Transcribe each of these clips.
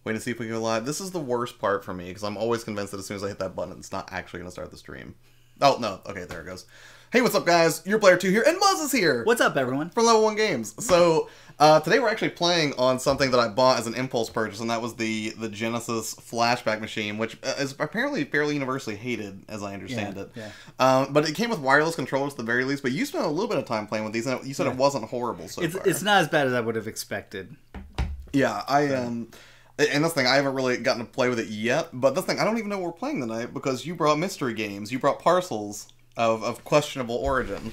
Waiting to see if we can go live. This is the worst part for me, because I'm always convinced that as soon as I hit that button, it's not actually going to start the stream. Oh, no. Okay, there it goes. Hey, what's up, guys? Your Player 2 here, and Muzz is here! What's up, everyone? From Level 1 Games. So, today we're actually playing on something that I bought as an impulse purchase, and that was the Genesis Flashback machine, which is apparently fairly universally hated, as I understand it. Yeah. But it came with wireless controllers at the very least, but you spent a little bit of time playing with these, and you said it wasn't horrible so far. It's not as bad as I would have expected. Yeah, and this thing, I haven't really gotten to play with it yet, but this thing, I don't even know what we're playing tonight, because you brought mystery games. You brought parcels of questionable origin.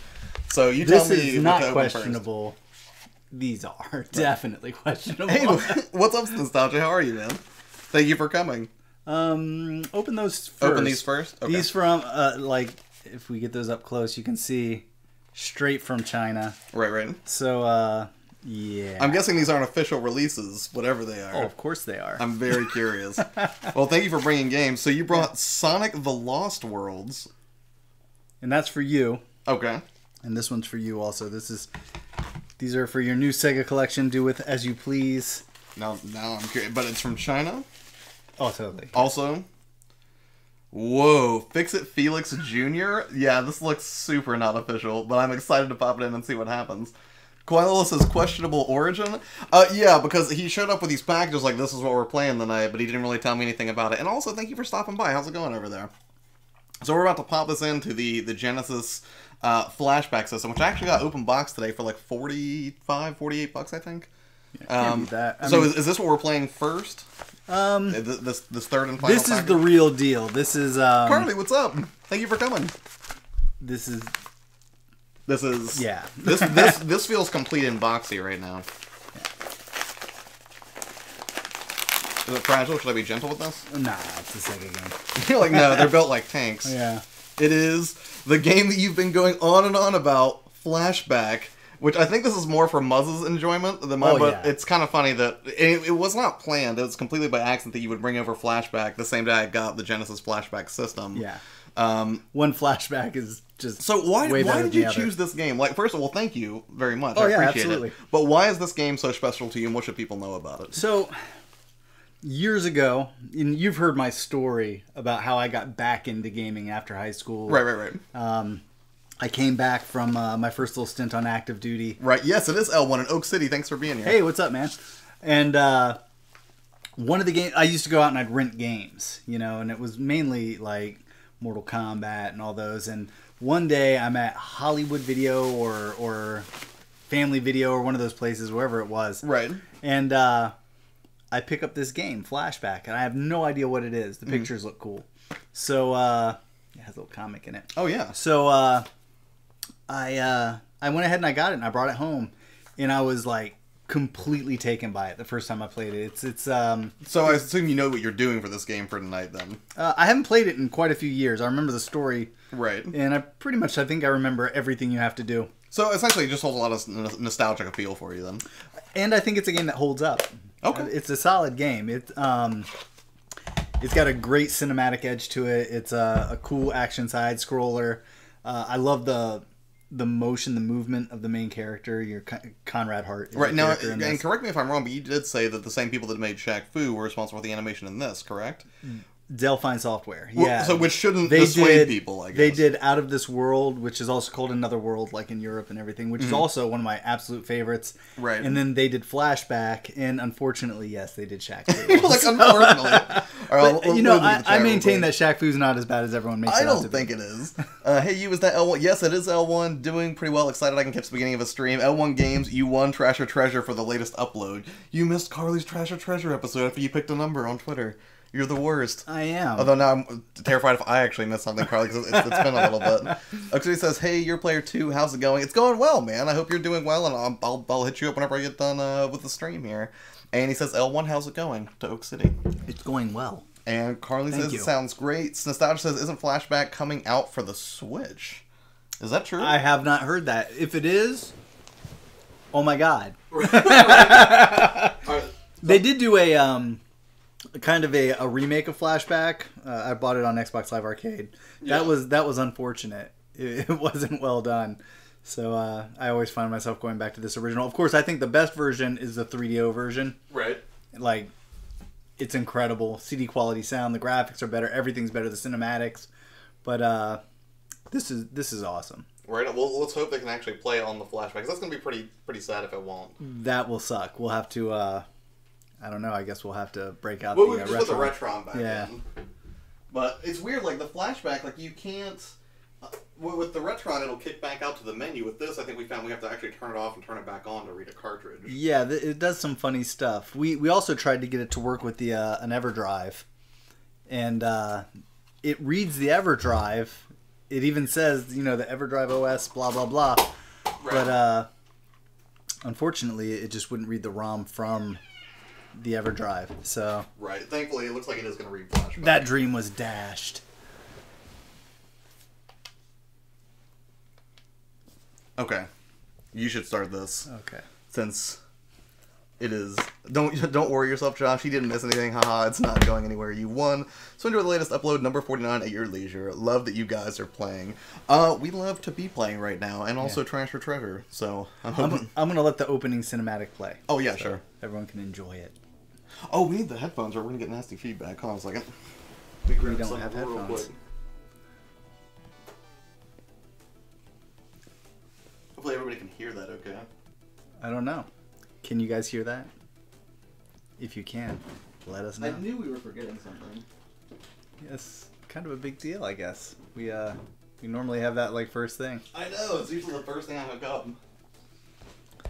So you tell me... This is not questionable. These are definitely questionable. Hey, what's up, Nostalgia? How are you, man? Thank you for coming. Open those first. Open these first? Okay. These from, like, if we get those up close, you can see straight from China. Right. So, yeah. I'm guessing these aren't official releases, whatever they are. Oh, of course they are. I'm very curious. Well, thank you for bringing games. So you brought Sonic the Lost Worlds. And that's for you. Okay. And this one's for you also. These are for your new Sega collection. Do with as you please. Now I'm curious. But it's from China? Oh, totally. Also... Whoa, Fix-It Felix Jr.? Yeah, this looks super not official, but I'm excited to pop it in and see what happens. Quaillo says questionable origin. Yeah, because he showed up with these packages like this is what we're playing tonight, but he didn't really tell me anything about it. And also, thank you for stopping by. How's it going over there? So we're about to pop this into the Genesis Flashback system, which I actually got open box today for like $48, I think. Yeah, can't beat that. Is this what we're playing first? This third and final. This is the real deal. This is Carly. What's up? Thank you for coming. This is yeah. This feels complete and boxy right now. Is it fragile? Should I be gentle with this? Nah, it's a Sega game. You're like, no, they're built like tanks. Yeah. It is the game that you've been going on and on about, Flashback, which I think this is more for Muzz's enjoyment than mine, but yeah. It's kind of funny that it was not planned. It was completely by accident that you would bring over Flashback the same day I got the Genesis Flashback system. Yeah. One Flashback is just so why did you choose this game? Like, first of all, thank you very much. Oh, I appreciate absolutely. it. But why is this game so special to you, and what should people know about it? So, years ago, and you've heard my story about how I got back into gaming after high school. Right. I came back from my first little stint on active duty. Right. Yes, it is L1 in Oak City. Thanks for being here. Hey, what's up, man? And one of the games I used to go out and I'd rent games, and it was mainly like Mortal Kombat and all those. And one day I'm at Hollywood Video or Family Video or one of those places, wherever it was. Right. And I pick up this game, Flashback, and I have no idea what it is. The pictures look cool. So it has a little comic in it. Oh yeah. So I went ahead and I got it and I brought it home, and I was like completely taken by it the first time I played it. So I assume you know what you're doing for this game for tonight, then. I haven't played it in quite a few years. I remember the story, right? And I think I remember everything you have to do. So essentially, it just holds a lot of nostalgic appeal for you, then. And I think it's a game that holds up. Okay, it's a solid game. It's got a great cinematic edge to it. It's a cool action side scroller. I love the motion, the movement of the main character. Your Conrad Hart. Right now, and correct me if I'm wrong, but you did say that the same people that made Shaq Fu were responsible for the animation in this, correct? Delphine Software. Well, yeah. So which shouldn't dissuade people, I guess. They did Out of This World, which is also called Another World, like in Europe and everything, which is also one of my absolute favorites. Right. And then they did Flashback, and unfortunately, yes, they did Shaq Fu. Like, unfortunately. But, I maintain that Shaq Fu's not as bad as everyone makes it out to be. I don't think it is. Hey, you, is that L1? Yes, it is L1. Doing pretty well. Excited I can catch the beginning of a stream. L1 Games, you won Trash or Treasure for the latest upload. You missed Carly's Trash or Treasure episode after you picked a number on Twitter. You're the worst. I am. Although now I'm terrified if I actually missed something, Carly, because it's been a little bit. Oxley says, hey, you're Player 2. How's it going? It's going well, man. I hope you're doing well, and I'll hit you up whenever I get done with the stream here. And he says, L1, how's it going to Oak City? It's going well. And Carly says, it sounds great. Nostalgia says, isn't Flashback coming out for the Switch? Is that true? I have not heard that. If it is, oh my god. They did do a... kind of a remake of Flashback. I bought it on Xbox Live Arcade. Yeah. That was unfortunate. It wasn't well done. So I always find myself going back to this original. Of course, I think the best version is the 3DO version. Right. Like, it's incredible. CD quality sound, the graphics are better, everything's better, the cinematics. But this is awesome. Right. Well, let's hope they can actually play on the Flashback, because that's going to be pretty sad if it won't. That will suck. We'll have to. I don't know. I guess we'll have to break out Well, the we can Retron. just put the Retron back Yeah. in. But it's weird, like the Flashback, like you can't. With the Retron, it'll kick back out to the menu. With this, I think we found we have to actually turn it off and turn it back on to read a cartridge. Yeah, it does some funny stuff. We also tried to get it to work with the an EverDrive, and it reads the EverDrive. It even says, the EverDrive OS, blah blah blah. Right. But unfortunately, it just wouldn't read the ROM from the EverDrive. So right. Thankfully, it looks like it is going to read Flashback. That dream was dashed. Okay, you should start this. Okay. Since it is, don't worry yourself, Josh. You didn't miss anything. Haha, it's not going anywhere. You won. So enjoy the latest upload, number 49, at your leisure. Love that you guys are playing. We love to be playing right now, and also Trash for Treasure. So I'm hoping. I'm gonna let the opening cinematic play. Oh yeah, so sure. Everyone can enjoy it. Oh, we need the headphones, or we're gonna get nasty feedback. Hold on a second. We don't have headphones. Hopefully everybody can hear that okay. I don't know. Can you guys hear that? If you can, let us know. I knew we were forgetting something. Yes, kind of a big deal, I guess. We normally have that like first thing. I know, it's usually the first thing I hook up.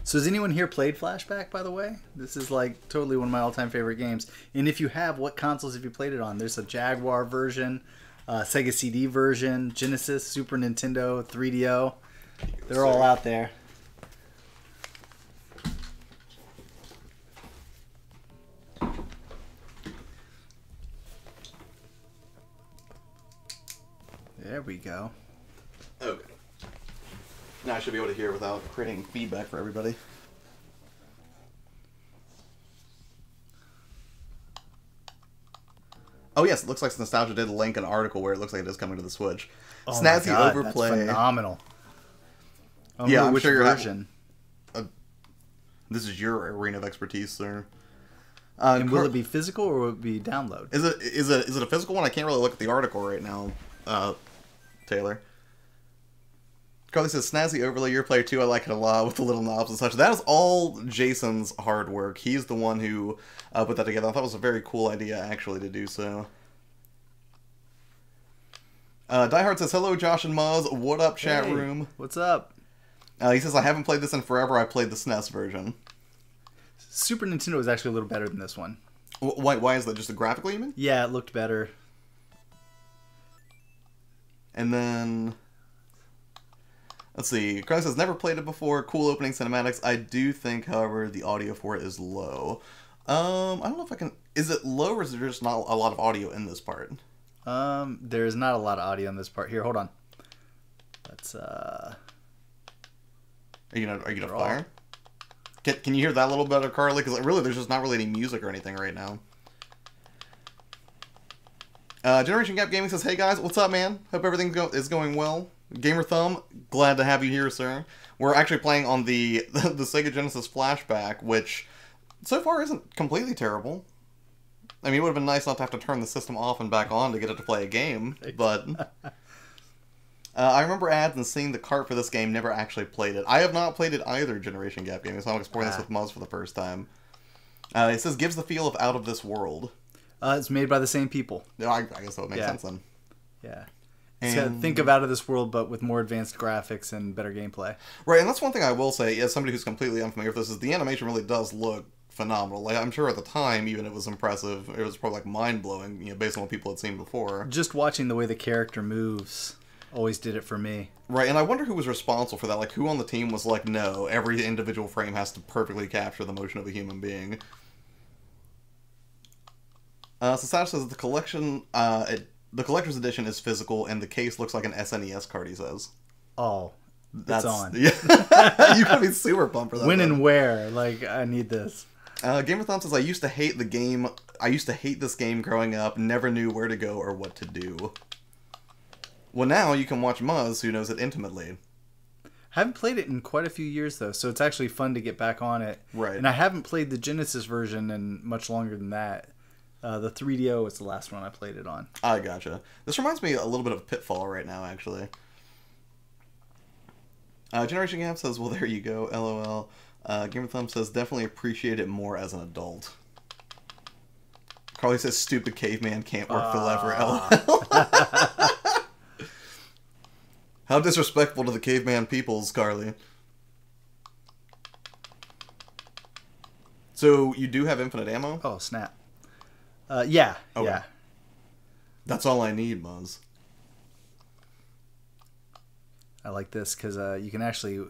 So has anyone here played Flashback, by the way? This is like totally one of my all-time favorite games. And if you have, what consoles have you played it on? There's a Jaguar version, Sega CD version, Genesis, Super Nintendo, 3DO. They're all out there. There we go. Okay. Now I should be able to hear without creating feedback for everybody. Oh yes, it looks like Nostalgia did link an article where it looks like it is coming to the Switch. Oh Snazzy my God, Overplay. That's phenomenal. Yeah, I'm which sure you're version. This is your arena of expertise, sir. And will it be physical or will it be download? Is it a physical one? I can't really look at the article right now, Taylor. Carly says, Snazzy Overlay, your player too, I like it a lot with the little knobs and such. That is all Jason's hard work. He's the one who put that together. I thought it was a very cool idea, actually, to do so. Diehard says, hello, Josh and Muzz. What up, chat room? What's up? He says, I haven't played this in forever. I played the SNES version. Super Nintendo is actually a little better than this one. Why is that? Just graphically, you mean? Yeah, it looked better. And then... Let's see. Carly says, never played it before. Cool opening cinematics. I do think, however, the audio for it is low. I don't know if I can... Is it low or is there just not a lot of audio in this part? There's not a lot of audio in this part. Here, hold on. Let's, Are you gonna fire? Can you hear that a little better, Carly? Because really, there's just not really any music or anything right now. Generation Gap Gaming says, hey guys, what's up, man? Hope everything is going well. Gamer Thumb, glad to have you here, sir. We're actually playing on the Sega Genesis Flashback, which so far isn't completely terrible. I mean, it would have been nice not to have to turn the system off and back on to get it to play a game, but... I remember ads and seeing the cart for this game, never actually played it. I have not played it either, Generation Gap Gaming, so I'm exploring this with Muzz for the first time. It says, gives the feel of Out of This World. It's made by the same people. Yeah, I guess that would make sense then. Yeah. Think of Out of This World, but with more advanced graphics and better gameplay. Right, and that's one thing I will say, as somebody who's completely unfamiliar with this, is the animation really does look phenomenal. Like, I'm sure at the time, even it was impressive. It was probably like mind-blowing, based on what people had seen before. Just watching the way the character moves always did it for me. Right, and I wonder who was responsible for that. Like, who on the team was like, no, every individual frame has to perfectly capture the motion of a human being. So Sash says the collection, the collector's edition is physical, and the case looks like an SNES card, he says. Oh, it's on. Yeah. You gotta be super pumped for that. When and where? Like, I need this. Gamerthon says, I used to hate the game. I used to hate this game growing up, never knew where to go or what to do. Well, now you can watch Muzz, who knows it intimately. I haven't played it in quite a few years, though, so it's actually fun to get back on it. Right. And I haven't played the Genesis version in much longer than that. The 3DO was the last one I played it on. I gotcha. This reminds me a little bit of Pitfall right now, actually. Generation Gap says, well, there you go, LOL. Gamer Thumb says, definitely appreciate it more as an adult. Carly says, stupid caveman can't work the lever, LOL. How disrespectful to the caveman peoples, Carly. So, you do have infinite ammo? Oh, snap. Yeah, Okay. yeah. That's all I need, Muzz. I like this because you can actually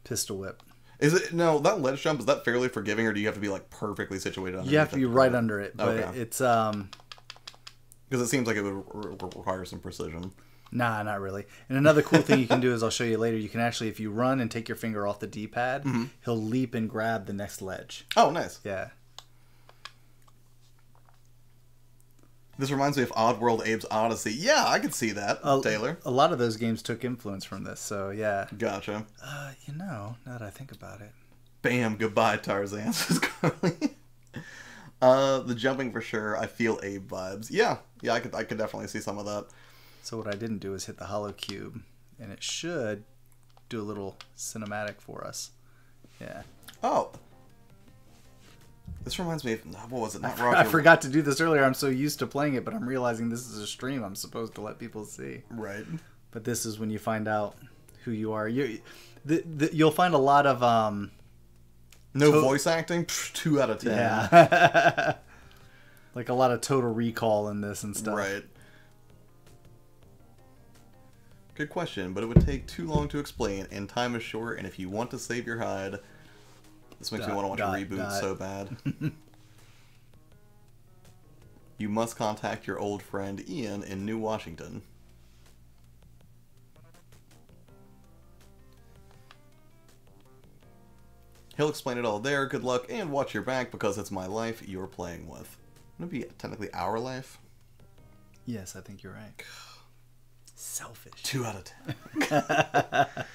pistol whip. Is it, no, that ledge jump, is that fairly forgiving, or do you have to be, like, perfectly situated underneath You have to be it? right under it, but Okay. it's, Because it seems like it would require some precision. nah, not really. And another cool thing you can do is, I'll show you later, you can actually, if you run and take your finger off the D-pad, he'll leap and grab the next ledge. Oh, nice. Yeah. This reminds me of Oddworld Abe's Odyssey. Yeah, I could see that, Taylor. A lot of those games took influence from this, so yeah. Gotcha. You know, now that I think about it. Bam, goodbye, Tarzan, says Carly. The jumping for sure. I feel Abe vibes. Yeah, I could definitely see some of that. So what I didn't do is hit the hollow cube, and it should do a little cinematic for us. Yeah. Oh. This reminds me of, what was it? Not Roger. I forgot to do this earlier. I'm so used to playing it, but I'm realizing this is a stream I'm supposed to let people see. Right. But this is when you find out who you are. You'll find a lot of... No voice acting? Psh, 2 out of 10. Yeah. Like a lot of Total Recall in this and stuff. Right. Good question, but it would take too long to explain, and time is short, and if you want to save your hide... This makes me want to watch a reboot so bad. You must contact your old friend Ian in New Washington. He'll explain it all there. Good luck, and watch your back, because it's my life you're playing with. Wouldn't it be technically our life? Yes, I think you're right. Selfish. 2 out of 10.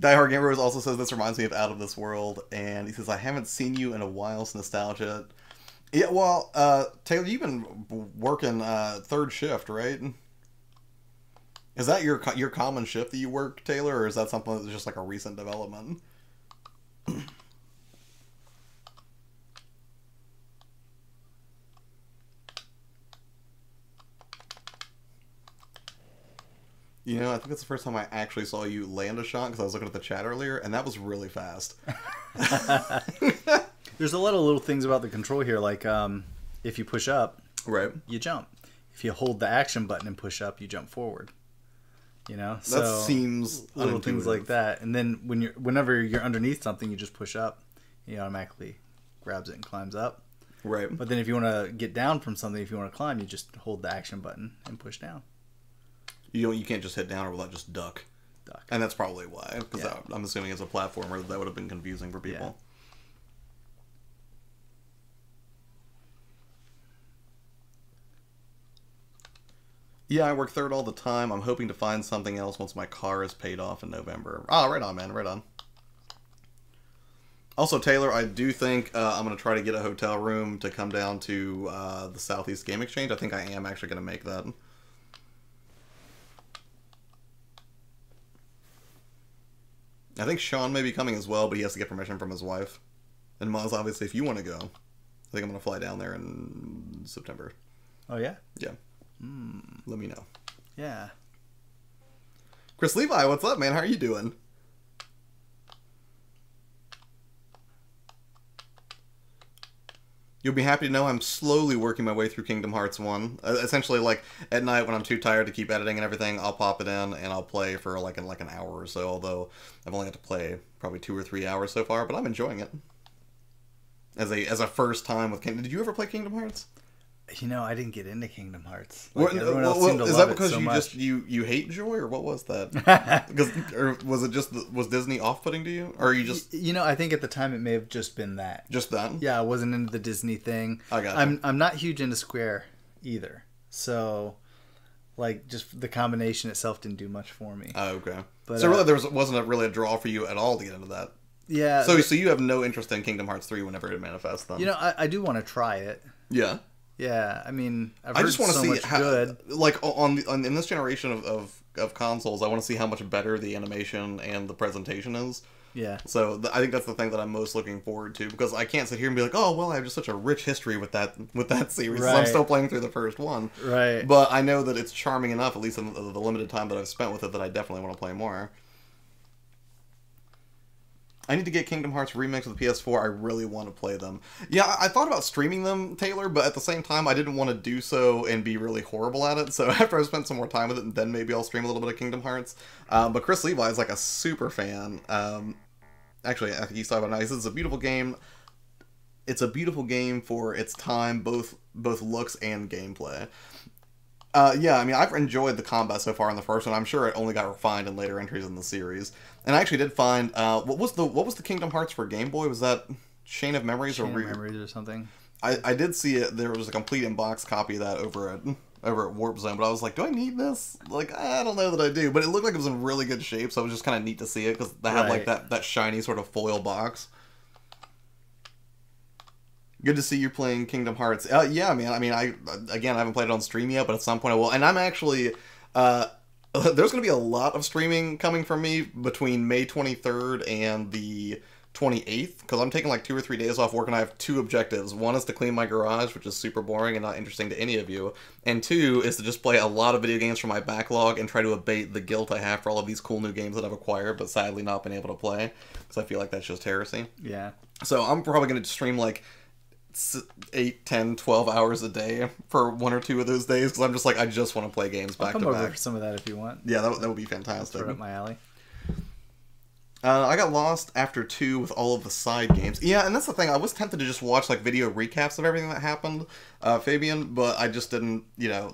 Die Hard Gamer also says this reminds me of Out of This World, and he says, I haven't seen you in a while, it's nostalgia. Yeah, well, Taylor, you've been working third shift, right? Is that your common shift that you work, Taylor, or is that something that's just like a recent development? You know, I think that's the first time I actually saw you land a shot, because I was looking at the chat earlier, and that was really fast. There's a lot of little things about the control here, like if you push up, right, you jump. If you hold the action button and push up, you jump forward. You know, so that seems little things like that. And then whenever you're underneath something, you just push up. He automatically grabs it and climbs up. Right. But then if you want to get down from something, if you want to climb, you just hold the action button and push down. You can't just hit down, or will that just duck? Duck. And that's probably why, because I'm assuming as a platformer that would have been confusing for people. Yeah, I work third all the time. I'm hoping to find something else once my car is paid off in November. Oh, right on, man. Right on. Also, Taylor, I do think I'm going to try to get a hotel room to come down to the Southeast Game Exchange. I think I am actually going to make that. I think Sean may be coming as well, but he has to get permission from his wife. And Muzz, obviously, if you want to go, I think I'm going to fly down there in September. Oh, yeah? Yeah. Let me know. Yeah. Chris Levi, what's up, man? How are you doing? You'll be happy to know I'm slowly working my way through Kingdom Hearts 1. Essentially, like, at night when I'm too tired to keep editing and everything, I'll pop it in and I'll play for like an hour or so, although I've only got to play probably 2 or 3 hours so far, but I'm enjoying it. As a first time with Kingdom... Did you ever play Kingdom Hearts? You know, I didn't get into Kingdom Hearts. Like, everyone else seemed to is love that because it so you much. just you hate Joy, or what was that? Or was it just was Disney off-putting to you, or you just You know, I think at the time it may have just been that. just that? Yeah, I wasn't into the Disney thing. I got you. I'm not huge into Square either. So, like, just the combination itself didn't do much for me. Oh, okay. But, So really, wasn't really a draw for you at all to get into that. Yeah. So you have no interest in Kingdom Hearts 3 whenever it manifests, then? You know, I do want to try it. Yeah. Yeah, I mean, I've I heard just want to so see much how, good. like in this generation of consoles, I want to see how much better the animation and the presentation is. Yeah. So I think that's the thing that I'm most looking forward to, because I can't sit here and be like, oh well, I have just such a rich history with that series. Right. So I'm still playing through the first one. Right. But I know that it's charming enough, at least in the limited time that I've spent with it, that I definitely want to play more. I need to get Kingdom Hearts Remix with the PS4. I really want to play them. Yeah, I thought about streaming them, Taylor, but at the same time, I didn't want to do so and be really horrible at it. So after I've spent some more time with it, then maybe I'll stream a little bit of Kingdom Hearts. But Chris Levi is like a super fan. Actually, I think he's talking about it now. He says it's a beautiful game. It's a beautiful game for its time, both looks and gameplay. Yeah, I mean, I've enjoyed the combat so far in the first one. I'm sure it only got refined in later entries in the series. And I actually did find what was the Kingdom Hearts for Game Boy? Was that Chain of Memories Chain of Memories or something? I did see it. There was a complete in-box copy of that over at Warp Zone, but I was like, do I need this? Like, I don't know that I do. But it looked like it was in really good shape, so it was just kind of neat to see it, because they had like that shiny sort of foil box. Good to see you playing Kingdom Hearts. Yeah, man. I mean, I haven't played it on stream yet, but at some point I will. And I'm actually there's going to be a lot of streaming coming from me between May 23rd and the 28th, because I'm taking like 2 or 3 days off work, and I have 2 objectives. One is to clean my garage, which is super boring and not interesting to any of you, and 2 is to just play a lot of video games from my backlog and try to abate the guilt I have for all of these cool new games that I've acquired but sadly not been able to play, because I feel like that's just heresy. Yeah. So I'm probably going to stream like 8, 10, 12 hours a day for 1 or 2 of those days, because I'm just like, I just want to play games back to back. I'll come over for some of that if you want. Yeah, that would be fantastic. Right up my alley. I got lost after 2 with all of the side games. Yeah, and that's the thing. I was tempted to just watch like video recaps of everything that happened, Fabian, but I just didn't,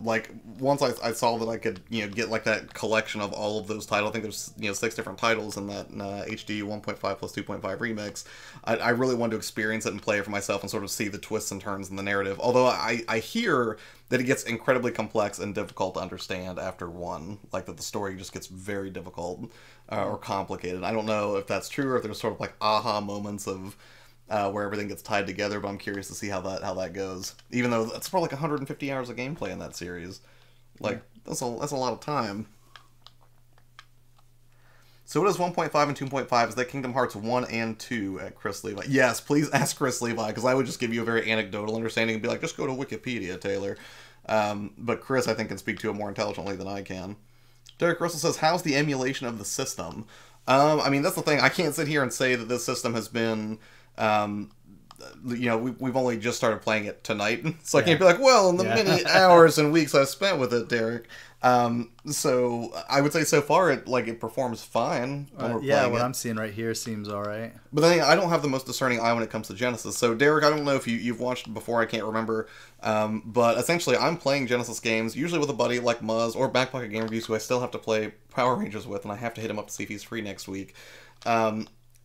like, once I saw that I could, get like that collection of all of those titles. I think there's, 6 different titles in that HD 1.5 plus 2.5 remix. I really wanted to experience it and play it for myself and sort of see the twists and turns in the narrative. Although I hear that it gets incredibly complex and difficult to understand after 1. Like, that the story just gets very difficult or complicated. I don't know if that's true, or if there's sort of like aha moments of where everything gets tied together, but I'm curious to see how that goes. Even though that's probably like 150 hours of gameplay in that series. Like, that's a lot of time. So what is 1.5 and 2.5? Is that Kingdom Hearts 1 and 2 at Chris Levi? Yes, please ask Chris Levi, because I would just give you a very anecdotal understanding and be like, just go to Wikipedia, Taylor. But Chris, I think, can speak to it more intelligently than I can. Derek Russell says, how's the emulation of the system? I mean, that's the thing. I can't sit here and say that this system has been... we've only just started playing it tonight, so I can't be like, well, in the many hours and weeks I've spent with it, Derek. So I would say so far it performs fine. What I'm seeing right here seems all right. But then I don't have the most discerning eye when it comes to Genesis. So Derek, I don't know if you've watched it before. I can't remember. But essentially, I'm playing Genesis games usually with a buddy like Muzz or Backpocket Game Reviews, who I still have to play Power Rangers with, and I have to hit him up to see if he's free next week.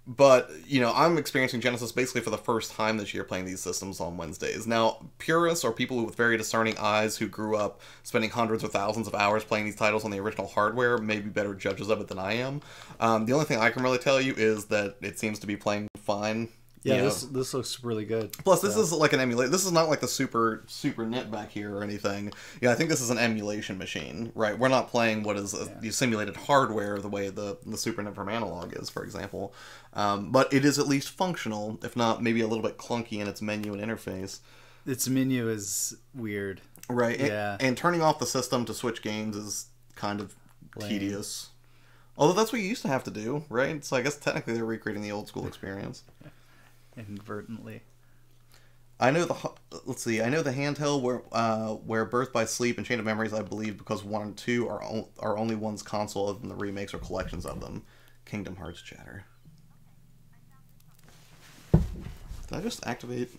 But, I'm experiencing Genesis basically for the first time this year playing these systems on Wednesdays. Now, purists or people with very discerning eyes who grew up spending hundreds or thousands of hours playing these titles on the original hardware may be better judges of it than I am. The only thing I can really tell you is that it seems to be playing fine. Yeah, this looks really good. Plus, this is like an emulation. This is not like the super nit back here or anything. Yeah, I think this is an emulation machine, right? We're not playing what is the simulated hardware the way the super nit from Analog is, for example. But it is at least functional, if not maybe a little bit clunky in its menu and interface. Its menu is weird. Right, yeah. And turning off the system to switch games is kind of tedious. Although that's what you used to have to do, right? So I guess technically they're recreating the old school experience. Inadvertently. I know the handheld where Birth by Sleep and Chain of Memories, I believe, because 1 and 2 are only one's console other than the remakes or collections of them. Kingdom Hearts chatter. Did I just activate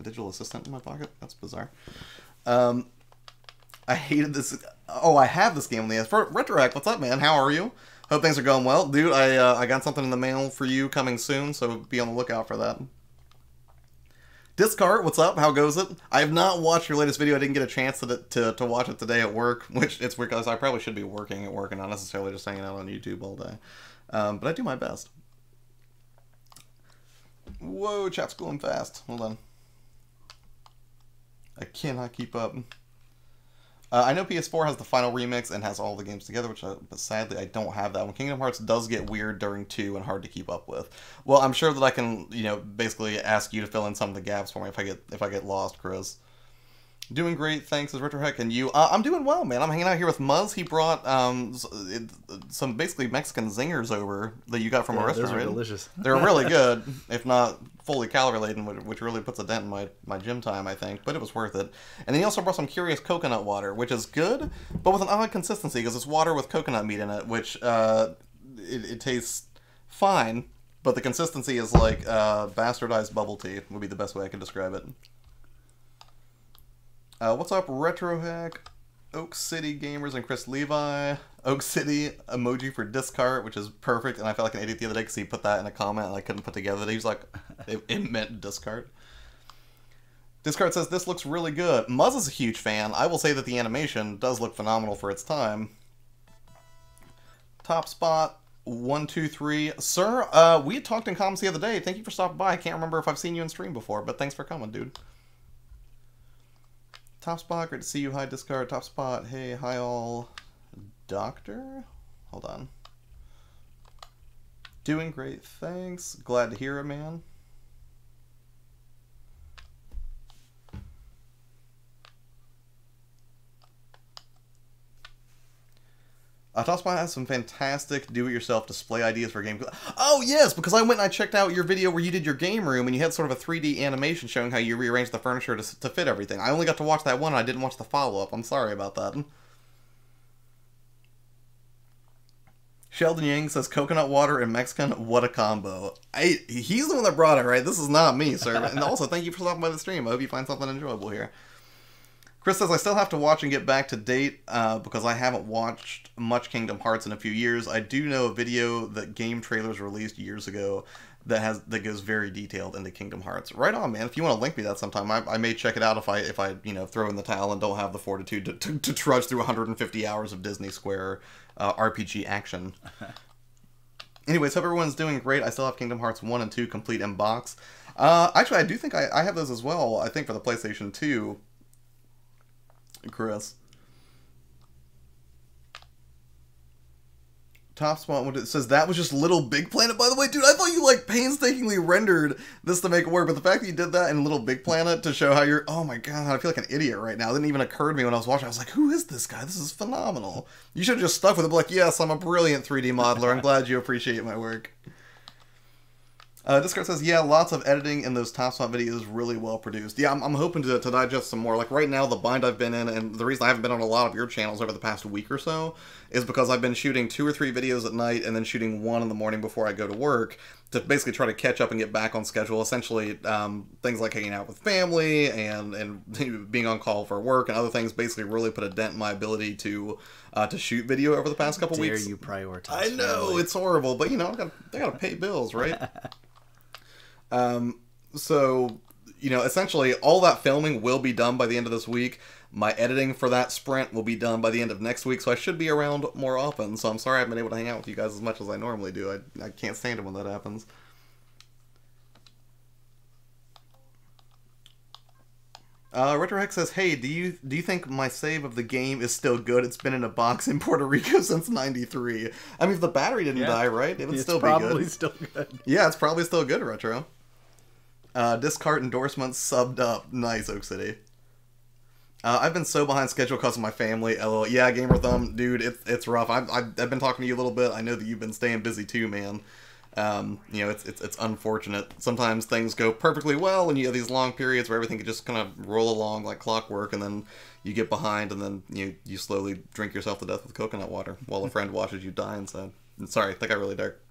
a digital assistant in my pocket? That's bizarre. I hated this. Oh, I have this game on the S. Retroact, what's up, man? How are you? Hope things are going well. Dude, I got something in the mail for you coming soon, so be on the lookout for that. Discart, what's up? How goes it? I have not watched your latest video. I didn't get a chance to watch it today at work, which it's weird because I probably should be working at work and not necessarily just hanging out on YouTube all day. But I do my best. Whoa, chat's going fast. Hold on. I cannot keep up. I know PS4 has the final remix and has all the games together, but sadly I don't have that one. Kingdom Hearts does get weird during 2 and hard to keep up with. Well, I'm sure that I can, basically ask you to fill in some of the gaps for me if I get lost, Chris. Doing great, thanks. Is RetroHeck and you? I'm doing well, man. I'm hanging out here with Muzz. He brought some basically Mexican zingers over that you got from a restaurant. Those are delicious. They're really good, if not fully calorie laden, which really puts a dent in my gym time, I think. But it was worth it. And then he also brought some curious coconut water, which is good, but with an odd consistency because it's water with coconut meat in it, which it tastes fine, but the consistency is like bastardized bubble tea. Would be the best way I could describe it. What's up, RetroHack, Oak City Gamers, and Chris Levi? Oak City emoji for discard, which is perfect, and I felt like an idiot the other day because he put that in a comment and I couldn't put together that he was like, it meant discard. Discard says, this looks really good. Muzz is a huge fan. I will say that the animation does look phenomenal for its time. Top Spot, 123. Sir, we had talked in comments the other day. Thank you for stopping by. I can't remember if I've seen you in stream before, but thanks for coming, dude. Top Spot, great to see you. Hi, Discard. Top Spot, hey, hi all. Doctor? Hold on. Doing great, thanks. Glad to hear it, man. Top Spot has some fantastic do-it-yourself display ideas for games. Oh, yes, because I went and I checked out your video where you did your game room and you had sort of a 3D animation showing how you rearranged the furniture to fit everything. I only got to watch that one and I didn't watch the follow-up. I'm sorry about that. Sheldon Yang says, coconut water and Mexican, what a combo. He's the one that brought it, right? This is not me, sir. And also, thank you for stopping by the stream. I hope you find something enjoyable here. Chris says, I still have to watch and get back to date because I haven't watched much Kingdom Hearts in a few years. I do know a video that Game Trailers released years ago that goes very detailed into Kingdom Hearts. Right on, man. If you want to link me that sometime, I may check it out if I throw in the towel and don't have the fortitude to trudge through 150 hours of Disney Square RPG action. Anyways, hope everyone's doing great. I still have Kingdom Hearts 1 and 2 complete in box. Actually, I do think I have those as well, I think, for the PlayStation 2. Chris. Top Spot, what it says, that was just Little Big Planet, by the way. Dude, I thought you, painstakingly rendered this to make it work, but the fact that you did that in Little Big Planet to show how you're... Oh my god, I feel like an idiot right now. It didn't even occur to me when I was watching. I was like, who is this guy? This is phenomenal. You should have just stuck with it, like, yes, I'm a brilliant 3D modeler. I'm glad you appreciate my work. Discard says, yeah, lots of editing in those Top Spot videos, really well produced. Yeah, I'm hoping to digest some more. Like, right now, the bind I've been in, and the reason I haven't been on a lot of your channels over the past week or so, is because I've been shooting 2 or 3 videos at night, and then shooting 1 in the morning before I go to work, to basically try to catch up and get back on schedule. Essentially, things like hanging out with family, and being on call for work, and other things basically really put a dent in my ability to shoot video over the past couple weeks. Dare you prioritize I know, family. it's horrible, but, I gotta pay bills, right? So, essentially all that filming will be done by the end of this week. My editing for that sprint will be done by the end of next week, so I should be around more often. So I'm sorry I haven't been able to hang out with you guys as much as I normally do. I can't stand it when that happens. RetroHex says, hey, do you think my save of the game is still good? It's been in a box in Puerto Rico since '93. I mean, if the battery didn't die, right? It would still be good. It's probably still good. Yeah, it's probably still good, Retro. Discard endorsements subbed up. Nice, Oak City. I've been so behind schedule because of my family. LOL. Yeah, Gamer Thumb, dude, it's rough. I've been talking to you a little bit. I know that you've been staying busy too, man. It's unfortunate. Sometimes things go perfectly well, and you have these long periods where everything can just kind of roll along like clockwork, and then you get behind, and then you slowly drink yourself to death with coconut water while a friend watches you die inside. Sorry, that got really dark.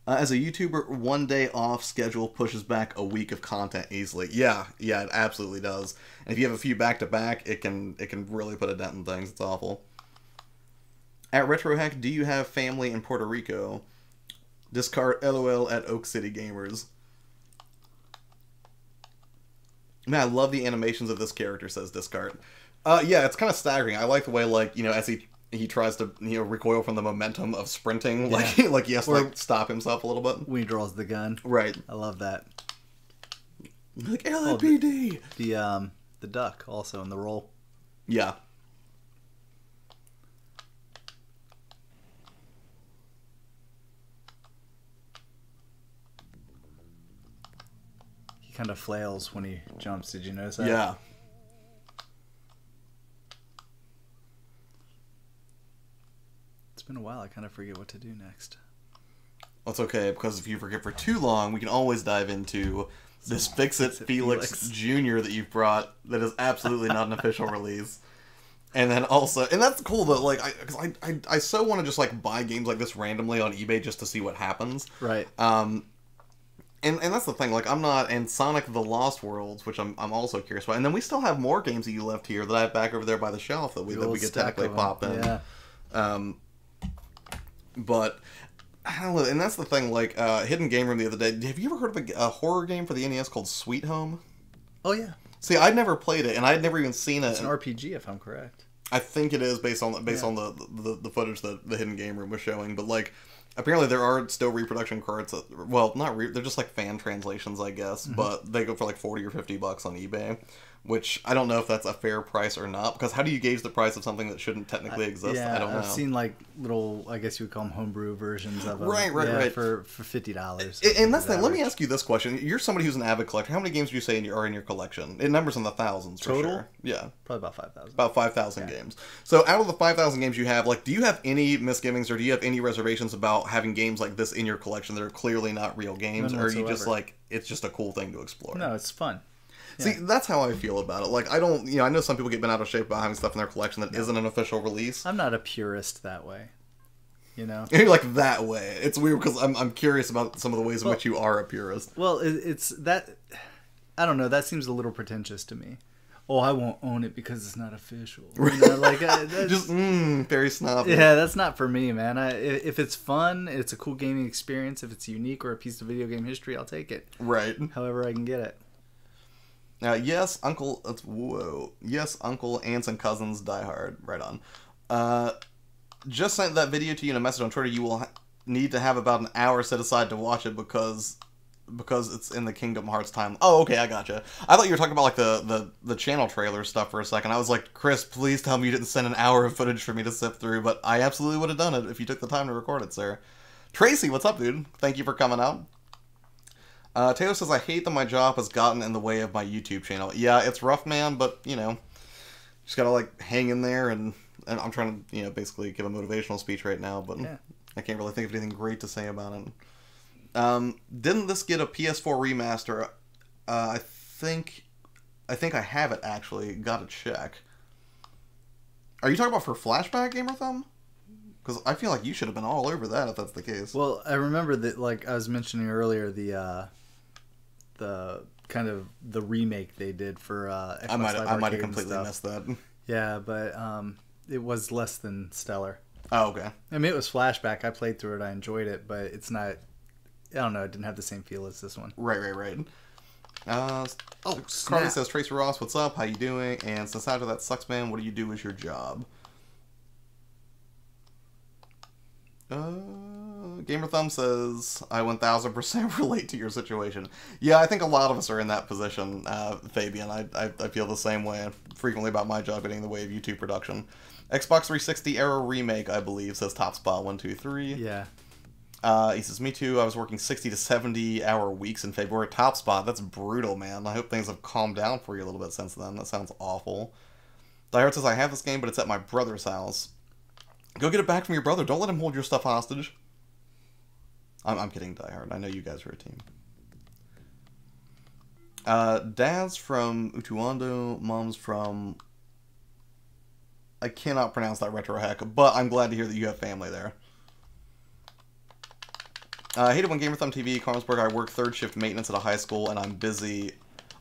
As a YouTuber, 1 day off schedule pushes back a week of content easily. Yeah, it absolutely does. And if you have a few back-to-back, it can really put a dent in things. It's awful. At RetroHack, do you have family in Puerto Rico? Discard LOL at Oak City Gamers. Man, I love the animations of this character, says Discard. Yeah, it's kind of staggering. I like the way, as he tries to, recoil from the momentum of sprinting. Yeah. Like he has to, stop himself a little bit. When he draws the gun. Right. I love that. Like LAPD. The duck also in the role. Yeah. He kind of flails when he jumps. Did you notice that? Yeah. It's been a while. I kind of forget what to do next. That's okay, because if you forget for too long, we can always dive into this Fix-It Felix Jr. that you've brought that is absolutely not an official release. And then also, and that's cool though, like, I so want to just, like, buy games like this randomly on eBay just to see what happens. Right. And that's the thing, like, I'm not, and Sonic the Lost Worlds, which I'm also curious about. And then we still have more games that you left here that I have back over there by the shelf that we could technically pop in. Yeah. But I don't know, and that's the thing, like, Hidden Game Room the other day, have you ever heard of a horror game for the NES called Sweet Home? Oh, yeah. See, I'd never played it, and I'd never even seen it. It's an RPG, if I'm correct. I think it is, based on the footage that the Hidden Game Room was showing, but, like, apparently there are still reproduction cards that, well, they're just, like, fan translations, I guess, but they go for, like, $40 or $50 on eBay, which I don't know if that's a fair price or not, because how do you gauge the price of something that shouldn't technically exist? Yeah, I don't know. I've seen, like, little, I guess you would call them homebrew versions of them. Right. For $50. And that's the thing. Let me ask you this question. You're somebody who's an avid collector. How many games do you say are in your collection? It numbers in the thousands, for Total? sure. Yeah. Probably about 5,000. About 5,000 games. So out of the 5,000 games you have, like, do you have any misgivings or do you have any reservations about having games like this in your collection that are clearly not real games? Or are you just like, it's just a cool thing to explore? No, it's fun. See, that's how I feel about it. Like, I don't, I know some people get bent out of shape about having stuff in their collection that isn't an official release. I'm not a purist that way. You know? You're like that way. It's weird because I'm curious about some of the ways in which you are a purist. Well, it's that, I don't know, that seems a little pretentious to me. Oh, I won't own it because it's not official. You know, like, just, very snobby. Yeah, that's not for me, man. If it's fun, it's a cool gaming experience, if it's unique or a piece of video game history, I'll take it. Right. However I can get it. Yes, Uncle, yes, Uncle, aunts, and cousins die hard. Right on. Just sent that video to you in a message on Twitter. You will need to have about an hour set aside to watch it because it's in the Kingdom Hearts time. Oh, okay, I gotcha. I thought you were talking about, like, the channel trailer stuff for a second. I was like, Chris, please tell me you didn't send an hour of footage for me to sift through, but I absolutely would have done it if you took the time to record it, sir. Tracy, what's up, dude? Thank you for coming out. Taylor says, I hate that my job has gotten in the way of my YouTube channel. Yeah, it's rough, man, but, just gotta, like, hang in there, and I'm trying to, basically give a motivational speech right now, but I can't really think of anything great to say about it. Didn't this get a PS4 remaster? I think I have it, actually. Gotta check. Are you talking about for Flashback, Gamer Thumb? Because I feel like you should have been all over that if that's the case. Well, I remember that, like I was mentioning earlier, the kind of the remake they did for Xbox Live Arcade. I might have completely missed that. Yeah, but it was less than stellar. Oh, okay. I mean, it was Flashback. I played through it. I enjoyed it, but it's not. I don't know. It didn't have the same feel as this one. Right. Carly says, Tracy Ross, what's up? How you doing? And since after that sucks, man, what do you do as your job? Gamer Thumb says, I 1000% relate to your situation. Yeah, I think a lot of us are in that position, Fabian. I feel the same way frequently about my job getting in the way of YouTube production. Xbox 360 era remake, I believe, says Top Spot 123. Yeah. He says, me too, I was working 60 to 70 hour weeks in February. Top Spot, that's brutal, man. I hope things have calmed down for you a little bit since then. That sounds awful. Diehard says, I have this game, but it's at my brother's house. Go get it back from your brother. Don't let him hold your stuff hostage. I'm kidding, Diehard. I know you guys are a team. Dad's from Utuando. Mom's from... I cannot pronounce that retro heck, but I'm glad to hear that you have family there. I hate it when Gamer Thumb TV, Carlsberg, I work third shift maintenance at a high school, and I'm busy.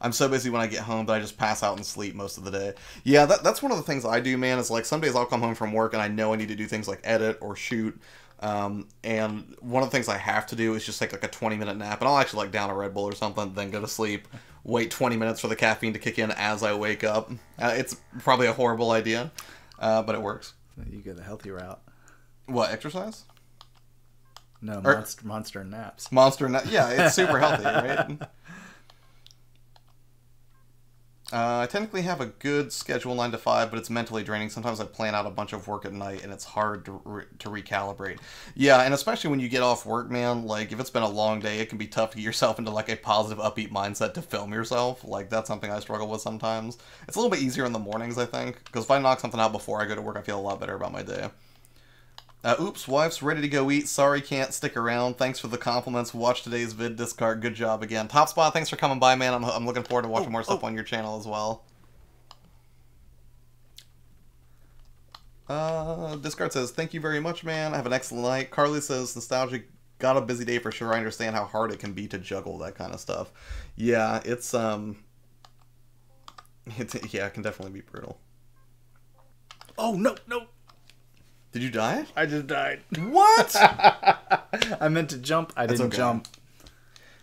I'm so busy when I get home that I just pass out and sleep most of the day. Yeah, that's one of the things I do, man, is like some days I'll come home from work and I know I need to do things like edit or shoot. And one of the things I have to do is just take like a 20-minute nap. And I'll actually like down a Red Bull or something, then go to sleep, wait 20 minutes for the caffeine to kick in as I wake up. It's probably a horrible idea, but it works. You go the healthy route. What, exercise? No, monster naps. Monster nap. Yeah, it's super healthy, right? I technically have a good schedule 9 to 5, but it's mentally draining. Sometimes I plan out a bunch of work at night, and it's hard to recalibrate. Yeah, and especially when you get off work, man, like, if it's been a long day, it can be tough to get yourself into, like, a positive, upbeat mindset to film yourself. Like, that's something I struggle with sometimes. It's a little bit easier in the mornings, I think, because if I knock something out before I go to work, I feel a lot better about my day. Oops, wife's ready to go eat. Sorry, can't stick around. Thanks for the compliments. Watch today's vid, Discard. Good job again. Top Spot, thanks for coming by, man. I'm looking forward to watching more stuff on your channel as well. Discard says, thank you very much, man. Have an excellent night. Carly says, nostalgic. Got a busy day for sure. I understand how hard it can be to juggle that kind of stuff. Yeah, yeah, it can definitely be brutal. Oh, no. Did you die? I just died. What? I meant to jump. I didn't jump.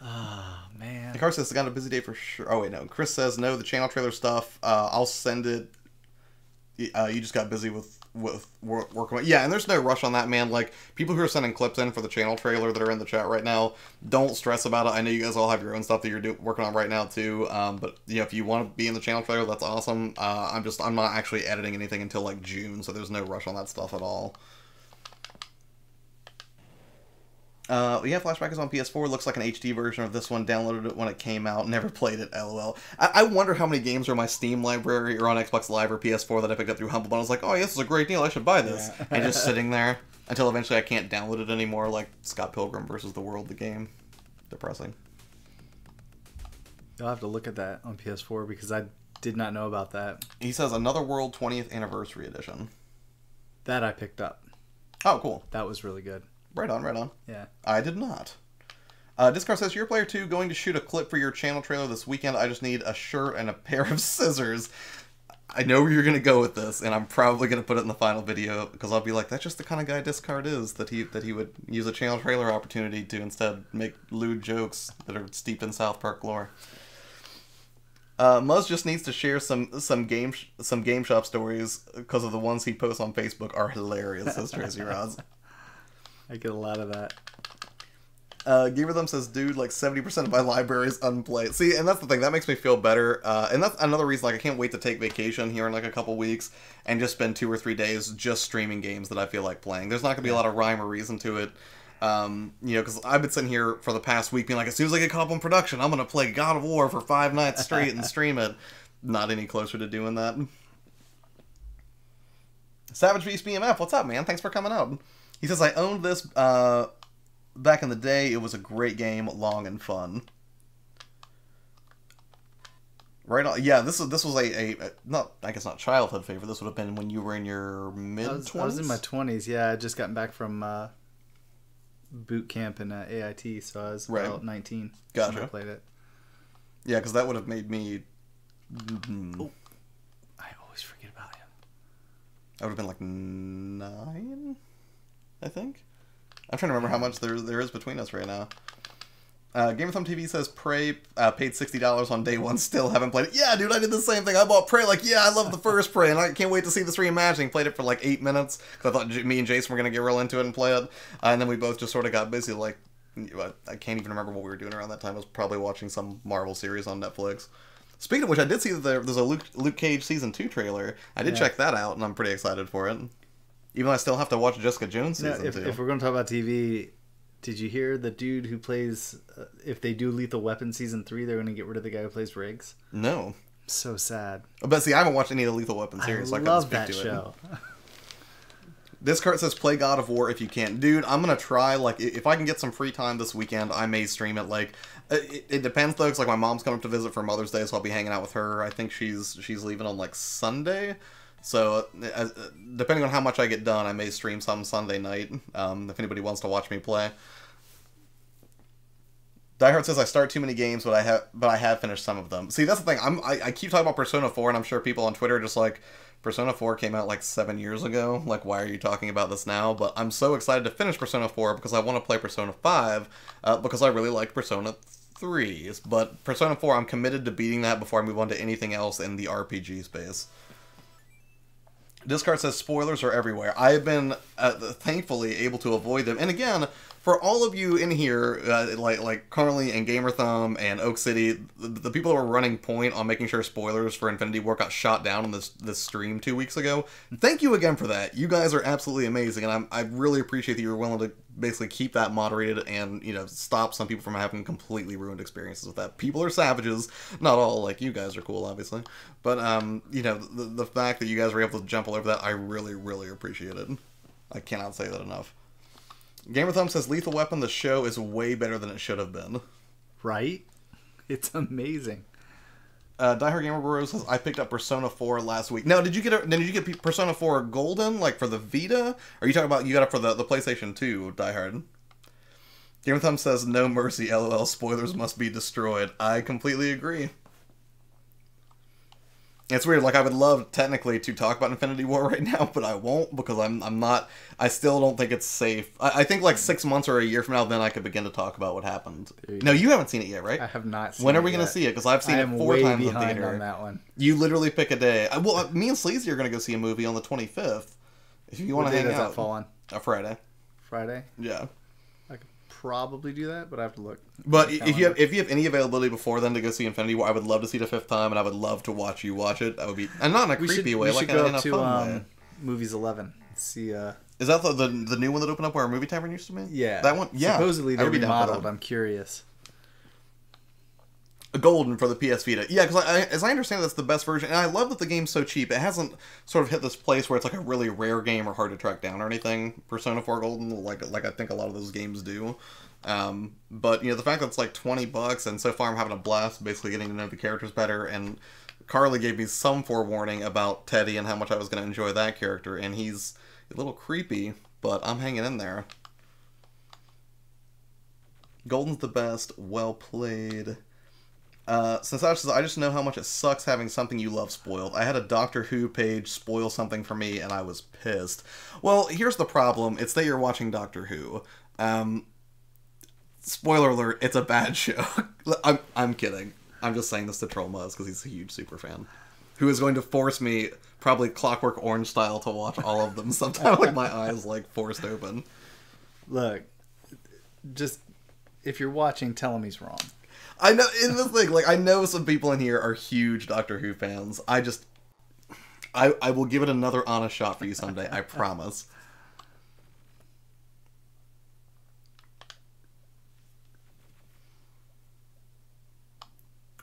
Oh, man. The car says, got a busy day for sure. Oh, wait, no. Chris says, no, the channel trailer stuff, I'll send it. You just got busy with working. Yeah, and there's no rush on that, man. Like, people who are sending clips in for the channel trailer that are in the chat right now, don't stress about it. I know you guys all have your own stuff that you're working on right now too. But you know, if you want to be in the channel trailer, that's awesome. I'm not actually editing anything until like June, so there's no rush on that stuff at all. Yeah, Flashback is on PS4. Looks like an HD version of this one. Downloaded it when it came out. Never played it, lol. I wonder how many games are in my Steam library or on Xbox Live or PS4 that I picked up through Humble Bundle. I was like, oh, yeah, this is a great deal. I should buy this. Yeah. And just sitting there until eventually I can't download it anymore, like Scott Pilgrim vs. the World, the game. Depressing. You'll have to look at that on PS4 because I did not know about that. He says Another World 20th Anniversary Edition. That I picked up. Oh, cool. That was really good. Right on, right on. Yeah. I did not. Discard says, you're Player 2 going to shoot a clip for your channel trailer this weekend. I just need a shirt and a pair of scissors. I know where you're going to go with this, and I'm probably going to put it in the final video, because I'll be like, that's just the kind of guy Discard is, that he would use a channel trailer opportunity to instead make lewd jokes that are steeped in South Park lore. Muzz just needs to share some game shop stories, because of the ones he posts on Facebook are hilarious, says Tracy Rods. I get a lot of that. Gamer Them says, dude, like 70% of my library is unplayed. See, and that's the thing, that makes me feel better. And that's another reason, like, I can't wait to take vacation here in like a couple weeks and just spend 2 or 3 days just streaming games that I feel like playing. There's not gonna be a lot of rhyme or reason to it. You know, because I've been sitting here for the past week being like, as soon as I get caught up in production, I'm gonna play God of War for 5 nights straight and stream it. Not any closer to doing that. Savage Beast BMF, what's up, man? Thanks for coming up. He says, I owned this back in the day. It was a great game, long and fun. Right on. Yeah, this was not, I guess not childhood favorite. This would have been when you were in your mid-20s? I was in my 20s, yeah. I just gotten back from boot camp in AIT, so I was about 19. Gotcha. When I played it. Yeah, because that would have made me... Oh, I always forget about him. I would have been like 9? I think. I'm trying to remember how much there is between us right now. Game of Thumb TV says Prey paid $60 on day 1. Still haven't played it. Yeah, dude, I did the same thing. I bought Prey. Like, yeah, I love the first Prey, and I can't wait to see this reimagining. Played it for like 8 minutes because I thought me and Jason were gonna get real into it and play it, and then we both just sort of got busy. Like, I can't even remember what we were doing around that time. I was probably watching some Marvel series on Netflix. Speaking of which, I did see that there's a Luke Cage Season 2 trailer. I did check that out, and I'm pretty excited for it. Even though I still have to watch Jessica Jones Season 2. If we're going to talk about TV, did you hear the dude who plays... if they do Lethal Weapon Season 3, they're going to get rid of the guy who plays Riggs? No. So sad. But see, I haven't watched any of the Lethal Weapon series, so I couldn't speak to it. I love that show. This card says, play God of War if you can. Dude, I'm going to try. Like, if I can get some free time this weekend, I may stream it. Like, it depends, though, because like, my mom's coming up to visit for Mother's Day, so I'll be hanging out with her. I think she's leaving on, like, Sunday. So, depending on how much I get done, I may stream some Sunday night, if anybody wants to watch me play. Diehard says I start too many games, but I have finished some of them. See, that's the thing. I keep talking about Persona 4, and I'm sure people on Twitter are just like, Persona 4 came out like 7 years ago. Like, why are you talking about this now? But I'm so excited to finish Persona 4 because I want to play Persona 5, because I really like Persona 3. But Persona 4, I'm committed to beating that before I move on to anything else in the RPG space. Discard says spoilers are everywhere. I have been, thankfully, able to avoid them. And again, for all of you in here, like Carly and Gamer Thumb and Oak City, the people who were running point on making sure spoilers for Infinity War got shot down on this stream 2 weeks ago, thank you again for that. You guys are absolutely amazing, and I really appreciate that you were willing to basically keep that moderated and, you know, stop some people from having completely ruined experiences with that. People are savages. Not all, like, you guys are cool, obviously. But, you know, the fact that you guys were able to jump all over that, I really, really appreciate it. I cannot say that enough. Gamer Thumb says, Lethal Weapon, the show is way better than it should have been. Right? It's amazing. Die Hard Gamer Bros says, I picked up Persona 4 last week. Now, did you get Persona 4 Golden, like for the Vita? Or are you talking about you got it for the PlayStation 2, Die Hard? Gamer Thumb says, no mercy, LOL, spoilers must be destroyed. I completely agree. It's weird, like, I would love, technically, to talk about Infinity War right now, but I won't, because I'm not, I still don't think it's safe. I think, like, 6 months or a year from now, then I could begin to talk about what happened. No, you haven't seen it yet, right? I have not seen it. When are we going to see it? Because I've seen it 4 times in theater. On that one. You literally pick a day. Well, me and Sleazy are going to go see a movie on the 25th. If you want to hang out. What day does that fall on? A Friday. Friday? Yeah. I could probably do that, but I have to look. But if you have any availability before then to go see Infinity War, I would love to see it a 5th time, and I would love to watch you watch it. That would be, and not in a creepy way, like in a fun way. Movies 11. See. Is that the new one that opened up where our movie tavern used to be? Yeah. That one. Yeah. Supposedly they're remodeled. I'm curious. Golden for the PS Vita. Yeah, because as I understand, that's the best version, and I love that the game's so cheap. It hasn't sort of hit this place where it's like a really rare game or hard to track down or anything. Persona 4 Golden, like I think a lot of those games do. But, you know, the fact that it's like $20, and so far I'm having a blast basically getting to know the characters better, and Carly gave me some forewarning about Teddy and how much I was going to enjoy that character, and he's a little creepy, but I'm hanging in there. Golden's the best. Well played. Sensage says, I just know how much it sucks having something you love spoiled. I had a Doctor Who page spoil something for me, and I was pissed. Well, here's the problem. It's that you're watching Doctor Who. Spoiler alert, it's a bad show. I'm kidding. I'm just saying this to troll Muzz, because he's a huge super fan. Who is going to force me, probably Clockwork Orange style, to watch all of them sometime, like my eyes, like, forced open. Look, just, if you're watching, tell him he's wrong. I know, in the thing, like, I know some people in here are huge Doctor Who fans. I will give it another honest shot for you someday, I promise.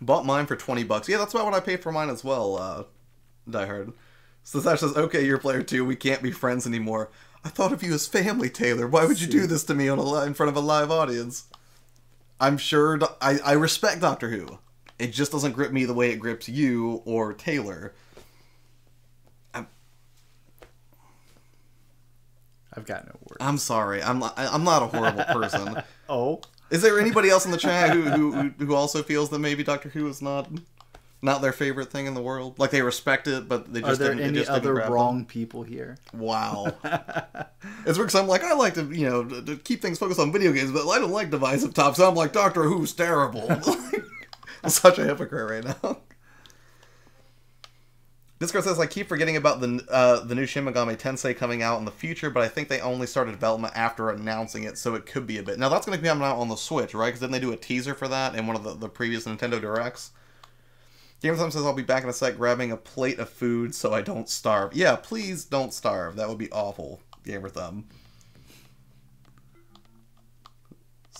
Bought mine for $20. Yeah, that's about what I paid for mine as well, Die Hard. So Sash says, okay, you're player 2, we can't be friends anymore. I thought of you as family, Taylor. Why would you do this to me in front of a live audience? I'm sure I respect Doctor Who. It just doesn't grip me the way it grips you or Taylor. I've got no words. I'm sorry. I'm not a horrible person. Oh. Is there anybody else in the chat who also feels that maybe Doctor Who is not their favorite thing in the world? Like, they respect it, but they just didn't. Are there any other wrong people here? Wow. It's weird because I'm like, I like to, you know, to keep things focused on video games, but I don't like divisive topics. So I'm like, Doctor Who's terrible. I'm such a hypocrite right now. Discord says, I keep forgetting about the new Shin Megami Tensei coming out in the future, but I think they only started development after announcing it, so it could be a bit. Now, that's going to be coming out on the Switch, right? Because didn't they do a teaser for that in one of the previous Nintendo Directs? Gamer Thumb says, I'll be back in a sec grabbing a plate of food so I don't starve. Yeah, please don't starve. That would be awful, Gamer Thumb.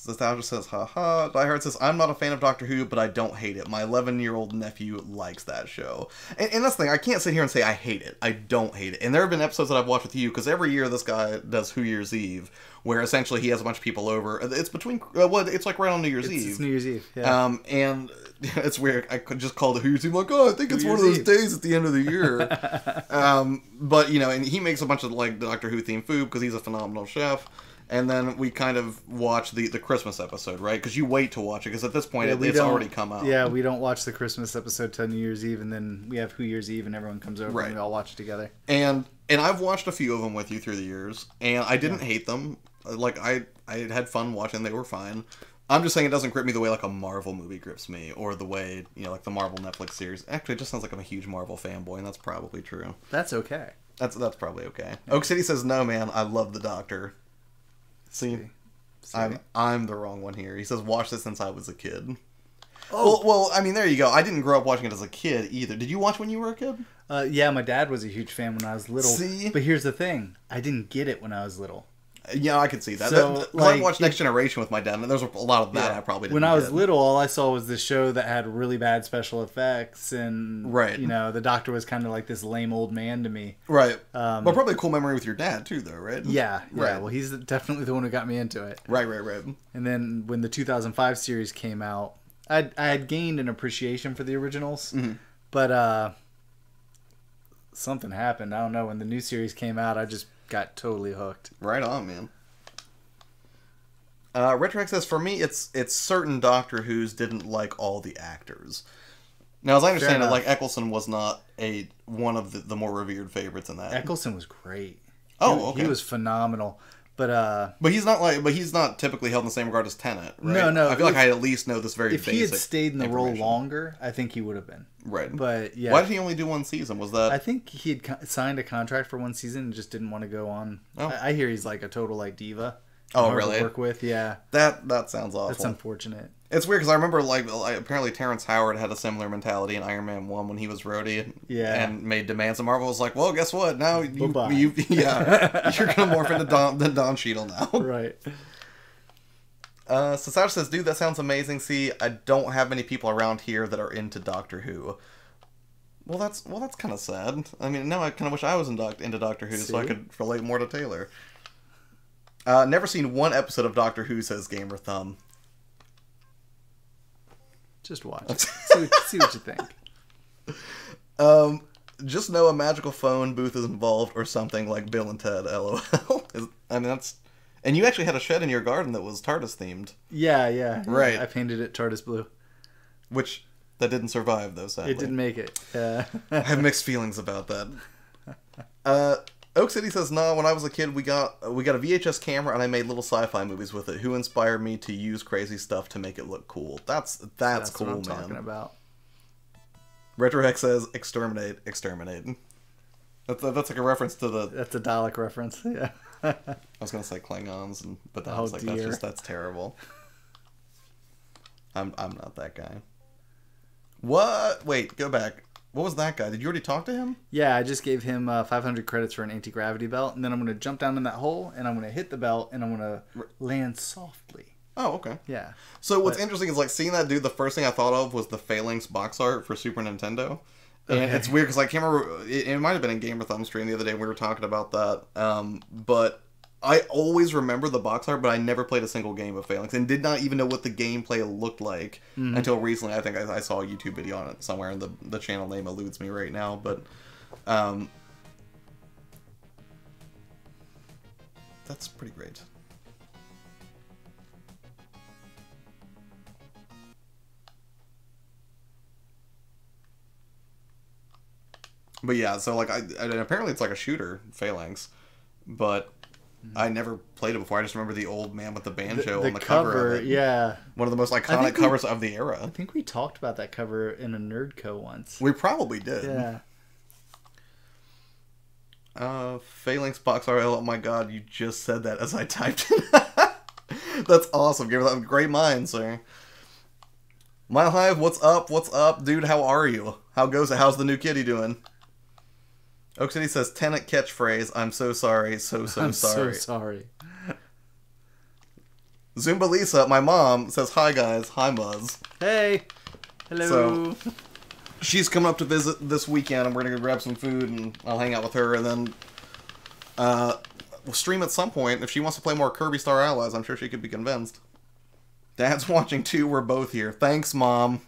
Nostalgia says, haha. Die Hard says, I'm not a fan of Doctor Who, but I don't hate it. My 11-year-old nephew likes that show. And that's the thing, I can't sit here and say I hate it. I don't hate it. And there have been episodes that I've watched with you, because every year this guy does Who Year's Eve, where essentially he has a bunch of people over. It's between, it's like right on New Year's Eve. It's New Year's Eve, yeah. And it's weird. I could just call the Who Year's Eve, like, oh, I think it's one of those days at the end of the year. But, you know, and he makes a bunch of, like, Doctor Who themed food, because he's a phenomenal chef. And then we kind of watch the Christmas episode, right? Because you wait to watch it, because at this point it's already come out. Yeah, we don't watch the Christmas episode till New Year's Eve, and then we have Who Year's Eve, and everyone comes over and we all watch it together. And I've watched a few of them with you through the years, and I didn't hate them. Like, I had fun watching, they were fine. I'm just saying it doesn't grip me the way, like, a Marvel movie grips me, or the way, you know, like the Marvel Netflix series. Actually, it just sounds like I'm a huge Marvel fanboy, and that's probably true. That's okay. That's probably okay. Oak City says, no, man, I love the Doctor. See, See? I'm the wrong one here. He says, watch this since I was a kid. Oh. Well, I mean, there you go. I didn't grow up watching it as a kid either. Did you watch when you were a kid? Yeah, my dad was a huge fan when I was little. See? But here's the thing. I didn't get it when I was little. Yeah, I could see that. So, I watched Next Generation with my dad, and there's a lot of that I probably didn't When I was get. little, all I saw was the show that had really bad special effects, and Right. the Doctor was kind of like this lame old man to me. Right. But probably a cool memory with your dad, too, though, right? Yeah. Right. Well, he's definitely the one who got me into it. Right. And then when the 2005 series came out, I had gained an appreciation for the originals, but something happened. I don't know. When the new series came out, I just got totally hooked. Right on, man. Retrox says, for me, it's certain Doctor Who's didn't like all the actors. Now, as I understand it, like, Eccleston was not one of the more revered favorites in that. Eccleston was great. Oh, okay. He was phenomenal. But he's not typically held in the same regard as Tennant, right? No. I feel like I at least know this very if basic he had stayed in the role information. longer, I think he would have been. Right. But yeah. Why did he only do one season? Was that? I think he had signed a contract for one season and just didn't want to go on. Oh. I hear he's like a total like diva. Oh, Hard really? To work with, yeah. That sounds awful. That's unfortunate. It's weird because I remember like apparently Terrence Howard had a similar mentality in Iron Man 1 when he was Rhodey, and made demands, and Marvel was like, well, guess what? Now you're gonna morph into Don Cheadle now. Right. Sasaj says, dude, that sounds amazing. See, I don't have many people around here that are into Doctor Who. Well, that's kind of sad. I mean, now I kind of wish I was into Doctor Who so I could relate more to Taylor. Never seen one episode of Doctor Who, says Gamer Thumb. Just watch it. See what you think. Just know a magical phone booth is involved or something like Bill and Ted, LOL. I mean, that's... And you actually had a shed in your garden that was TARDIS themed. Yeah. Right. I painted it TARDIS blue. Which, that didn't survive, though, sadly. It didn't make it. I have mixed feelings about that. Oak City says, nah, when I was a kid, we got a VHS camera and I made little sci-fi movies with it. Who inspired me to use crazy stuff to make it look cool? That's cool, what I'm man. talking about. RetroX says, exterminate. That's like a reference to the... That's a Dalek reference, yeah. I was going to say Klingons, but that was like, dear. that's terrible. I'm not that guy. What? Wait, go back. What was that guy? Did you already talk to him? Yeah, I just gave him 500 credits for an anti-gravity belt, and then I'm going to jump down in that hole, and I'm going to hit the belt, and I'm going to land softly. Oh, okay. Yeah. So what's interesting is, like, seeing that dude, the first thing I thought of was the Phalanx box art for Super Nintendo. And it's weird, because I can't remember, it might have been in Gamer Thumb stream the other day when we were talking about that, but I always remember the box art, but I never played a single game of Phalanx, and did not even know what the gameplay looked like until recently. I think I saw a YouTube video on it somewhere, and the channel name eludes me right now, but that's pretty great. But yeah, so like and apparently it's like a shooter, Phalanx, but I never played it before. I just remember the old man with the banjo on the cover of it. Yeah. One of the most iconic covers of the era. I think we talked about that cover in a Nerdco once. We probably did. Yeah. Phalanx box art. Oh my god, you just said that as I typed it. That's awesome. Give that great mind, sir. Mile Hive, what's up? What's up? Dude, how are you? How goes it? How's the new kitty doing? Oak City says, Tenet catchphrase, I'm so sorry, so I'm sorry. so sorry. Zumba Lisa, my mom, says, hi guys, hi Muzz. Hey. Hello. So, she's coming up to visit this weekend, and we're going to go grab some food, and I'll hang out with her, and then we'll stream at some point. If she wants to play more Kirby Star Allies, I'm sure she could be convinced. Dad's watching too, we're both here. Thanks, Mom.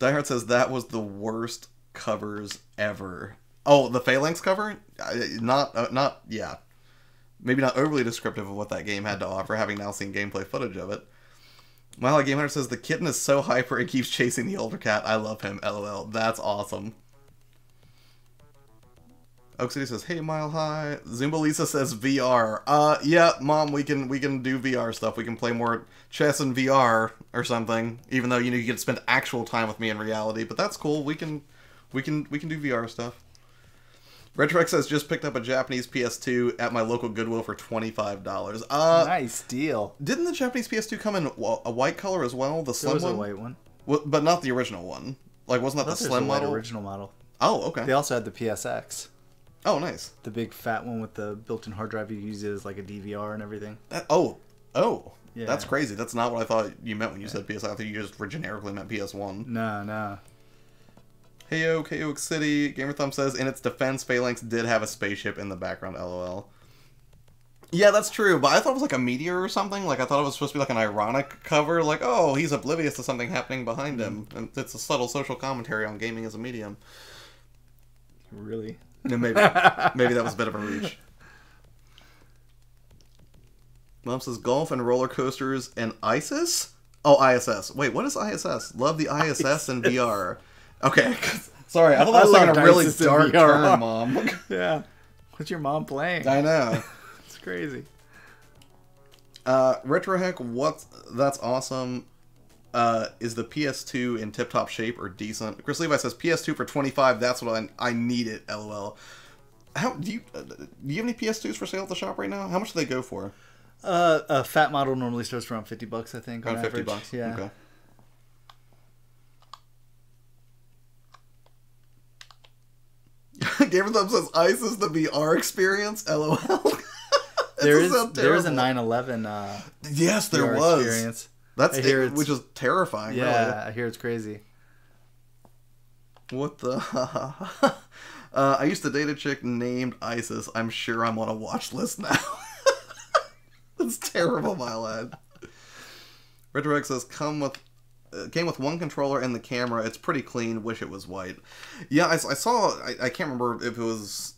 Diehard says, that was the worst covers ever. Oh, the Phalanx cover? Yeah. Maybe not overly descriptive of what that game had to offer, having now seen gameplay footage of it. Milo Game Hunter says, the kitten is so hyper it keeps chasing the older cat. I love him, lol. That's awesome. Oak City says, hey, Mile High. Zumba Lisa says, VR. Yeah, Mom, we can do VR stuff. We can play more chess in VR or something. Even though, you get to spend actual time with me in reality. But that's cool. We can do VR stuff. Retrox says, just picked up a Japanese PS2 at my local Goodwill for $25. Nice deal. Didn't the Japanese PS2 come in a white color as well? The slim There was one? a white one. Well, but not the original one. Like, wasn't that the slim model? Original model. Oh, okay. They also had the PSX. Oh, nice. The big fat one with the built-in hard drive. You use it as like a DVR and everything. Yeah. That's crazy. That's not what I thought you meant when you said PS. I thought you just generically meant PS1. No. Heyo, KO City. Gamer Thumb says, in its defense, Phalanx did have a spaceship in the background, LOL. Yeah, that's true, but I thought it was like a meteor or something. Like, I thought it was supposed to be like an ironic cover. Like, oh, he's oblivious to something happening behind him. And it's a subtle social commentary on gaming as a medium. Really? No, maybe that was a bit of a reach. Mom says, golf and roller coasters and ISIS? Oh, ISS. Wait, what is ISS? Love the ISS and VR. Okay. Sorry, I thought that was like a really dark term, Mom. Yeah. What's your mom playing? I know. It's crazy. Retroheck, that's awesome. Is the PS2 in tip-top shape or decent? Chris Levi says, PS2 for $25, that's what I need it, LOL. How do you have any PS2s for sale at the shop right now? How much do they go for? A fat model normally starts around $50, I think. Around on average. $50? Yeah. Okay. Gamer Thumb says, ISIS the VR experience, LOL. There is a 9/11 yes, there VR was. Experience. Which is terrifying. Yeah, really. I hear it's crazy. What the? I used to date a chick named ISIS. I'm sure I'm on a watch list now. That's terrible, my lad. Retrox says, came with one controller and the camera. It's pretty clean. Wish it was white. Yeah, I saw. I can't remember if it was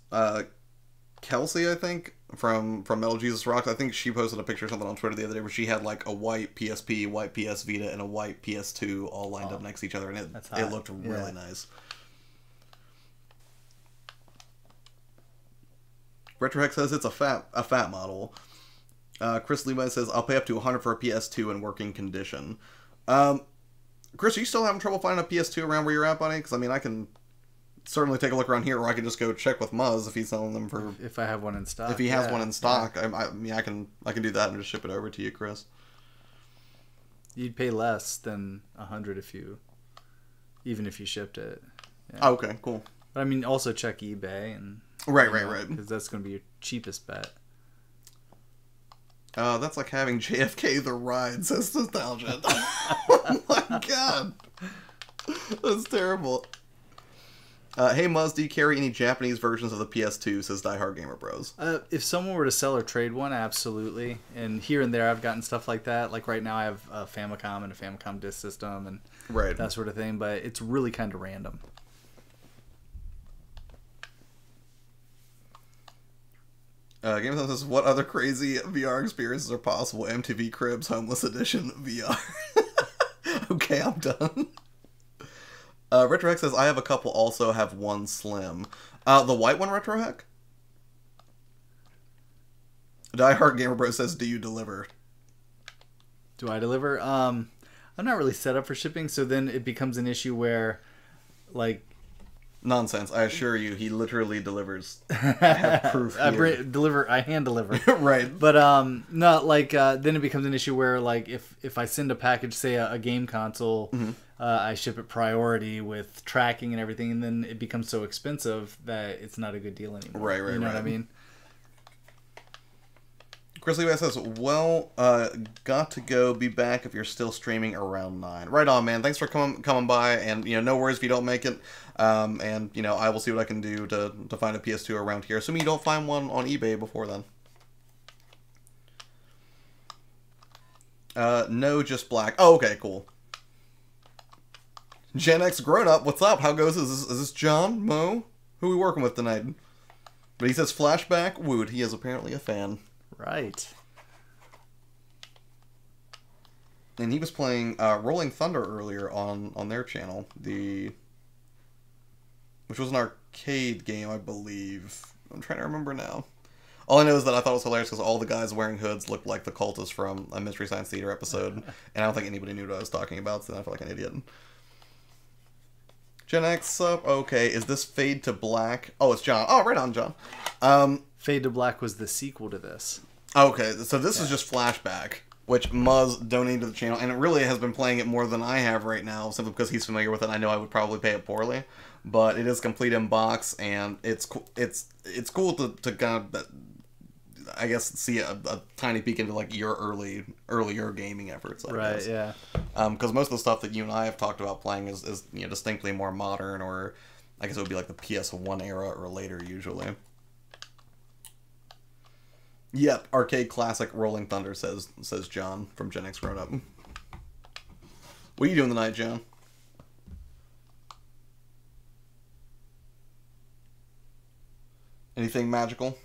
Kelsey, I think, from Metal Jesus Rocks. I think she posted a picture or something on Twitter the other day where she had like a white PSP, white PS Vita, and a white PS2 all lined up next to each other, and it looked really nice. Retrohex says it's a fat model. Chris Levi says, I'll pay up to $100 for a PS2 in working condition. Chris, are you still having trouble finding a PS2 around where you're at, buddy? Because, I mean, I can certainly take a look around here, or I can just go check with Muzz if he's selling them for... If I have one in stock. If he has one in stock. Yeah. I mean, I can do that and just ship it over to you, Chris. You'd pay less than $100 even if you shipped it. Yeah. Oh, okay, cool. But, I mean, also check eBay and... Right. Because that's going to be your cheapest bet. That's like having JFK The Ride, says Nostalgia. Oh my god. That's terrible. Hey Muzz, do you carry any Japanese versions of the PS2, says Die Hard Gamer Bros? If someone were to sell or trade one, absolutely. And here and there I've gotten stuff like that. Like right now I have a Famicom and a Famicom disc system and that sort of thing. But it's really kind of random. Game of Thrones says, what other crazy VR experiences are possible? MTV Cribs Homeless Edition VR. Okay, I'm done. Retroheck says, I have a couple, also have one slim. The white one, Retroheck? Die Hard Gamer Bro says, do you deliver? Do I deliver? I'm not really set up for shipping, so then it becomes an issue where, like... Nonsense. I assure you, he literally delivers. I have proof here. I hand deliver. Right. But not like then it becomes an issue where like if I send a package, say a game console, I ship it priority with tracking and everything, and then it becomes so expensive that it's not a good deal anymore. Right. You know what I mean? Chris Levi says, well, got to go. Be back if you're still streaming around 9. Right on, man. Thanks for coming by, and, no worries if you don't make it. And, I will see what I can do to find a PS2 around here. Assuming you don't find one on eBay before then. No, just black. Oh, okay, cool. Gen X Grown Up, what's up? How goes? Is this John? Mo? Who are we working with tonight? But he says Flashback. Woot. He is apparently a fan. Right. And he was playing Rolling Thunder earlier on their channel, which was an arcade game, I believe. I'm trying to remember now. All I know is that I thought it was hilarious because all the guys wearing hoods looked like the cultists from a Mystery Science Theater episode, and I don't think anybody knew what I was talking about, so then I felt like an idiot. Gen X sub. Okay, is this Fade to Black? Oh, it's John. Oh, right on, John. Fade to Black was the sequel to this. Okay, so this is just Flashback, which Muzz donated to the channel, and it really has been playing it more than I have right now, simply because he's familiar with it. I know I would probably pay it poorly, but it is complete in box, and it's cool to kind of, I guess, see a tiny peek into like your earlier gaming efforts. I guess. Yeah. Because most of the stuff that you and I have talked about playing is distinctly more modern, or I guess it would be like the PS1 era or later usually. Yep, arcade classic Rolling Thunder, says John from Gen X Grown Up. What are you doing tonight, John? Anything magical?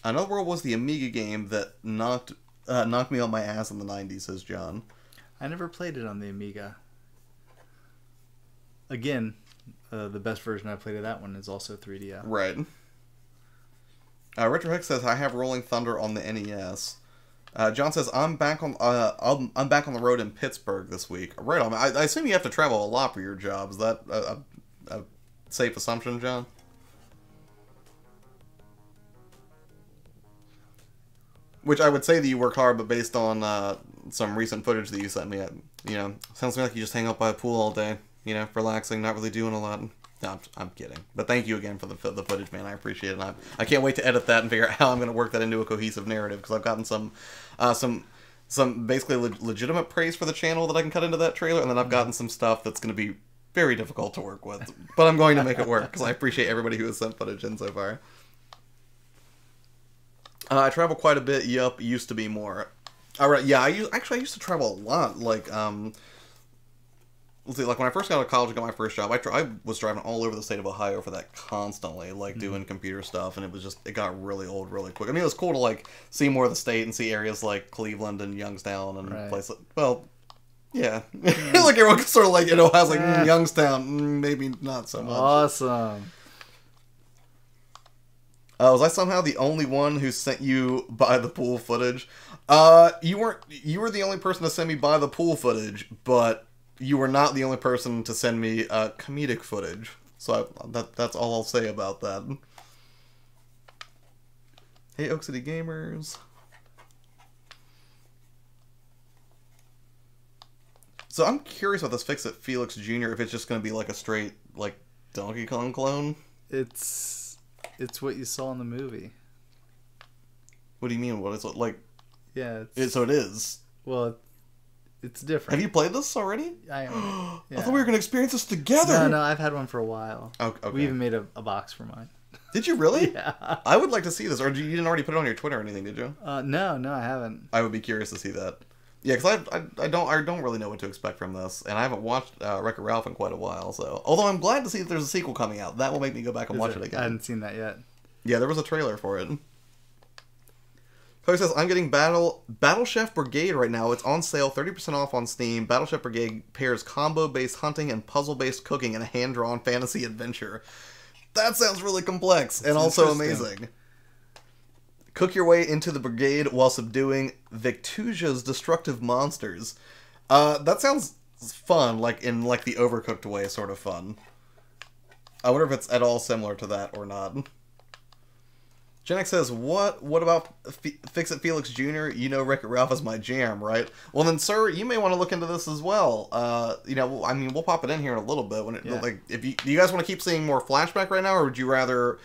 Another World was the Amiga game that knocked me on my ass in the 90s, says John. I never played it on the Amiga. Again, the best version I played of that one is also 3DO. Right. Retro Hex says I have Rolling Thunder on the NES. John says I'm back on the road in Pittsburgh this week. Right on. I assume you have to travel a lot for your job. Is that a safe assumption, John? Which I would say that you work hard, but based on some recent footage that you sent me, sounds to me like you just hang out by a pool all day, relaxing, not really doing a lot. No, I'm kidding. But thank you again for the footage, man. I appreciate it. And I can't wait to edit that and figure out how I'm going to work that into a cohesive narrative, because I've gotten some basically legitimate praise for the channel that I can cut into that trailer, and then I've gotten some stuff that's going to be very difficult to work with. But I'm going to make it work, because I appreciate everybody who has sent footage in so far. I travel quite a bit. Yup, used to be more. All right, yeah. I used to travel a lot. Like, let's see. Like when I first got out of college and got my first job, I was driving all over the state of Ohio for that constantly, like doing computer stuff, and it got really old really quick. I mean, it was cool to like see more of the state and see areas like Cleveland and Youngstown and places. Well, yeah, like everyone sort of like Ohio's like Youngstown, maybe not so much. Awesome. Was I somehow the only one who sent you by the pool footage? You weren't. You were the only person to send me by the pool footage, but you were not the only person to send me comedic footage. So that's all I'll say about that. Hey, Oak City Gamers. So I'm curious about this Fix-It Felix Jr. If it's just going to be like a straight like Donkey Kong clone. It's what you saw in the movie. What do you mean? What is it like? Yeah. So it is. Well, it's different. Have you played this already? I thought we were going to experience this together. No, I've had one for a while. Okay. We even made a box for mine. Did you really? Yeah. I would like to see this. Or you didn't already put it on your Twitter or anything, did you? No, I haven't. I would be curious to see that. Yeah, because I don't really know what to expect from this, and I haven't watched Wreck-It Ralph in quite a while. So, although I'm glad to see that there's a sequel coming out, that will make me go back and watch it again. I hadn't seen that yet. Yeah, there was a trailer for it. Cody says, I'm getting Battle Chef Brigade right now. It's on sale, 30% off on Steam. Battle Chef Brigade pairs combo-based hunting and puzzle-based cooking in a hand-drawn fantasy adventure. That sounds really complex and also amazing. Cook your way into the brigade while subduing Victusia's destructive monsters. That sounds fun, like in like the Overcooked way, sort of fun. I wonder if it's at all similar to that or not. Gen X says, what about Fix-It Felix Jr.? You know Wreck-It Ralph is my jam, right? Well then, sir, you may want to look into this as well. I mean, we'll pop it in here in a little bit. Do you guys want to keep seeing more Flashback right now, or would you rather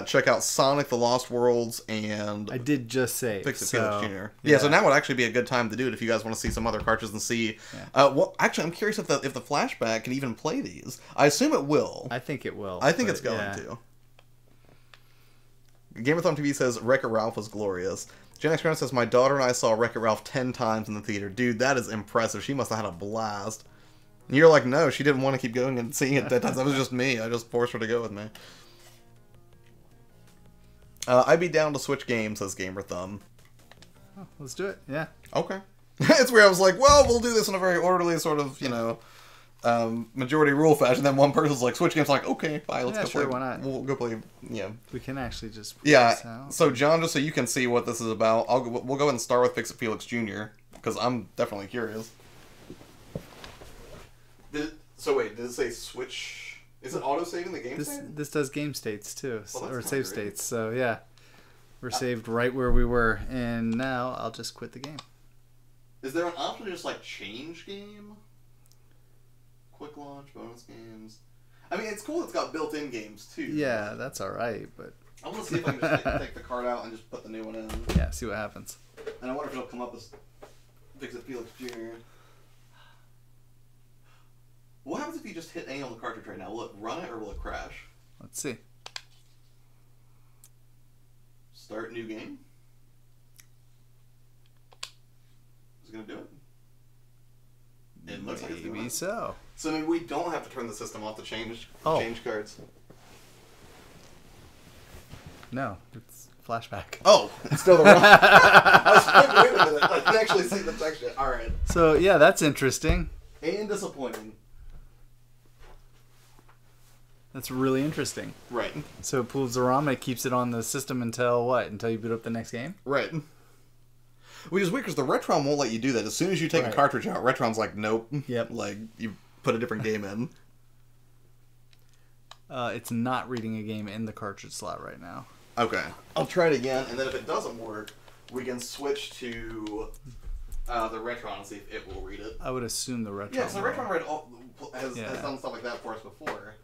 check out Sonic the Lost Worlds and... I did just say Fix-It Felix Jr. Yeah, so now would actually be a good time to do it if you guys want to see some other cartridges and see... well, actually, I'm curious if the Flashback can even play these. I assume it will. I think it will. I think it's going to. Gamerthon TV says, Wreck-It Ralph was glorious. Gen X Crown says, my daughter and I saw Wreck-It Ralph 10 times in the theater. Dude, that is impressive. She must have had a blast. And you're like, no, she didn't want to keep going and seeing it 10 times. That was just me. I just forced her to go with me. I'd be down to switch games, says Gamerthumb. Oh, let's do it. Yeah. Okay. It's where I was like, well, we'll do this in a very orderly sort of, majority rule fashion. Then one person's like, Switch games, like, okay, fine, let's Yeah, go sure, play. why not? We'll go play. Yeah. We can actually just put Yeah. this out. So John, just so you can see what this is about, we'll go ahead and start with Fix It Felix Jr. because I'm definitely curious. So wait, did it say Switch? Is it auto saving the game state? This does game states too, Well, or that's save kinda great. states. So yeah, we're saved right where we were, and now I'll just quit the game. Is there an option to just like change game? Quick launch, bonus games. I mean, it's cool. It's got built-in games too. Yeah, that's all right, but I want to see if I can just take the card out and just put the new one in. yeah, see what happens. And I wonder if it'll come up as Fix It Felix Jr. What happens if you just hit A on the cartridge right now? Will it run it or will it crash? Let's see. Start new game. Is it gonna do it? It looks like it's doing Maybe it. so. So maybe we don't have to turn the system off to change cards. No, it's flashback. Oh, it's still the wrong. I was like, wait a minute. I can actually see the texture. All right. So yeah, that's interesting. And disappointing. That's really interesting. Right. So it pulls the ROM, it keeps it on the system until what? Until you boot up the next game? Right. Which is weird because the Retron won't let you do that. As soon as you take a cartridge out, Retron's like, nope. Yep. Like, you put a different game in. It's not reading a game in the cartridge slot right now. Okay. I'll try it again, and then if it doesn't work, we can switch to the Retron and see if it will read it. I would assume the Retron. Yeah, so will. Retron has done stuff like that for us before.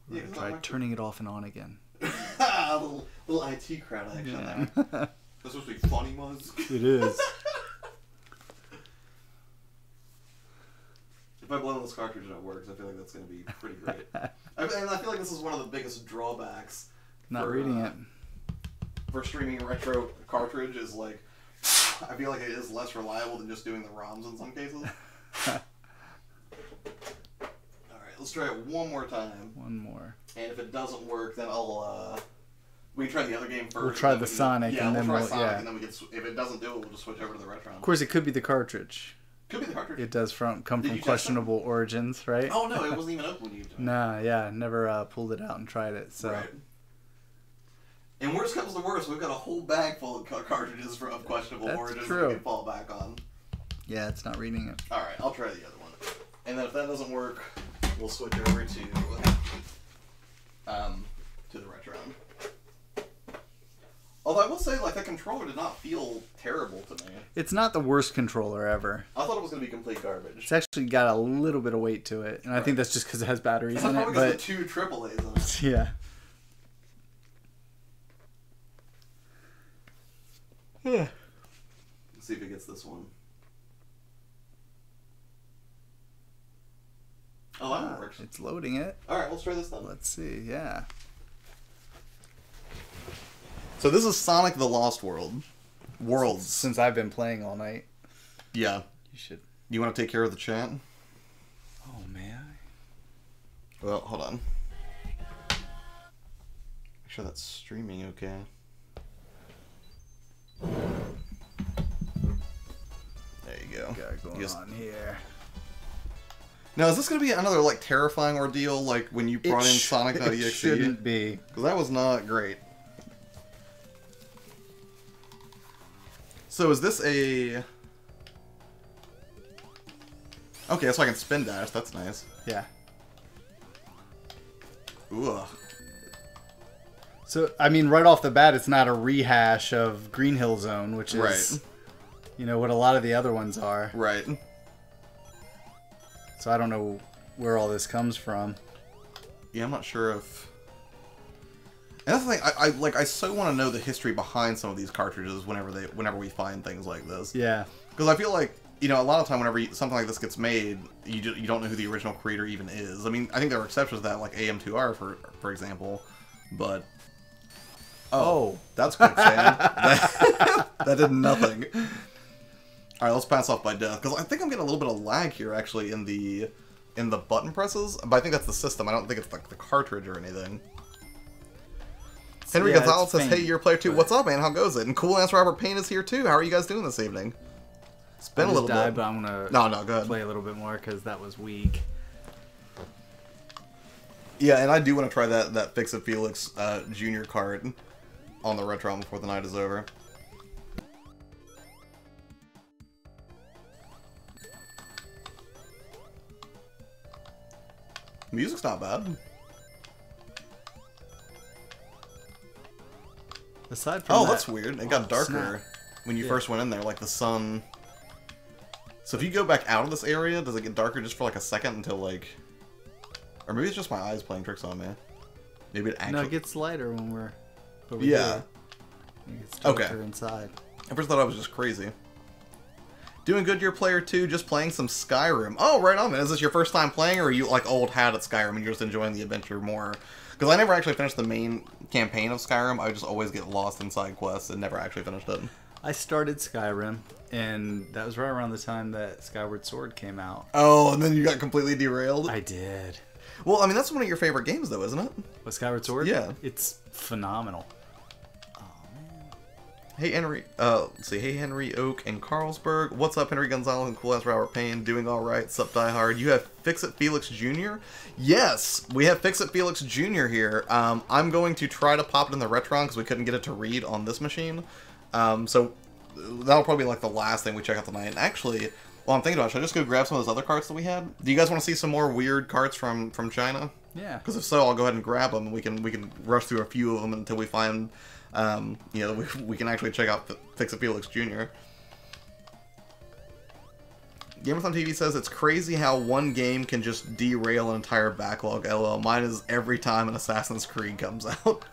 We're gonna try turning it off and on again. little IT crowd action there. That's supposed to be funny, Muzz. It is. If I blow on this cartridge and it works, I feel like that's going to be pretty great. And I feel like this is one of the biggest drawbacks. Not reading it. For streaming a retro cartridge is like, I feel like it is less reliable than just doing the ROMs in some cases. Alright, let's try it one more time. One more. And if it doesn't work, then I'll, we can try the other game first. We'll try the Sonic, yeah, and we'll then try we'll, Sonic, yeah. and then we can, if it doesn't do it, we'll just switch over to the Retron. Of course, it could be the cartridge. Could be the cartridge. It does come Did from you test questionable origins, right? Oh no, it wasn't even open when you did it. Nah, yeah, never pulled it out and tried it. So. Right. And worst comes to worst, we've got a whole bag full of cartridges of questionable That's origins true. that we can fall back on. Yeah, it's not reading it. Alright, I'll try the other one. And then if that doesn't work, we'll switch over to the Retron. Although I will say, like, that controller did not feel terrible to me. It's not the worst controller ever. I thought it was going to be complete garbage. It's actually got a little bit of weight to it, and I think that's just because it has batteries in it. Probably But because the two AAAs in it. yeah. Let's see if it gets this one. Oh, that one works. It's loading it. Alright, let's try this then. Let's see. Yeah. So this is Sonic the Lost Worlds. Since I've been playing all night, Yeah. you should. You want to take care of the chat? Oh man. Well, hold on. Make sure that's streaming okay. There you go. Got going Just- on here. Now, is this going to be another, like, terrifying ordeal, like, when you brought in Sonic.exe? It shouldn't be. Because that was not great. So is this a... Okay, so I can spin dash. That's nice. Yeah. Ooh. So I mean, right off the bat, it's not a rehash of Green Hill Zone, which is, Right. you know, what a lot of the other ones are. Right. So I don't know where all this comes from. Yeah, I'm not sure if... And that's the thing, I so want to know the history behind some of these cartridges whenever we find things like this. Yeah. Because I feel like, you know, a lot of time whenever something like this gets made, you don't know who the original creator even is. I mean, I think there are exceptions to that, like AM2R, for example, but... Oh, that's quick, Sam. that did nothing. Alright, let's pass off by death, because I think I'm getting a little bit of lag here, actually, in the button presses, but I think that's the system. I don't think it's like the cartridge or anything. Henry yeah, Gonzalez it's says, faint, hey, you're player 2. but- What's up, man? How goes it? And Cool Answer Robert Payne is here, too. How are you guys doing this evening? It's been a little bit. But I'm gonna No, go ahead. play a little bit more because that was weak. Yeah, and I do want to try that Fix-It Felix Jr. card on the Retron before the night is over. Music's not bad. Aside from Oh, that, that's weird. It got darker snap. when you first went in there, like the sun. So if you go back out of this area, does it get darker just for like a second until like... Or maybe it's just my eyes playing tricks on me. Maybe it actually... No, it gets lighter when we're over Yeah. here. It gets darker Okay. inside. I first thought I was just crazy. Doing good, your player 2, just playing some Skyrim. Oh, right on, man. Is this your first time playing, or are you like old hat at Skyrim and you're just enjoying the adventure more? Because I never actually finished the main campaign of Skyrim. I just always get lost in side quests and never actually finished it. I started Skyrim, and that was right around the time that Skyward Sword came out. Oh, and then you got completely derailed? I did. Well, I mean, that's one of your favorite games, though, isn't it? What, Skyward Sword? Yeah. It's phenomenal. Hey, Henry, let's see. Hey, Henry Oak and Carlsberg. What's up, Henry Gonzalez and Cool Ass Robert Payne? Doing all right. Sup, Die Hard. You have Fix-It Felix Jr.? Yes, we have Fix-It Felix Jr. here. I'm going to try to pop it in the Retron because we couldn't get it to read on this machine. So that'll probably be like the last thing we check out tonight. And actually, well, I'm thinking about, should I just go grab some of those other carts that we had? Do you guys want to see some more weird carts from China? Yeah. Because if so, I'll go ahead and grab them, and we can rush through a few of them until we find, you know, we can actually check out Fix-It Felix Jr. Gamerthon TV says, it's crazy how one game can just derail an entire backlog. LOL. Mine is every time an Assassin's Creed comes out.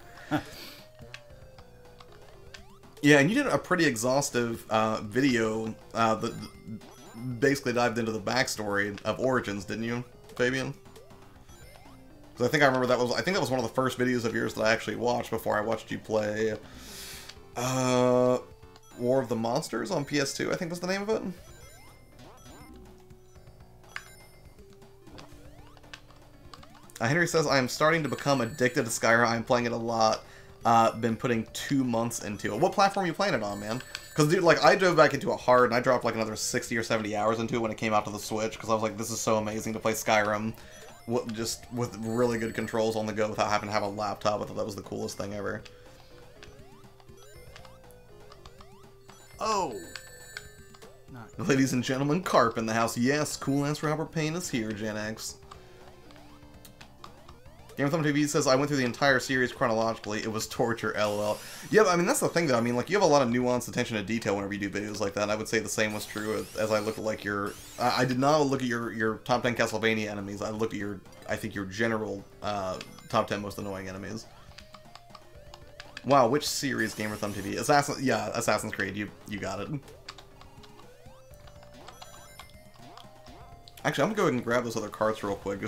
Yeah, and you did a pretty exhaustive video that basically dived into the backstory of Origins, didn't you, Fabian? Because I think I remember I think that was one of the first videos of yours that I actually watched before I watched you play War of the Monsters on PS2, I think was the name of it. Henry says, I am starting to become addicted to Skyrim. I'm playing it a lot. Been putting 2 months into it. What platform are you playing it on, man? Because, dude, like, I dove back into it hard, and I dropped, like, another 60 or 70 hours into it when it came out to the Switch, because I was like, this is so amazing to play Skyrim just with really good controls on the go without having to have a laptop. I thought that was the coolest thing ever. Oh! Ladies and gentlemen, Carp in the house. Yes, Cool Ass Robert Payne is here, Gen X. Game of Thumb TV says, I went through the entire series chronologically. It was torture, LOL. Yeah, but I mean, that's the thing, though. I mean, like, you have a lot of nuanced attention to detail whenever you do videos like that, and I would say the same was true as I look at, like, your... I did not look at your top 10 Castlevania enemies. I looked at I think, your general top 10 most annoying enemies. Wow, which series, Game of Thumb TV? Assassin's Creed. You got it. Actually, I'm gonna go ahead and grab those other carts real quick.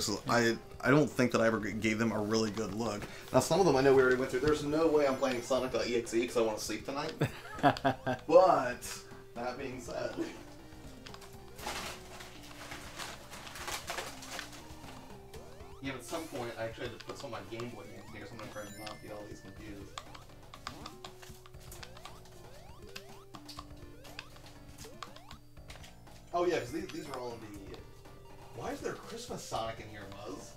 I don't think that I ever gave them a really good look. Now, some of them I know we already went through. There's no way I'm playing Sonic.exe because I want to sleep tonight. But, that being said... Yeah, at some point, I actually had to put some of my Game Boy games here, so I'm going to try to not get all these confused. Oh yeah, because these are all in the... Why is there Christmas Sonic in here, Muzz?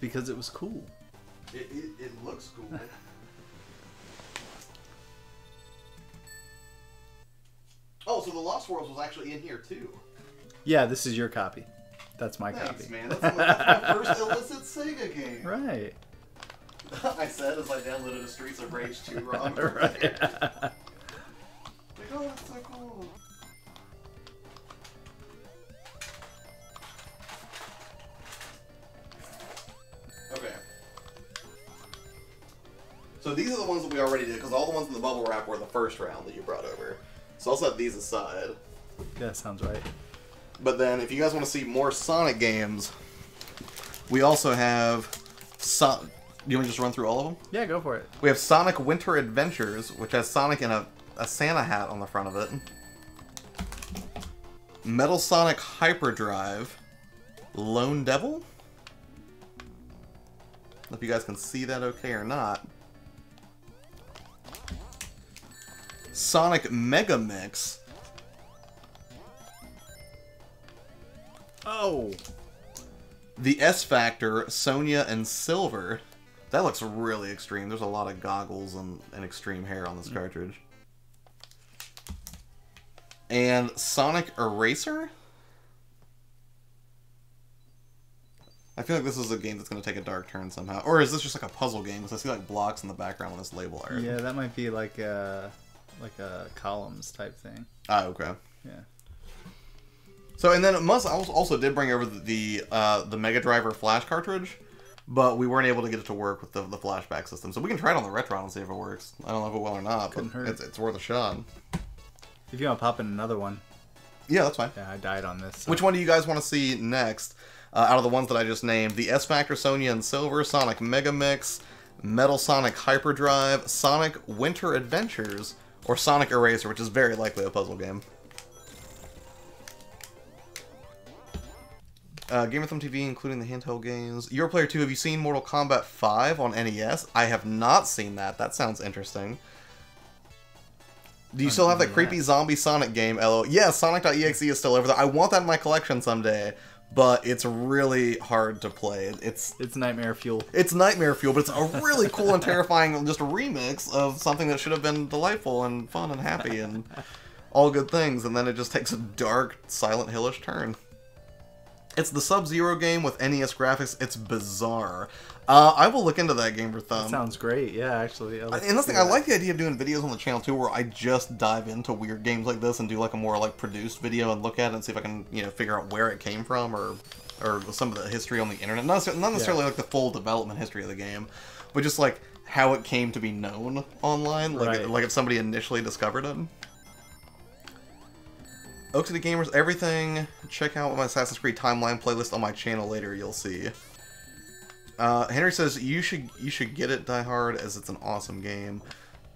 Because it was cool. It looks cool. Oh, so the Lost Worlds was actually in here too. Yeah, this is your copy. That's my Thanks, copy. man. That's my first illicit Sega game. Right. I said as I downloaded a Streets of Rage 2 ROM. Right. Like, oh, that's so cool. Okay. So these are the ones that we already did, because all the ones in the bubble wrap were the first round that you brought over. So I'll set these aside. Yeah, sounds right. But then, if you guys want to see more Sonic games, we also have... Do you want to just run through all of them? Yeah, go for it. We have Sonic Winter Adventures, which has Sonic in a Santa hat on the front of it. Metal Sonic Hyperdrive. Lone Devil? I don't know if you guys can see that okay or not. Sonic Mega Mix. Oh. The S Factor, Sonia and Silver. That looks really extreme. There's a lot of goggles and extreme hair on this cartridge. And Sonic Eraser? I feel like this is a game that's going to take a dark turn somehow. Or is this just like a puzzle game? Because I see like blocks in the background on this label art. Yeah, that might be like a columns type thing. Ah, okay. Yeah. So, and then Muzz also did bring over the Mega Driver Flash cartridge, but we weren't able to get it to work with the flashback system. So we can try it on the Retron and see if it works. I don't know if it will or not, but it's worth a shot. If you want to pop in another one. Yeah, that's fine. Yeah, I died on this. So. Which one do you guys want to see next? Out of the ones that I just named, the S Factor, Sonia and Silver, Sonic Mega Mix, Metal Sonic Hyperdrive, Sonic Winter Adventures, or Sonic Eraser, which is very likely a puzzle game. Game of Thumb TV, including the handheld games. Europlayer 2, have you seen Mortal Kombat 5 on NES? I have not seen that. That sounds interesting. Do you still have that creepy zombie Sonic game, LO? Yeah, Sonic.exe is still over there. I want that in my collection someday, but it's really hard to play. It's nightmare fuel. It's nightmare fuel, but it's a really cool and terrifying just a remix of something that should have been delightful and fun and happy and all good things, and then it just takes a dark, Silent Hill-ish turn. It's the Sub-Zero game with NES graphics. It's bizarre. I will look into that, Game for Thumb. That sounds great. Yeah, actually. And that's the thing, I like the idea of doing videos on the channel too, where I just dive into weird games like this and do like a more like produced video and look at it and see if I can, you know, figure out where it came from or some of the history on the internet. Not necessarily like the full development history of the game, but just like how it came to be known online, like if somebody initially discovered it. Oak City Gamers, everything. Check out my Assassin's Creed Timeline playlist on my channel later, you'll see. Henry says, you should get it, Die Hard, as it's an awesome game.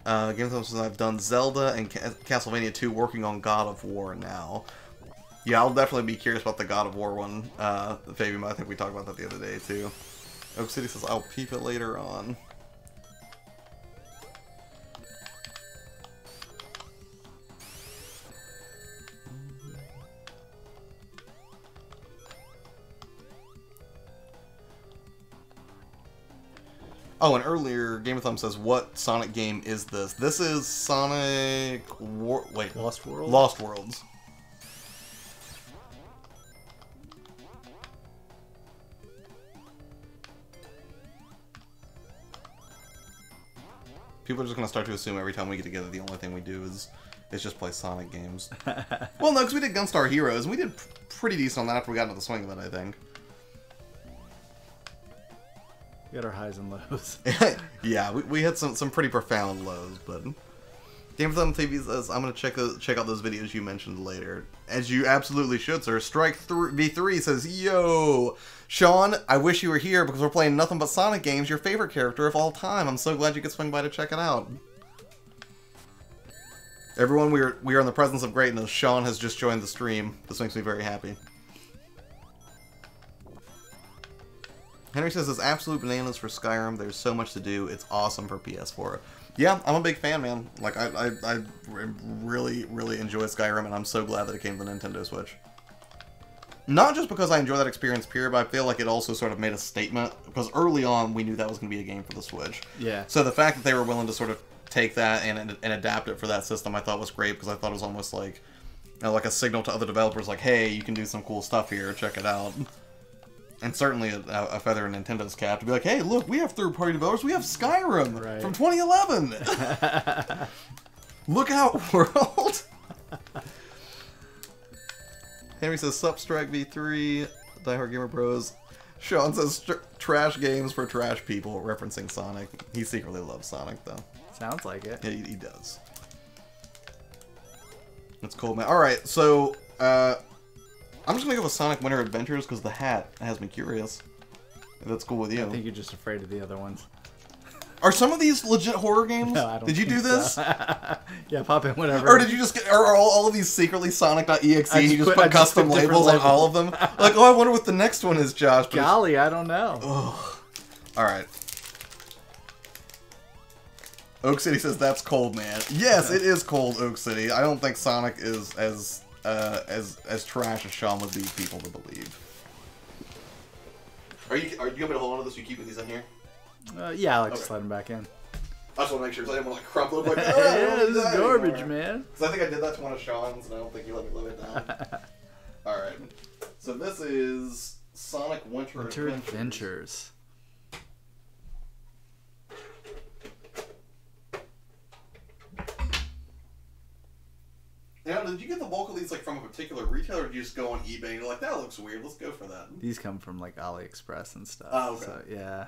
Game of Thrones says, I've done Zelda and Castlevania 2, working on God of War now. Yeah, I'll definitely be curious about the God of War one, Fabian. I think we talked about that the other day, too. Oak City says, I'll peep it later on. Oh, and earlier, Game of Thumb says, what Sonic game is this? This is Sonic... Lost Worlds? Lost Worlds. People are just going to start to assume every time we get together, the only thing we do is just play Sonic games. Well, no, because we did Gunstar Heroes, and we did pretty decent on that after we got into the swing of it, I think. We got our highs and lows. Yeah, we had some pretty profound lows, but Game of Thumb TV says, I'm going to check out those videos you mentioned later. As you absolutely should, sir. Strike V3 says, yo, Sean, I wish you were here because we're playing nothing but Sonic games, your favorite character of all time. I'm so glad you could swing by to check it out. Everyone, we are in the presence of greatness. Sean has just joined the stream. This makes me very happy. Henry says, it's absolute bananas for Skyrim. There's so much to do. It's awesome for PS4. Yeah, I'm a big fan, man. Like, I really, really enjoy Skyrim, and I'm so glad that it came to the Nintendo Switch. Not just because I enjoy that experience, period, but I feel like it also sort of made a statement. Because early on, we knew that was going to be a game for the Switch. Yeah. So the fact that they were willing to sort of take that and adapt it for that system, I thought was great, because I thought it was almost like, you know, like a signal to other developers, like, hey, you can do some cool stuff here, check it out. And certainly a feather in Nintendo's cap to be like, hey, look, we have third-party developers. We have Skyrim from 2011. Look out, world. Henry says, sup, Strike V3, Die Hard Gamer Bros. Sean says, trash games for trash people, referencing Sonic. He secretly loves Sonic, though. Sounds like it. Yeah, he does. That's cool, man. Alright, so, I'm just gonna go with Sonic Winter Adventures because the hat has me curious. If that's cool with you. I think you're just afraid of the other ones. Are some of these legit horror games? No, I don't Did you do this? So. Yeah, pop in whatever. Or did you just get, are all of these secretly Sonic.exe and you just put custom labels on all of them? Like, oh, I wonder what the next one is, Josh. Golly, I don't know. Ugh. Alright. Oak City says that's cold, man. Yes, it is cold, Oak City. I don't think Sonic is as trash as Sean would lead people to believe. Are you going to hold on to this? Are you keeping these in here? Yeah, I like to slide them back in. I just want to make sure because I didn't want to like crumple it like, yeah, this is garbage, anymore. Man. Because I think I did that to one of Sean's, and I don't think you let me live it down. All right, so this is Sonic Winter Adventures. Now, did you get the bulk of these like from a particular retailer, or did you just go on eBay and you're like, that looks weird, let's go for that? These come from like AliExpress and stuff. Oh, okay. So, yeah.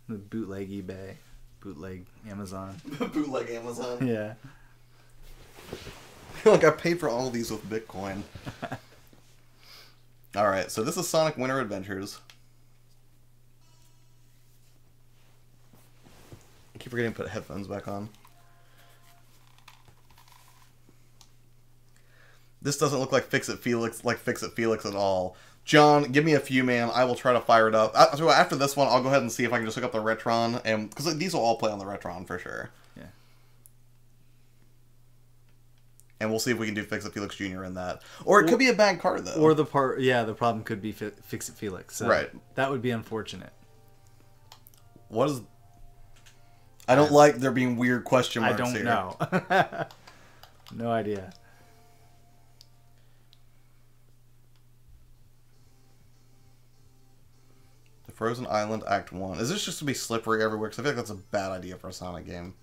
The bootleg eBay, bootleg Amazon. Bootleg Amazon? Yeah. Like, I paid for all of these with Bitcoin. Alright, so this is Sonic Winter Adventures. I keep forgetting to put headphones back on. This doesn't look like Fix-It Felix at all. John, give me a few, man. I will try to fire it up. So after this one, I'll go ahead and see if I can just hook up the Retron, and because these will all play on the Retron for sure. Yeah. And we'll see if we can do Fix-It Felix Jr. in that. Or it could be a bad card, though. Or the problem could be Fix-It Felix. So right. That would be unfortunate. What is... I don't like there being weird question marks here. I don't know. No idea. The Frozen Island Act 1. Is this just to be slippery everywhere? Because I feel like that's a bad idea for a Sonic game.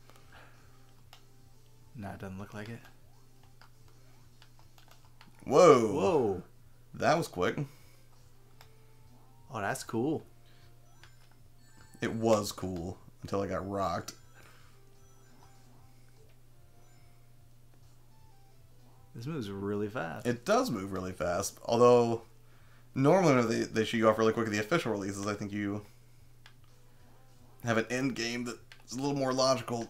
No, it doesn't look like it. Whoa. Whoa. That was quick. Oh, that's cool. It was cool until I got rocked. This moves really fast. It does move really fast. Although, normally when they shoot you off really quick at the official releases, I think you have an end game that's a little more logical.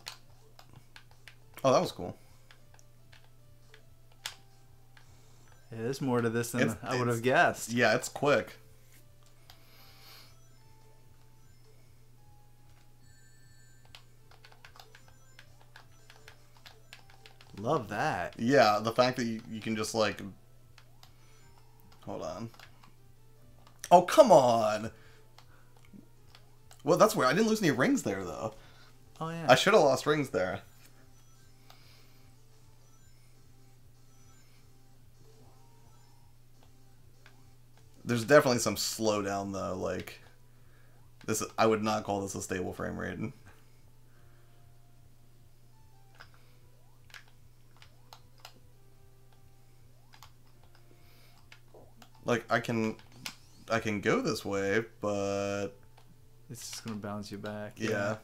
Oh, that was cool. Yeah, there's more to this than I would have guessed. Yeah, it's quick. Love that. Yeah, the fact that you can just like... Hold on. Oh, come on! Well, that's weird. I didn't lose any rings there, though. Oh, yeah. I should have lost rings there. There's definitely some slowdown, though. Like, this, I would not call this a stable frame rate. Like, I can go this way, but it's just gonna bounce you back. Yeah.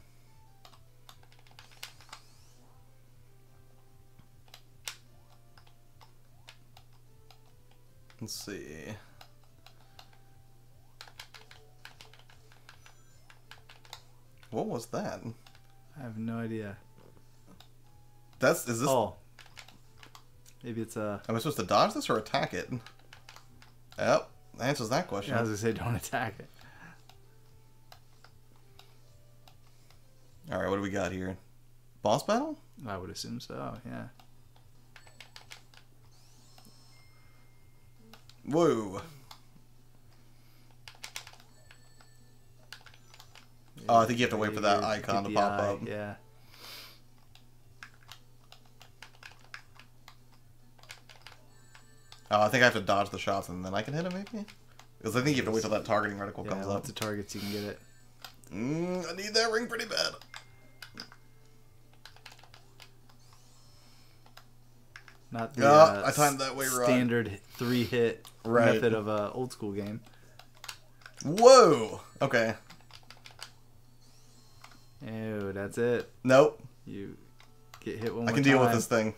Let's see. What was that? I have no idea. Is this? Oh. Maybe it's a... Am I supposed to dodge this or attack it? Yep, that answers that question. Yeah, I was gonna say don't attack it. Alright, what do we got here? Boss battle? I would assume so, yeah. Whoa. Oh, I think you have to wait for that icon to pop up. Yeah. Oh, I think I have to dodge the shots and then I can hit him, maybe? Because I think you have to wait till that targeting reticle comes up. Lots of targets, you can get it. I need that ring pretty bad. Not the I timed that way wrong. Standard 3-hit method of a old school game. Whoa! Okay. Oh, that's it. Nope. You get hit one more time. I can deal with this thing.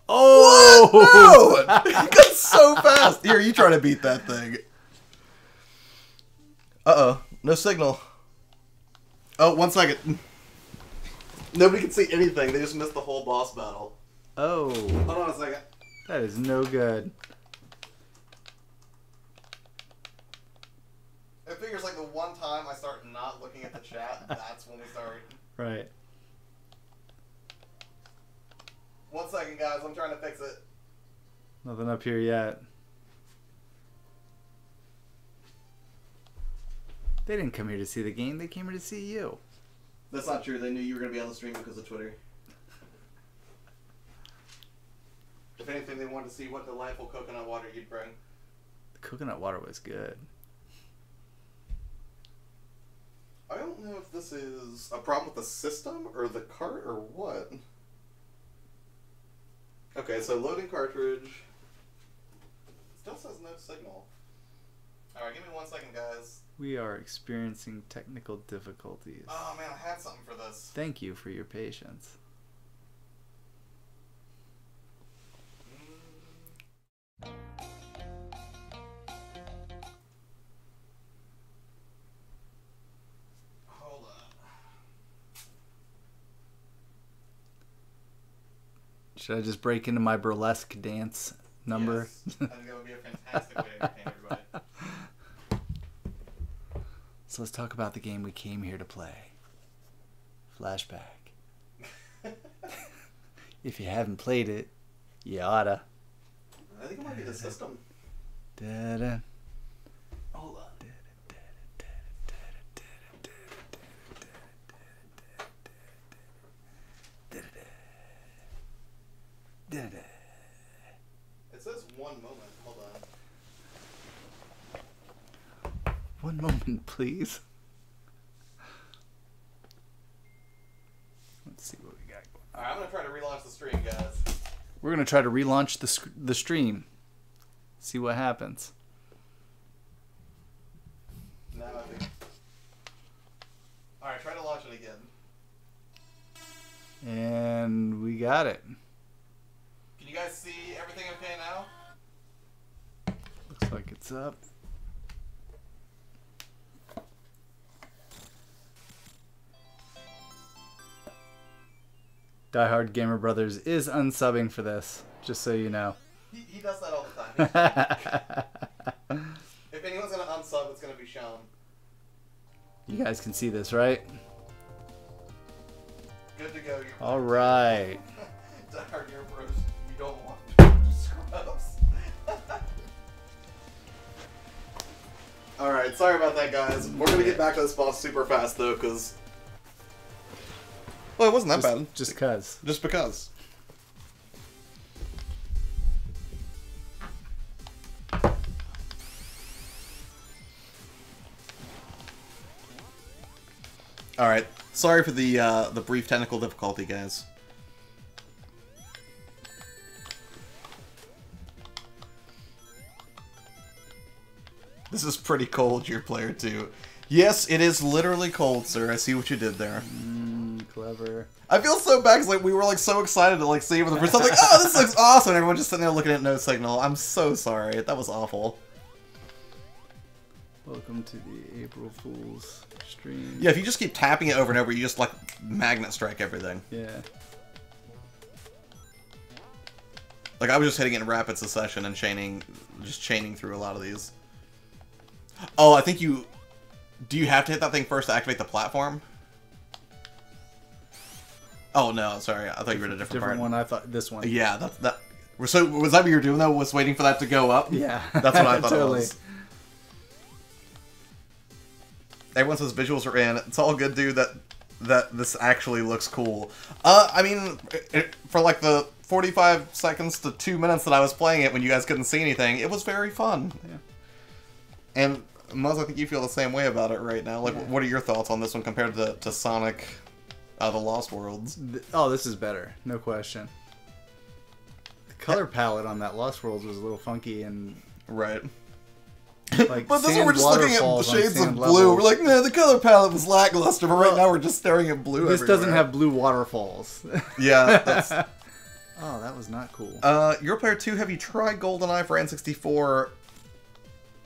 Oh! What? No! He got so fast. Here, you try to beat that thing. Uh-oh. No signal. Oh, 1 second. Nobody can see anything. They just missed the whole boss battle. Oh. Hold on a second. That is no good. It figures like like the one time I start not looking at the chat, that's when we start. Right. 1 second, guys. I'm trying to fix it. Nothing up here yet. They didn't come here to see the game. They came here to see you. That's not true. They knew you were going to be on the stream because of Twitter. If anything, they wanted to see what delightful coconut water you'd bring. The coconut water was good. I don't know if this is a problem with the system or the cart or what. Okay, so loading cartridge. Still says no signal. Alright, give me 1 second, guys. We are experiencing technical difficulties. Oh man, I had something for this. Thank you for your patience. Hold up. Should I just break into my burlesque dance number? Yes, I think that would be a fantastic way to entertain everybody. So let's talk about the game we came here to play. Flashback. If you haven't played it, you oughta. I think it might be the system. Da-da. Hold on. It says 1 moment. Hold on. 1 moment, please. Let's see what we got going on. Alright, I'm going to try to relaunch the stream, guys. We're going to try to relaunch the stream. See what happens. Now I think. Alright, try to launch it again. And we got it. Can you guys see everything okay now? Looks like it's up. Die Hard Gamer Brothers is unsubbing for this, just so you know. He does that all the time. If anyone's going to unsub, it's going to be shown. You guys can see this, right? Good to go. All right. Die Hard Gamer Bros. You don't want scrubs. Alright, sorry about that, guys. We're going to get back to this boss super fast, though, because... Well, it wasn't that bad. Just cause. Just because. Alright. Sorry for the brief technical difficulty, guys. This is pretty cold, your player 2. Yes, it is literally cold, sir. I see what you did there. Clever. I feel so bad because we were so excited to see it for the first time. Like, oh, this looks awesome. And everyone just sitting there looking at no signal. I'm so sorry. That was awful. Welcome to the April Fool's stream. Yeah, if you just keep tapping it over and over, you just magnet strike everything. Yeah. I was just hitting it in rapid succession and chaining through a lot of these. Oh, I think you... Do you have to hit that thing first to activate the platform? Oh, no, sorry. I thought you were in a different part. One, I thought this one. Yeah, that. So, was that what you were doing, though? Was waiting for that to go up? Yeah. That's what I thought totally. it was. Everyone says visuals are in. It's all good, dude, that this actually looks cool. I mean, for the 45 seconds to 2 minutes that I was playing it when you guys couldn't see anything, it was very fun. Yeah. And, Muzz, I think you feel the same way about it right now. What are your thoughts on this one compared to Sonic... The Lost Worlds. Oh, this is better. No question. The color palette on that Lost Worlds was a little funky and... Right. But this one we're just looking at the shades of blue. We're like, man, the color palette was lackluster, but right now we're just staring at blue This doesn't have blue waterfalls. Yeah, that's... Oh, that was not cool. Your player 2, have you tried GoldenEye for N64?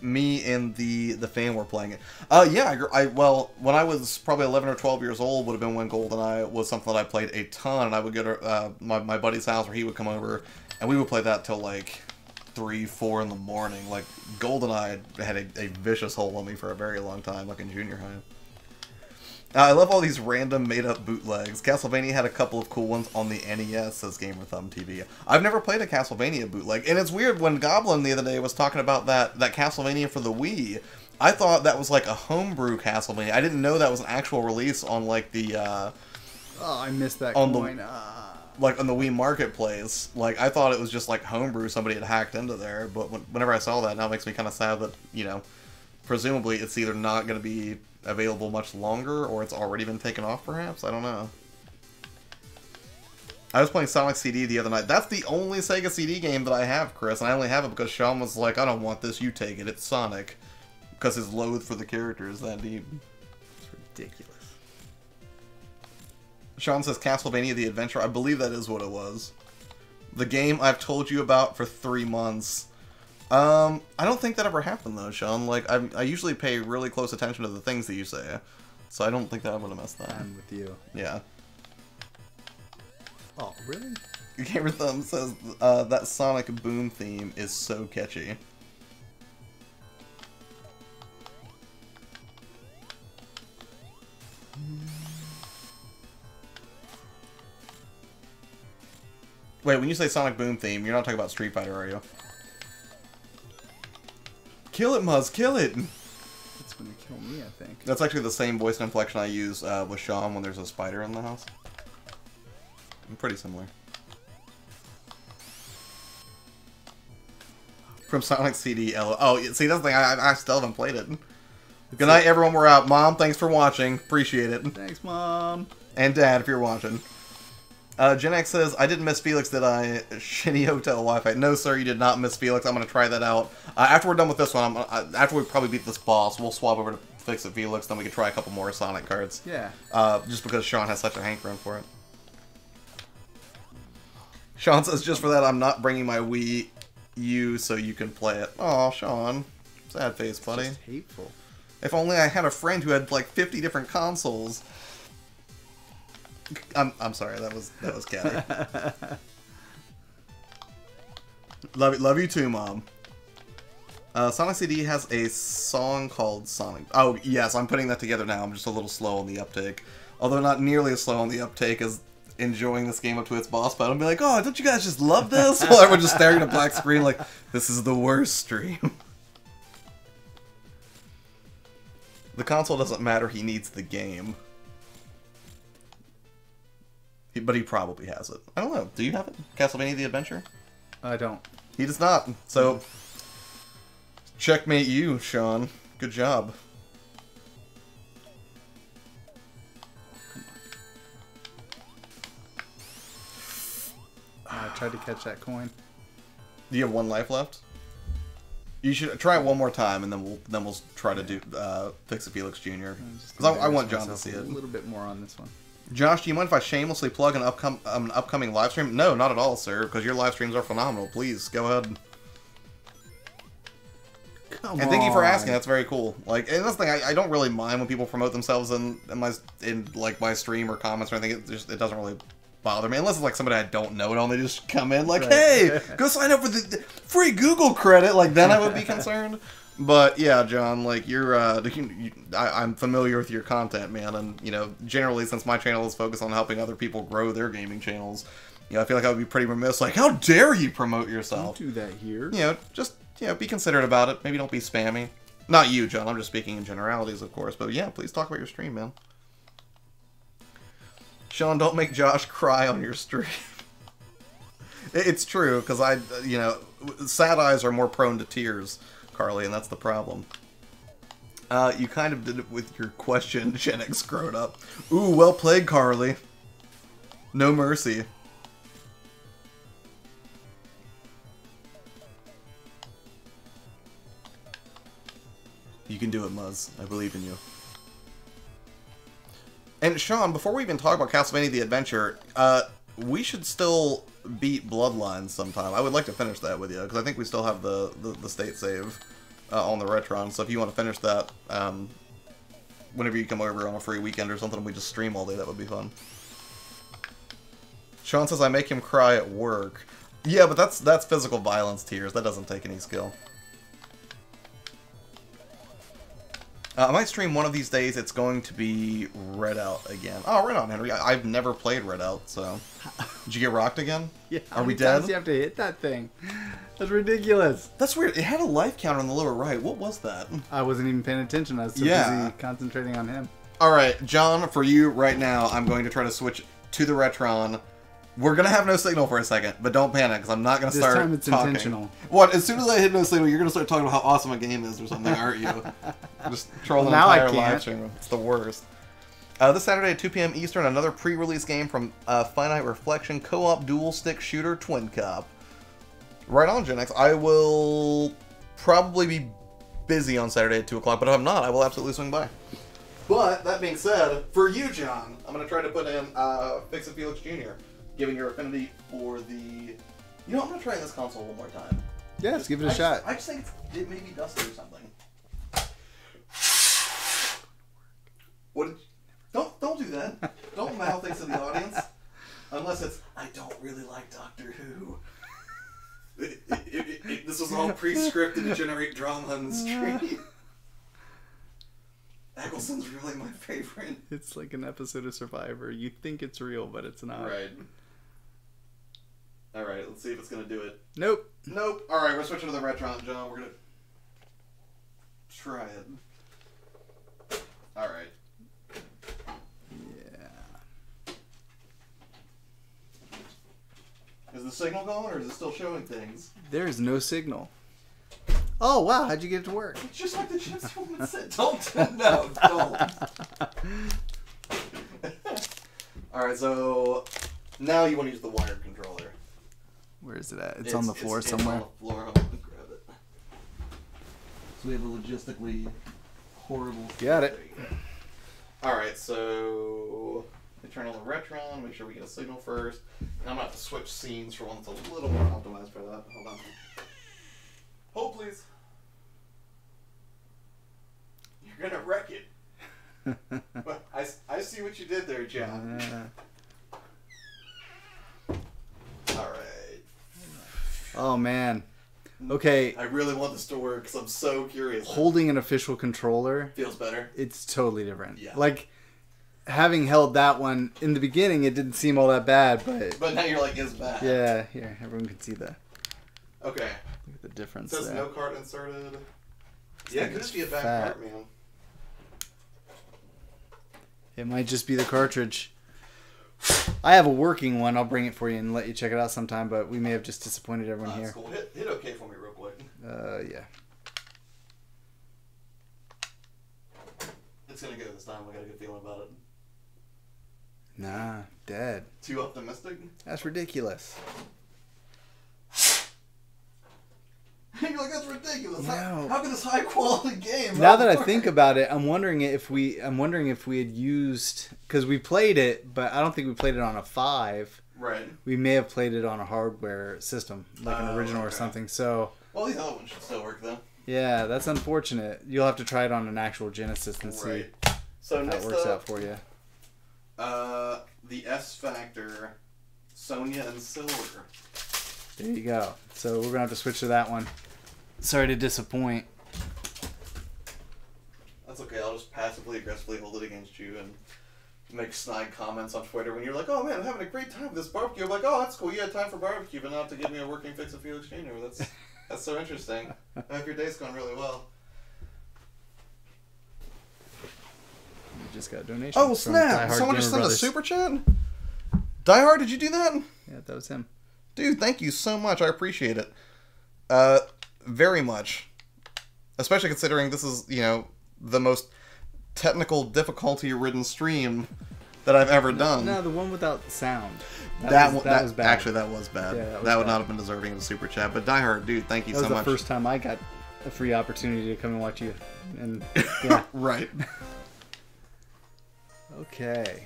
Me and the fan were playing it. Yeah, well, when I was probably 11 or 12 years old would have been when GoldenEye was something that I played a ton, and I would go to my buddy's house where he would come over, and we would play that till 3, 4 in the morning. Like, GoldenEye had a vicious hold on me for a very long time, like in junior high. I love all these random made-up bootlegs. Castlevania had a couple of cool ones on the NES, says Gamer Thumb TV. I've never played a Castlevania bootleg, and it's weird when Goblin the other day was talking about that Castlevania for the Wii. I thought that was like a homebrew Castlevania. I didn't know that was an actual release on like the Oh, I missed that on coin. like on the Wii Marketplace. Like, I thought it was just like homebrew, somebody had hacked into there, but whenever I saw that, now it makes me kind of sad that, you know, presumably it's either not going to be available much longer, or it's already been taken off, perhaps? I don't know. I was playing Sonic CD the other night. That's the only Sega CD game that I have, Chris, and I only have it because Sean was like, I don't want this, you take it, it's Sonic. Because his loathe for the character is that deep. It's ridiculous. Sean says Castlevania the Adventure. I believe that is what it was. The game I've told you about for 3 months. I don't think that ever happened though, Sean. Like, I usually pay really close attention to the things that you say, so I don't think that I'm gonna mess that. I'm with you. Yeah. Oh, really? Gamer Thumb says that Sonic Boom theme is so catchy. Wait, when you say Sonic Boom theme, you're not talking about Street Fighter, are you? Kill it, Muzz, kill it! That's gonna kill me, I think. That's actually the same voice inflection I use with Sean when there's a spider in the house. Pretty similar. From Sonic CD, oh, see, that's the thing, I still haven't played it. Good night, everyone, we're out. Mom, thanks for watching. Appreciate it. Thanks, Mom. And Dad, if you're watching. Gen X says, I didn't miss Felix, did I? Shitty hotel Wi-Fi. No, sir, you did not miss Felix. I'm going to try that out. After we're done with this one, after we probably beat this boss, we'll swap over to Fix It Felix, then we can try a couple more Sonic cards. Yeah. Just because Sean has such a hankering for it. Sean says, just for that, I'm not bringing my Wii U so you can play it. Aw, Sean. Sad face, buddy. It's just hateful. If only I had a friend who had like 50 different consoles. I'm sorry, that was catty. love you too, Mom. Sonic CD has a song called Sonic. Oh yes, I'm putting that together now. I'm just a little slow on the uptake, although not nearly as slow on the uptake as enjoying this game up to its boss battle. I'll be like, oh, don't you guys just love this? While everyone's just staring at a black screen like, this is the worst stream. The console doesn't matter. He needs the game. But he probably has it. I don't know. Do you have it? Castlevania the Adventure? I don't. He does not. So, checkmate you, Sean. Good job. I tried to catch that coin. Do you have 1 life left? You should try it one more time, and then we'll try to do Fix It Felix Jr. Because I want John to see it. A little bit more on this one. Josh, do you mind if I shamelessly plug an upcoming live stream? No, not at all, sir, because your live streams are phenomenal. Please, go ahead. Come and thank you for asking. That's very cool. Like, and that's the thing, I don't really mind when people promote themselves in like my stream or comments or anything. It doesn't really bother me, unless it's like somebody I don't know and they just come in like, hey, go sign up for the free Google credit. Like, then I would be concerned. But yeah, John, like I'm familiar with your content, man, and you know, generally since my channel is focused on helping other people grow their gaming channels, you know, I feel like I would be pretty remiss. Like, how dare you promote yourself? Don't do that here. You know, just be considerate about it. Maybe don't be spammy. Not you, John. I'm just speaking in generalities, of course. But yeah, please talk about your stream, man. Sean, don't make Josh cry on your stream. It's true, because you know, sad eyes are more prone to tears, Carly, and that's the problem. You kind of did it with your question, Gen X grown up. Ooh, well played, Carly. No mercy. You can do it, Muzz. I believe in you. And Sean, before we even talk about Castlevania the Adventure, we should still beat Bloodlines sometime. I would like to finish that with you, because I think we still have the state save on the Retron, so if you want to finish that, whenever you come over on a free weekend or something and we just stream all day, that would be fun. Sean says, I make him cry at work. Yeah, but that's physical violence tiers. That doesn't take any skill. I might stream one of these days. It's going to be Redout again. Oh, right on, Henry. I've never played Redout, so... Did you get rocked again? Yeah. Are we How many times dead? do you have to hit that thing? That's ridiculous. That's weird. It had a life counter on the lower right. What was that? I wasn't even paying attention. I was so busy concentrating on him. Alright, John, for you right now, I'm going to try to switch to the Retron. We're going to have no signal for a second, but don't panic, because I'm not going to start talking. This time it's intentional. What? As soon as I hit no signal, you're going to start talking about how awesome a game is or something, aren't you? Just trolling the Now I entire live can't. stream. It's the worst. This Saturday at 2 p.m. Eastern, another pre-release game from Finite Reflection, co-op dual-stick shooter Twin Cop. Right on, Gen X. I will probably be busy on Saturday at 2 o'clock, but if I'm not, I will absolutely swing by. But, that being said, for you, John, I'm going to try to put in Fix It Felix Jr., given your affinity for the... You know, I'm going to try this console one more time. Yeah, let's give it a shot. I just think it may be dusty or something. What did you... Don't do that. Don't mouth things to the audience. Unless it's, I don't really like Doctor Who. This was all pre-scripted to generate drama in the stream. Eccleston's really my favorite. It's like an episode of Survivor. You think it's real, but it's not. Right. Alright, let's see if it's going to do it. Nope. Nope. Alright, we're switching to the Retron, John. We're going to try it. Alright. Is the signal going, or is it still showing things? There is no signal. Oh, wow. How'd you get it to work? It's just like the Genesis woman said. Don't. No, don't. Alright, so now you want to use the wired controller. Where is it at? It's on the floor somewhere. It's on the floor. I'm going to grab it. So we have a logistically horrible... Got it. Alright, so... We turn on the Retron, make sure we get a signal first. And I'm going to have to switch scenes for one that's a little more optimized for that. Hold on. Hold, please. You're going to wreck it. But I see what you did there, John. Alright. Oh, man. Okay. I really want this to work because I'm so curious. Holding an official controller... Feels better. It's totally different. Yeah. Like... Having held that one in the beginning, it didn't seem all that bad, but now you're like, it's bad. Yeah, here, everyone can see that. Okay. Look at the difference. It says there. no cart inserted. Yeah, it could just be a back cart, man. It might just be the cartridge. I have a working one. I'll bring it for you and let you check it out sometime, but we may have just disappointed everyone here. That's cool. Hit OK for me real quick. Yeah. It's gonna go this time. I got a good feeling about it. Nah, dead. Too optimistic? That's ridiculous. You're like, that's ridiculous. No. How can this high quality game? Now that I think about it, I'm wondering if we had used, because we played it, but I don't think we played it on a 5. Right. We may have played it on a hardware system, like an original or something. So. Well, these other ones should still work though. Yeah, that's unfortunate. You'll have to try it on an actual Genesis and see so how it works out for you. The S Factor, Sonya and Silver. There you go. So we're going to have to switch to that one. Sorry to disappoint. That's okay. I'll just passively, aggressively hold it against you and make snide comments on Twitter when you're like, oh man, I'm having a great time with this barbecue. I'm like, oh, that's cool. You had time for barbecue, but not to give me a working Fix It Felix Jr. That's so interesting. I hope your day's gone really well. You just got a donation. Oh, snap! Someone just sent a super chat? Die Hard, did you do that? Yeah, that was him. Dude, thank you so much. I appreciate it. Very much. Especially considering this is, you know, the most technical difficulty-ridden stream that I've ever done. No, the one without sound. That was bad. Actually, that was bad. Yeah, that would not have been deserving of a super chat. But Die Hard, dude, thank you so much. That was the first time I got a free opportunity to come and watch you. And yeah. Right. Okay.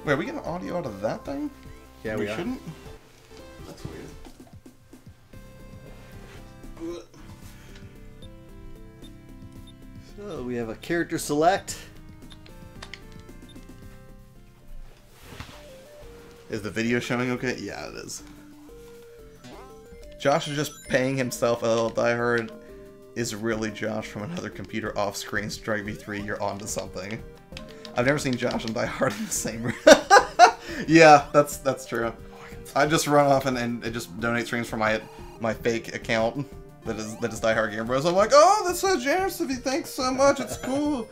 Wait, are we getting audio out of that thing? Yeah, we are. Shouldn't? That's weird. So we have a character select. Is the video showing okay? Yeah, it is. Josh is just paying himself a little diehard. Is really Josh from another computer off screen. Strike me 3, you're onto something. I've never seen Josh and Die Hard in the same room. Yeah, that's true. I just run off and just donate streams for my fake account that is Die Hard Gamer Bros. I'm like, oh, that's so generous of you. Thanks so much. It's cool.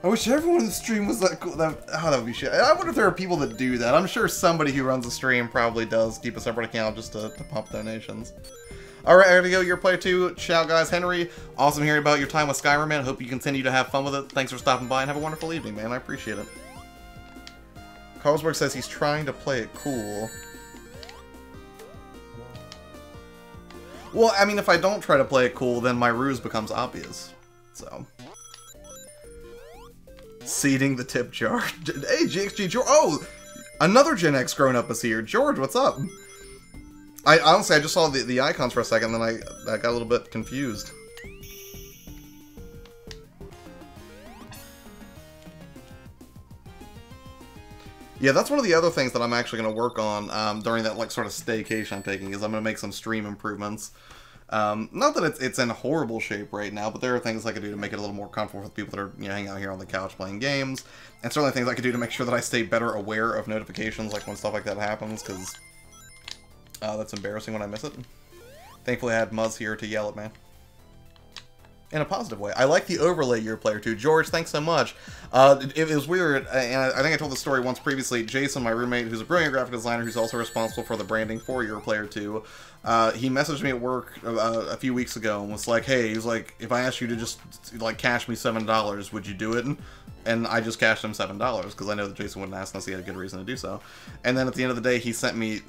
I wish everyone in the stream was that cool. That would be shit. I wonder if there are people that do that. I'm sure somebody who runs a stream probably does keep a separate account just to pump donations. Alright, there we go. Your player 2. Ciao, guys. Henry, awesome hearing about your time with Skyrim, man. Hope you continue to have fun with it. Thanks for stopping by and have a wonderful evening, man. I appreciate it. Carlsberg says he's trying to play it cool. Well, I mean, if I don't try to play it cool, then my ruse becomes obvious. So. Seeding the tip jar. Hey, GXG George. Oh! Another Gen X grown-up is here. George, what's up? Honestly, I just saw the icons for a second, and then I got a little bit confused. Yeah, that's one of the other things that I'm actually going to work on during that like sort of staycation I'm taking, is I'm going to make some stream improvements. Not that it's in horrible shape right now, but there are things I could do to make it a little more comfortable for the people that are hanging out here on the couch playing games, and certainly things I could do to make sure that I stay better aware of notifications, like when stuff like that happens, because that's embarrassing when I miss it. Thankfully, I had Muzz here to yell at me. In a positive way. I like the overlay you're player 2. George, thanks so much. It was weird, and I think I told the story once previously. Jason, my roommate, who's a brilliant graphic designer, who's also responsible for the branding for your player 2, he messaged me at work a few weeks ago and was like, hey, he's like, if I asked you to just, like, cash me $7, would you do it? And I just cashed him $7, because I know that Jason wouldn't ask unless he had a good reason to do so. And then at the end of the day, he sent me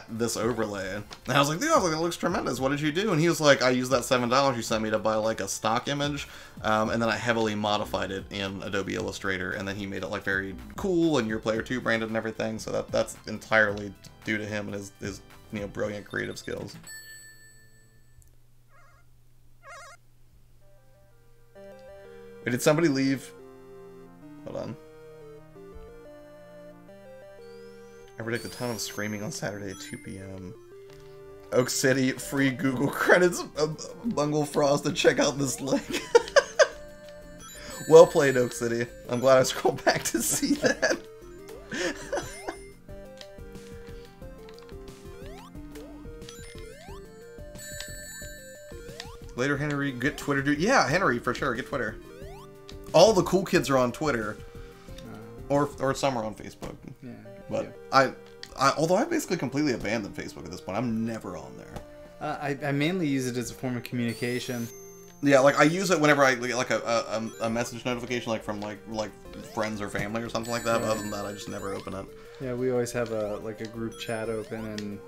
this overlay. And I was like, dude, that looks tremendous. What did you do? And he was like, I used that $7 you sent me to buy, like, a stock image, and then I heavily modified it in Adobe Illustrator, and then he made it, like, very cool, and your player 2 branded and everything, so that's entirely due to him and his brilliant creative skills. Wait, did somebody leave? Hold on. I predict a ton of screaming on Saturday at 2 p.m. Oak City, free Google credits, Bungle Frost to check out this link. Well played, Oak City. I'm glad I scrolled back to see that. Later, Henry, get Twitter, dude. Yeah, Henry, for sure, get Twitter. All the cool kids are on Twitter, or some are on Facebook. Yeah. But yeah. Although I basically completely abandoned Facebook at this point, I'm never on there. I mainly use it as a form of communication. Yeah, like I use it whenever I get like a message notification, like from like friends or family or something like that. But other than that, I just never open it. Yeah, we always have a group chat open and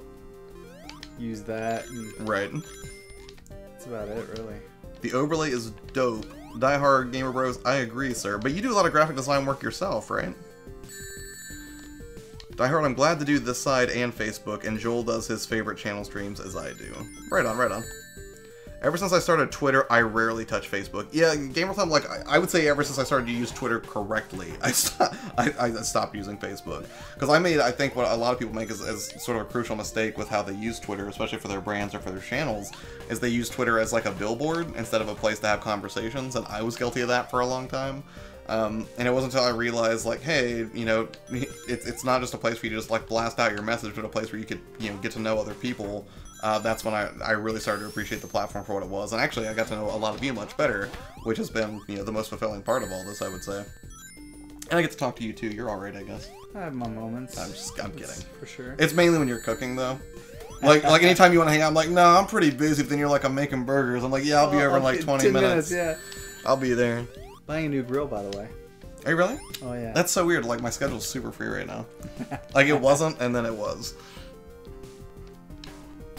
use that. And right. That's about it, really. The overlay is dope. Die Hard Gamer Bros, I agree, sir. But you do a lot of graphic design work yourself, right? Die Hard, I'm glad to do this side and Facebook, and Joel does his favorite channel streams as I do. Right on, right on. Ever since I started Twitter, I rarely touch Facebook. Yeah, Gamerthumb, like, I would say ever since I started to use Twitter correctly, I stopped using Facebook. Because I think what a lot of people make is sort of a crucial mistake with how they use Twitter, especially for their brands or for their channels, is they use Twitter as like a billboard instead of a place to have conversations, and I was guilty of that for a long time. And it wasn't until I realized, like, hey, it's not just a place for you to just, like, blast out your message, but a place where you could, get to know other people. That's when I really started to appreciate the platform for what it was. And actually, I got to know a lot of you much better, which has been, the most fulfilling part of all this, I would say. And I get to talk to you, too. You're alright, I guess. I have my moments. I'm kidding. For sure. It's mainly when you're cooking, though. Like anytime you want to hang out, I'm like, no, I'm pretty busy. But then you're like, I'm making burgers. I'm like, yeah, I'll be over in like 20 minutes. Yeah. I'll be there. Buying a new grill, by the way. Are you really? Oh, yeah. That's so weird. Like, my schedule's super free right now. Like, it wasn't, and then it was.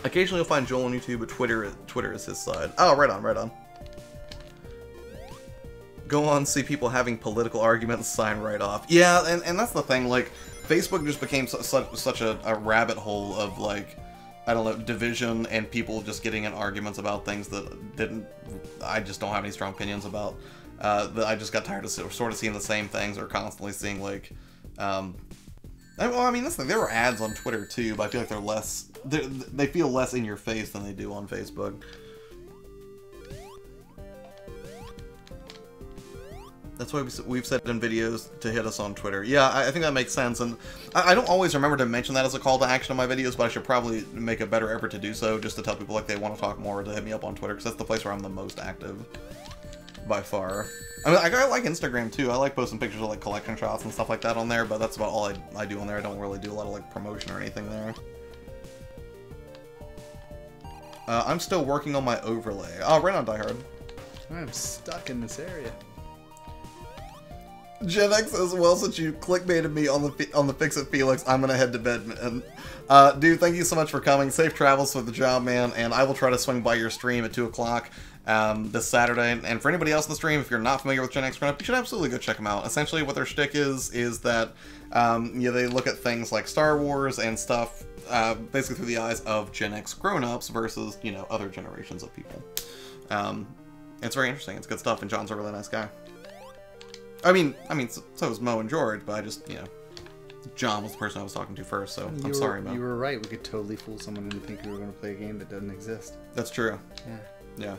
Occasionally you'll find Joel on YouTube, but Twitter is his side. Oh, right on, right on. Go on, see people having political arguments, sign right off. Yeah, and that's the thing. Like, Facebook just became such a rabbit hole of, like, I don't know, division and people just getting in arguments about things that I just don't have any strong opinions about. That I just got tired of sort of seeing the same things, or constantly seeing, like, Well, I mean, this thing, there were ads on Twitter too, but I feel like they're less. They feel less in your face than they do on Facebook. That's why we've said in videos to hit us on Twitter. Yeah, I think that makes sense, and I don't always remember to mention that as a call to action in my videos, but I should probably make a better effort to do so, just to tell people like they want to talk more to hit me up on Twitter, because that's the place where I'm the most active, by far. I mean, I like Instagram too. I like posting pictures of like collection shots and stuff like that on there, but that's about all I do on there. I don't really do a lot of like promotion or anything there. I'm still working on my overlay. Oh, right on Die Hard. I'm stuck in this area. Gen X says, well, since you clickbaited me on the Fix It Felix, I'm gonna head to bed, man. Dude, thank you so much for coming. Safe travels with the job, man, and I will try to swing by your stream at 2 o'clock this Saturday. And for anybody else in the stream, if you're not familiar with Gen X growing up, you should absolutely go check them out. Essentially, what their shtick is that they look at things like Star Wars and stuff basically through the eyes of Gen X grown-ups versus, other generations of people. It's very interesting. It's good stuff, and John's a really nice guy. I mean, so is Mo and George, but I just, John was the person I was talking to first, so I'm sorry, Mo. You were right. We could totally fool someone into thinking we were going to play a game that doesn't exist. That's true. Yeah. Yeah.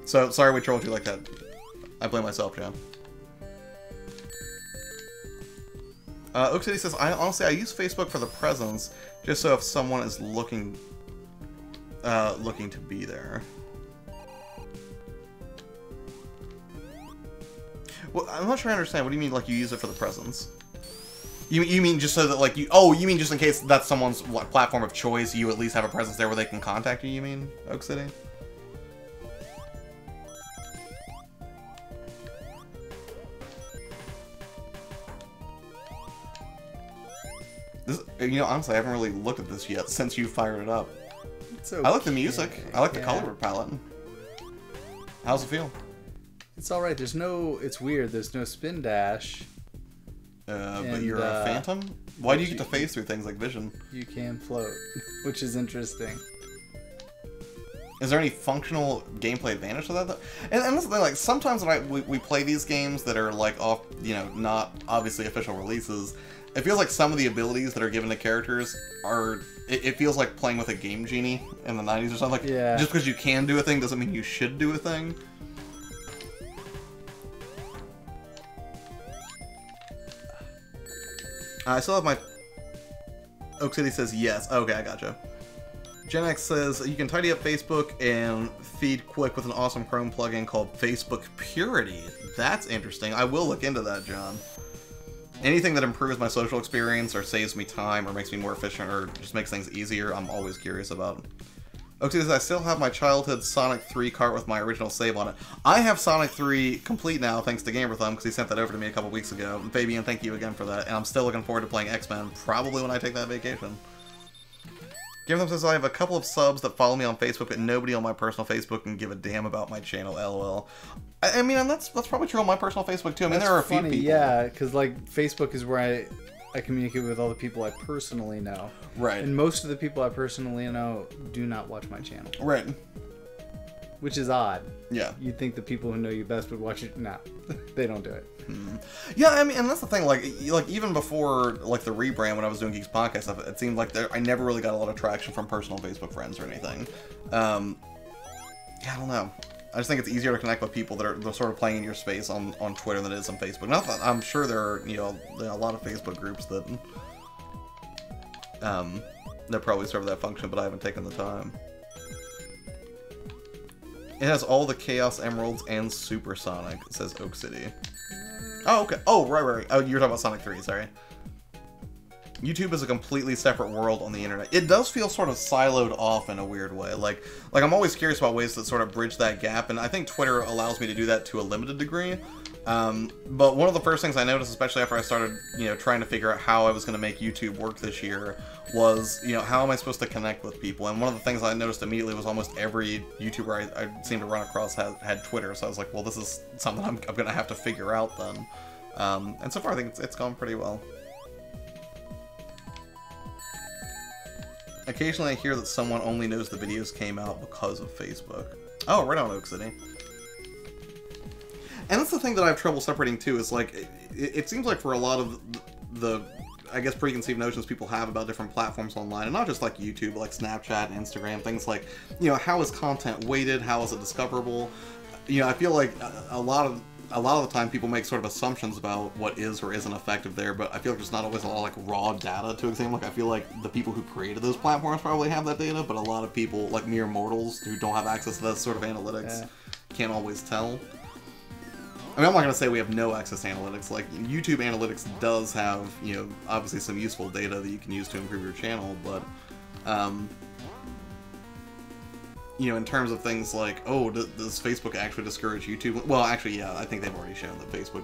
So, sorry we trolled you like that. I blame myself, John. Oak City says, honestly, I use Facebook for the presents, just so if someone is looking to be there. Well, I'm not sure I understand. What do you mean, like, you use it for the presents? You mean just so that, like, you mean just in case that's someone's platform of choice, you at least have a presence there where they can contact you mean, Oak City? This, honestly, I haven't really looked at this yet since you fired it up. Okay. I like the music. I like the color palette. How's it feel? It's alright. It's weird. There's no spin dash. But you're a phantom? Why do you get to phase through things like vision? You can float, which is interesting. Is there any functional gameplay advantage to that, though? And that's the thing, like, sometimes when we play these games that are, like, off, not obviously official releases, it feels like some of the abilities that are given to characters are... It feels like playing with a Game Genie in the 90s or something. Like, yeah. Just because you can do a thing doesn't mean you should do a thing. I still have my... Oak City says yes. Okay, I gotcha. Gen X says, you can tidy up Facebook and feed quick with an awesome Chrome plugin called Facebook Purity. That's interesting. I will look into that, John. Anything that improves my social experience or saves me time or makes me more efficient or just makes things easier, I'm always curious about. Oak City says, I still have my childhood Sonic 3 cart with my original save on it. I have Sonic 3 complete now, thanks to GamerThumb, because he sent that over to me a couple weeks ago. And Fabian, thank you again for that. And I'm still looking forward to playing X-Men, probably when I take that vacation. GamerThumb says, I have a couple of subs that follow me on Facebook, but nobody on my personal Facebook can give a damn about my channel, LOL. I mean, and that's probably true on my personal Facebook, too. I mean, there are a few people. Yeah, because, like, Facebook is where I communicate with all the people I personally know. Right. And most of the people I personally know do not watch my channel. Right. Which is odd. Yeah. You'd think the people who know you best would watch it. No, they don't do it. Yeah, I mean, and that's the thing, like even before, like, the rebrand when I was doing Geeks Podcast stuff, it seemed like I never really got a lot of traction from personal Facebook friends or anything. Yeah, I don't know. I just think it's easier to connect with people that are sort of playing in your space on Twitter than it is on Facebook. Not that I'm sure there are, a lot of Facebook groups that probably serve that function, but I haven't taken the time. It has all the Chaos Emeralds and Supersonic, says Oak City. Oh, okay. Oh, right. Oh, you're talking about Sonic 3, sorry. YouTube is a completely separate world on the internet. It does feel sort of siloed off in a weird way. Like I'm always curious about ways that sort of bridge that gap, and I think Twitter allows me to do that to a limited degree. But one of the first things I noticed, especially after I started, trying to figure out how I was going to make YouTube work this year, was, how am I supposed to connect with people? And one of the things I noticed immediately was almost every YouTuber I seemed to run across had Twitter. So I was like, well, this is something I'm going to have to figure out then. And so far, I think it's gone pretty well. Occasionally I hear that someone only knows the videos came out because of Facebook. Oh, right on, Oak City. And that's the thing that I have trouble separating too, is like, it seems like for a lot of the I guess, preconceived notions people have about different platforms online, and not just like YouTube, but like Snapchat and Instagram, things like, you know, how is content weighted, how is it discoverable? You know, I feel like a lot of the time people make sort of assumptions about what is or isn't effective there, but I feel like there's not always a lot of like raw data to examine. Like, I feel like the people who created those platforms probably have that data, but a lot of people, like mere mortals who don't have access to that sort of analytics, can't always tell. I mean, I'm not going to say we have no access to analytics. Like, YouTube analytics does have, you know, obviously some useful data that you can use to improve your channel, but, you know, in terms of things like, oh, does Facebook actually discourage YouTube? Well, actually, yeah, I think they've already shown that Facebook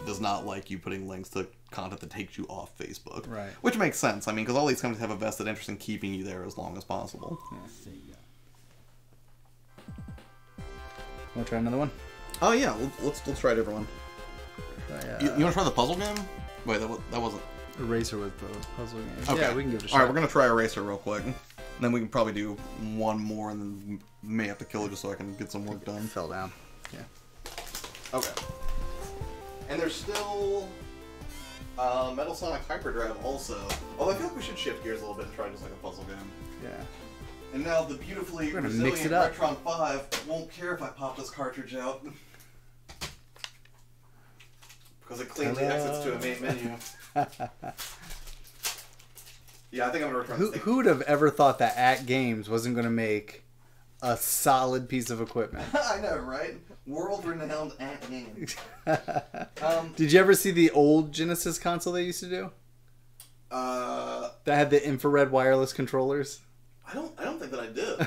does not like you putting links to content that takes you off Facebook. Right. Which makes sense. I mean, because all these companies have a vested interest in keeping you there as long as possible. Yeah. Want to try another one? Oh yeah, let's try a different one. You want to try the puzzle game? Wait, that wasn't. Eraser with the puzzle game. Okay. Yeah, we can give it a shot. Alright, we're going to try Eraser real quick. Then we can probably do one more, and then may have to kill it just so I can get some work done. Fell down. Yeah. Okay. And there's still Metal Sonic Hyperdrive also. Although I feel like we should shift gears a little bit and try just like a puzzle game. Yeah. And now the beautifully resilient Retron 5 won't care if I pop this cartridge out. Because it cleanly exits to a main menu. Yeah, I think I'm going to return Who would have ever thought that At Games wasn't going to make a solid piece of equipment? I know, right? World-renowned At Games. Did you ever see the old Genesis console they used to do? That had the infrared wireless controllers? I don't think that I did.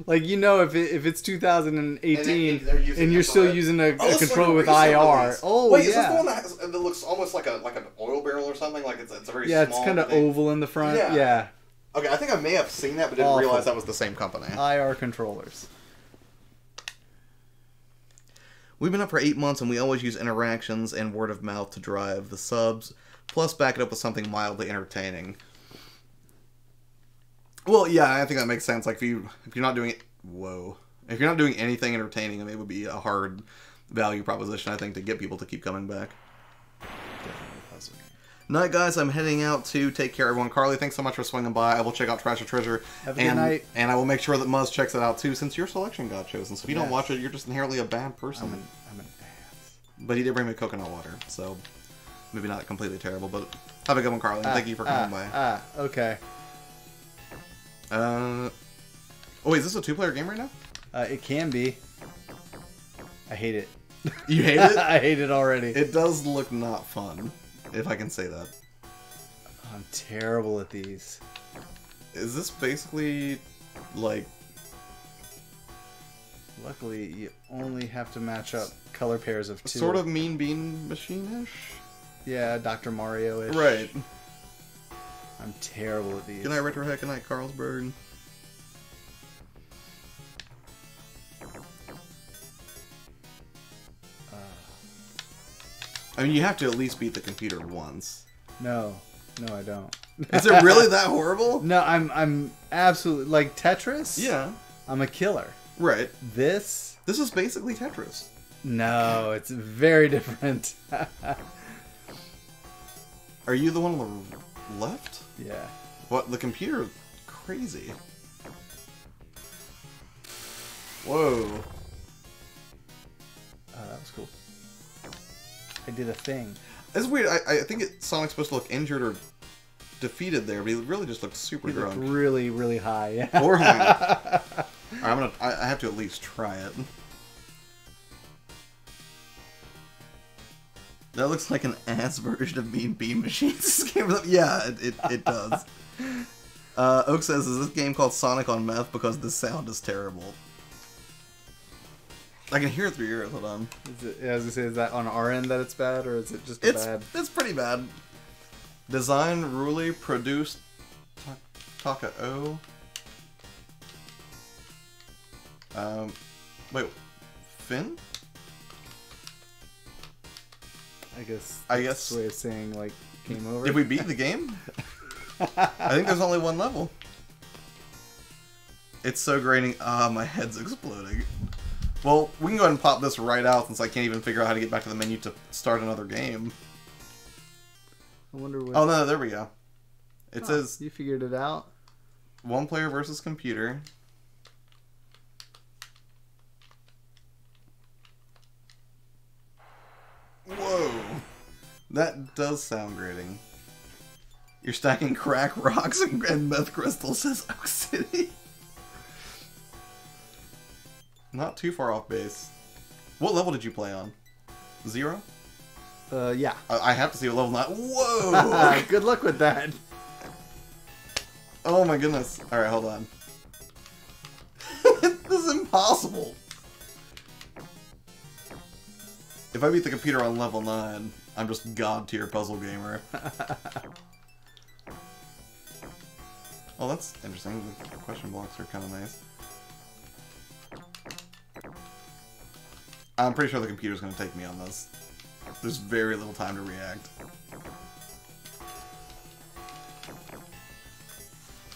Like, you know, if it's 2018 and you're still using a controller with IR. IR. Oh, wait, yeah. is this the one that looks almost like an oil barrel or something? Like it's a very small it's kind of oval in the front. Yeah. Okay, I think I may have seen that, but didn't realize that was the same company. IR controllers. We've been up for 8 months, and we always use interactions and word of mouth to drive the subs, plus back it up with something mildly entertaining. Well, yeah, I think that makes sense. Like, if you're not doing it, if you're not doing anything entertaining, I mean, it would be a hard value proposition, I think, to get people to keep coming back. Night, guys. I'm heading out to take care of everyone. Carly, thanks so much for swinging by. I will check out Trash or Treasure. Have a good night. And I will make sure that Muzz checks it out, too, since your selection got chosen. So if you don't watch it, you're just inherently a bad person. I'm an ass. But he did bring me coconut water, so maybe not completely terrible, but have a good one, Carly. Thank you for coming by. Okay. Oh, wait, is this a 2-player game right now? It can be. I hate it. You hate it? I hate it already. It does look not fun, if I can say that. I'm terrible at these. Is this basically, like... Luckily, you only have to match up color pairs of 2. Sort of Mean Bean Machine-ish? Yeah, Dr. Mario-ish. Right. I'm terrible at these. Good night, Retro Heck. Good night, Carlsberg. I mean, you have to at least beat the computer once. No, I don't. Is it really that horrible? No, I'm absolutely like Tetris. Yeah. I'm a killer. Right. This is basically Tetris. No, it's very different. Are you the one on the left? Yeah. What? The computer? Crazy. Whoa. Oh, that was cool. I did a thing. It's weird. I think Sonic's supposed to look injured or defeated there, but he really just looks super drunk. Really, really high. Yeah. Or high. I have to at least try it. That looks like an ass version of Mean Bean Machines. Yeah, it does. Oak says, is this game called Sonic on Meth because the sound is terrible? I can hear it through your ears. Hold on. As I say, is that on our end that it's bad, or is it just bad? It's pretty bad. Design, Ruli, produced, Taka-O. Wait, Finn? I guess that's the way of saying, like, game over. Did we beat the game? I think there's only one level. It's so grating. Ah, my head's exploding. Well, we can go ahead and pop this right out since I can't even figure out how to get back to the menu to start another game. I wonder what... Oh, no, there we go. It says... You figured it out? One player versus computer. Whoa. That does sound grating. You're stacking crack rocks and meth crystals, says Oak City. Not too far off base. What level did you play on? 0? Yeah. I have to see what level not. Whoa! Good luck with that. Oh my goodness. Alright, hold on. This is impossible. If I beat the computer on level 9, I'm just god tier puzzle gamer. Oh, that's interesting. The question blocks are kind of nice. I'm pretty sure the computer's going to take me on this. There's very little time to react.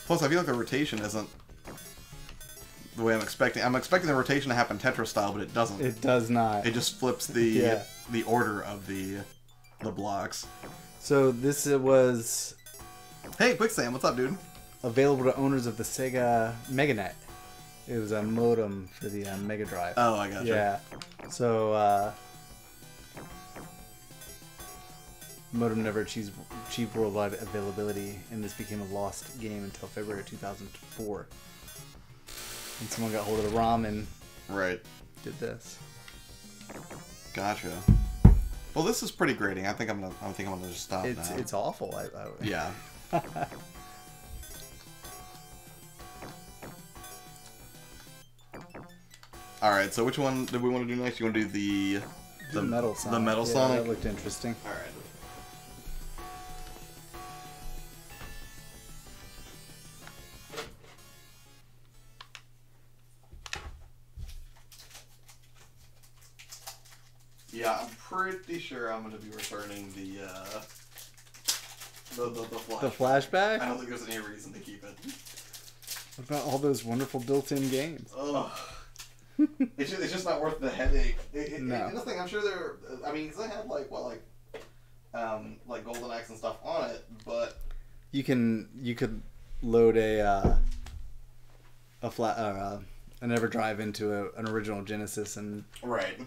Plus, I feel like the rotation isn't the way I'm expecting. I'm expecting the rotation to happen Tetris style, but it doesn't. It does not. It just flips the the order of the blocks. So this was... Hey, Quick Sam, what's up, dude? Available to owners of the Sega MegaNet. It was a modem for the Mega Drive. Oh, I gotcha. Yeah. So, modem never achieved worldwide availability, and this became a lost game until February 2004. And someone got hold of the ROM and did this. Gotcha. Well, this is pretty grating. I think I'm gonna just stop now. It's awful. Yeah. All right. So which one do we want to do next? You want to do the Metal Sonic? The Metal Sonic. That looked interesting. All right. Yeah, I'm pretty sure I'm going to be returning the flashback. The flashback? I don't think there's any reason to keep it. What about all those wonderful built-in games? Ugh. It's just not worth the headache. No. Thing, I'm sure they're... I mean, because they had, like Golden Axe and stuff on it, but... You could load an EverDrive into an original Genesis and... Right.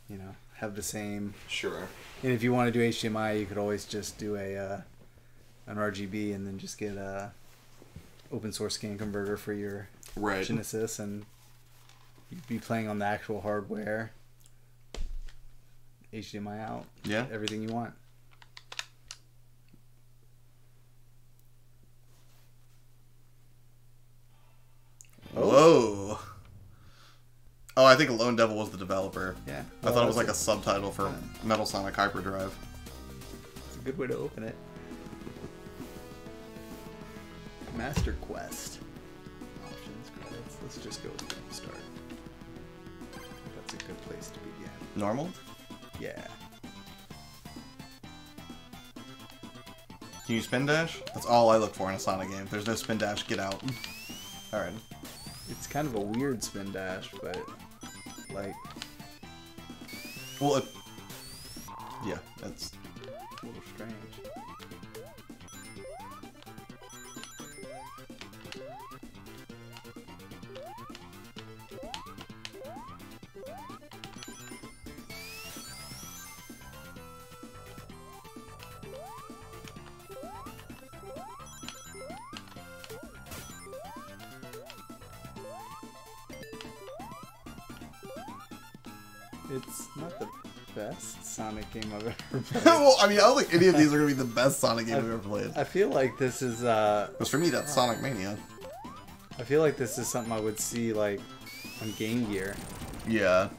You know, have the same... Sure. And if you want to do HDMI, you could always just do an RGB and then just get a open source scan converter for your Genesis, and you'd be playing on the actual hardware, HDMI out, everything you want. Whoa. Oh, I think Lone Devil was the developer. Yeah. I thought it was like a subtitle for Metal Sonic Hyperdrive. It's a good way to open it. Master Quest. Options, credits. Let's just go with Game Start. That's a good place to begin. Normal? Yeah. Can you spin dash? That's all I look for in a Sonic game. If there's no spin dash, get out. Alright. It's kind of a weird spin dash, but like... Well, yeah, that's a little strange. It's not the best Sonic game I've ever played. Well, I mean, I don't think any of these are going to be the best Sonic game I've ever played. I feel like this is... Because for me, that's Sonic Mania. I feel like this is something I would see, like, on Game Gear. Yeah.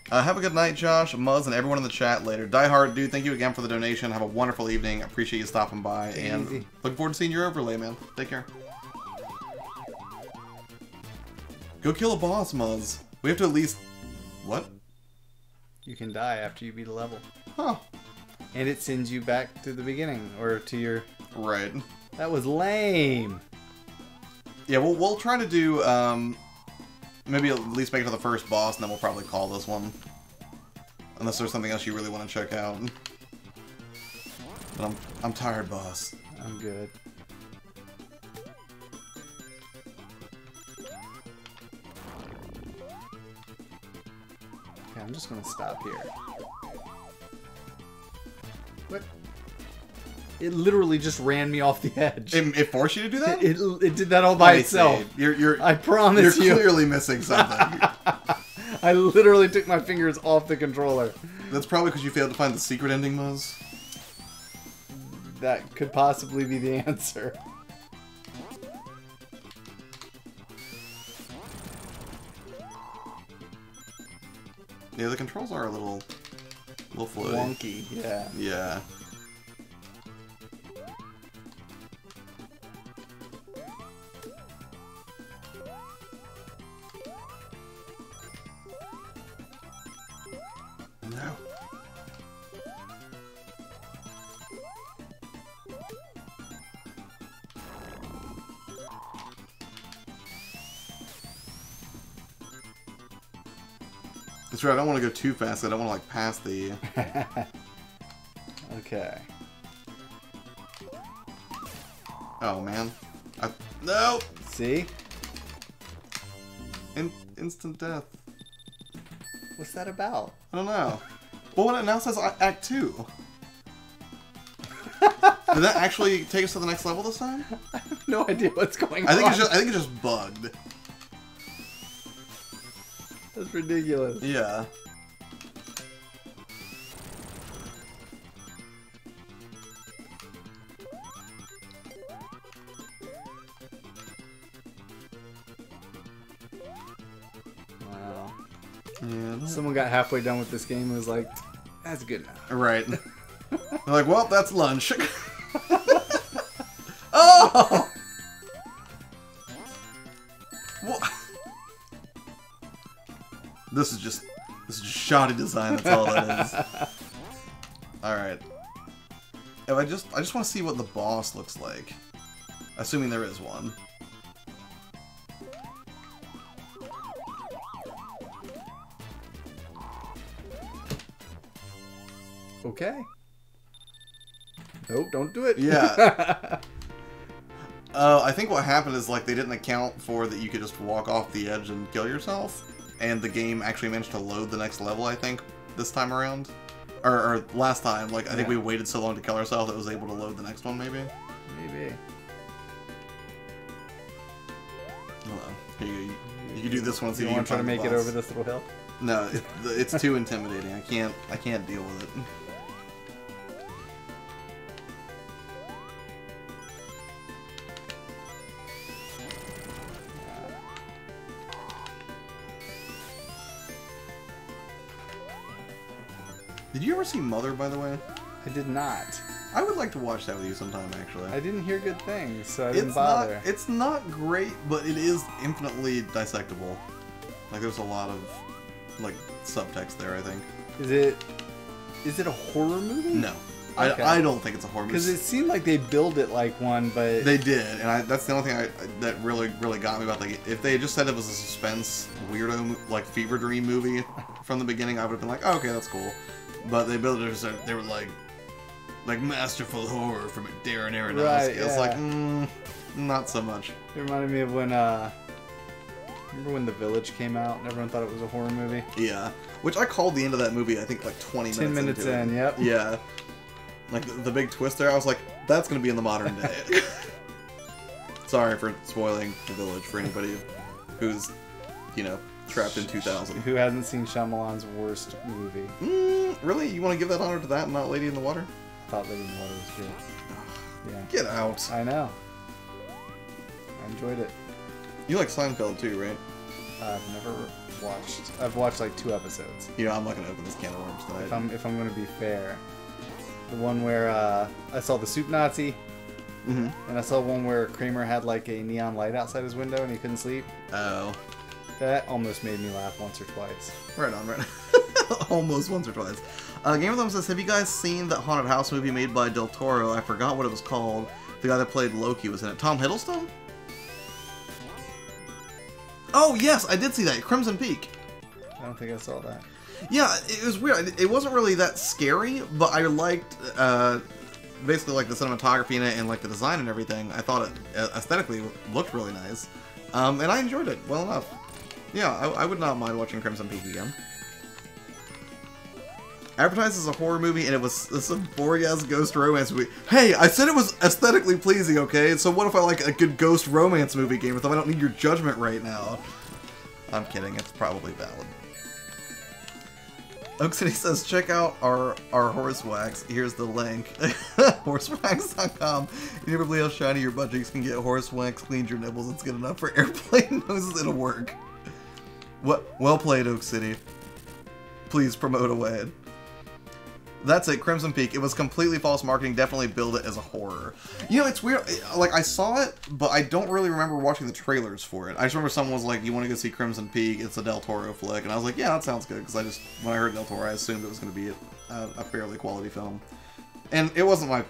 Have a good night, Josh, Muzz, and everyone in the chat later. Die Hard, dude, thank you again for the donation. Have a wonderful evening. Appreciate you stopping by. And looking forward to seeing your overlay, man. Take care. Go kill a boss, Muzz. We have to at least... What? You can die after you beat a level. Huh. And it sends you back to the beginning, or to your... Right. That was lame. Yeah, we'll try to do, maybe at least make it to the first boss, and then we'll probably call this one. Unless there's something else you really want to check out. But I'm tired, boss. I'm good. Okay, I'm just gonna stop here. What? It literally just ran me off the edge. It forced you to do that? It did that all by itself. I promise you're clearly missing something. I literally took my fingers off the controller. That's probably because you failed to find the secret ending, Muzz. That could possibly be the answer. Yeah, the controls are a little floaty. Wonky, yeah. Yeah. No. That's right, I don't want to go too fast. I don't want to, like, pass the... Okay. Oh, man. No! See? Instant death. What's that about? I don't know. But when it now says Act 2. Did that actually take us to the next level this time? I have no idea what's going on. I think it's just bugged. That's ridiculous. Yeah. Wow. Yeah. Someone got halfway done with this game and was like, that's good enough. Right. They're like, well, that's lunch. Oh! What? This is just shoddy design. That's all that is. All right. I just want to see what the boss looks like, assuming there is one. Okay. Nope, don't do it. Yeah. I think what happened is, like, they didn't account for that you could just walk off the edge and kill yourself, and the game actually managed to load the next level, I think, this time around. Or last time, like, I think we waited so long to kill ourselves that it was able to load the next one, maybe? Maybe. Hold on. Here you go. You can do this one. See you if you want can to try to find make the it boss. over this little hill? No, it's too intimidating. I can't deal with it. Did you ever see Mother, by the way? I did not. I would like to watch that with you sometime, actually. I didn't hear good things, so I didn't bother. It's not great, but it is infinitely dissectable. Like, there's a lot of, like, subtext there, I think. Is it a horror movie? No. Okay. I don't think it's a horror movie. Because it seemed like they build it like one, but... They did, and that's the only thing that really got me about the game. If they just said it was a suspense, weirdo, like, fever dream movie from the beginning, I would have been like, oh, okay, that's cool. But they built it as they were like masterful horror from Darren Aronofsky. Right, yeah. It's like, not so much. It reminded me of when, remember when The Village came out and everyone thought it was a horror movie? Yeah. Which I called the end of that movie, I think, like 20 minutes 10 minutes into in, it. yep. Yeah. Like, the big twist there, I was like, that's going to be in the modern day. Sorry for spoiling The Village for anybody who's, you know, trapped in 2000. Who hasn't seen Shyamalan's worst movie? Really? You want to give that honor to that and not Lady in the Water? I thought Lady in the Water was good. Yeah. Get out. I know. I enjoyed it. You like Seinfeld too, right? I've never watched... I've watched like 2 episodes. You know, I'm not going to open this can of worms tonight. If I'm going to be fair. The one where I saw the Soup Nazi, and I saw one where Kramer had like a neon light outside his window and he couldn't sleep. Oh. That almost made me laugh once or twice. Right on, right on. Almost once or twice. Game of Them says, have you guys seen that haunted house movie made by Del Toro? I forgot what it was called. The guy that played Loki was in it. Tom Hiddleston? Oh, yes, I did see that. Crimson Peak. I don't think I saw that. Yeah, it was weird. It wasn't really that scary, but I liked basically like the cinematography in it and like the design and everything, I thought it aesthetically looked really nice. And I enjoyed it well enough. Yeah, I would not mind watching Crimson Peak again. Advertised as a horror movie, and it was some boring-ass ghost romance movie. Hey, I said it was aesthetically pleasing, okay? So what if I like a good ghost romance movie game with them? I don't need your judgment right now. I'm kidding, it's probably valid. Oak City says, check out our horse wax. Here's the link. Horsewax.com. You never believe how shiny your butt cheeks can get. Horse wax cleans your nipples. It's good enough for airplane noses. It'll work. What? Well played, Oak City. Please promote away. That's it, Crimson Peak. It was completely false marketing. Definitely build it as a horror. You know, it's weird. Like, I saw it, but I don't really remember watching the trailers for it. I just remember someone was like, you want to go see Crimson Peak? It's a Del Toro flick. And I was like, yeah, that sounds good. Because when I heard Del Toro, I assumed it was going to be a fairly quality film. And it wasn't my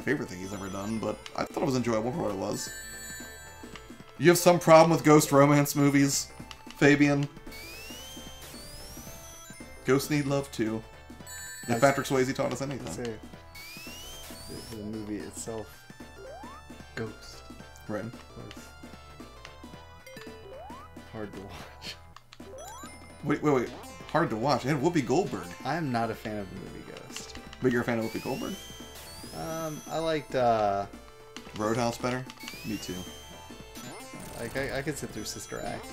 favorite thing he's ever done, but I thought it was enjoyable for what it was. You have some problem with ghost romance movies, Fabian? Ghosts need love, too. If Patrick Swayze taught us anything. Say, the movie itself, Ghost. Right. Was hard to watch. Wait. Hard to watch. It had Whoopi Goldberg. I'm not a fan of the movie Ghost. But you're a fan of Whoopi Goldberg? I liked, Roadhouse better? Me too. Like, I could sit through Sister Act.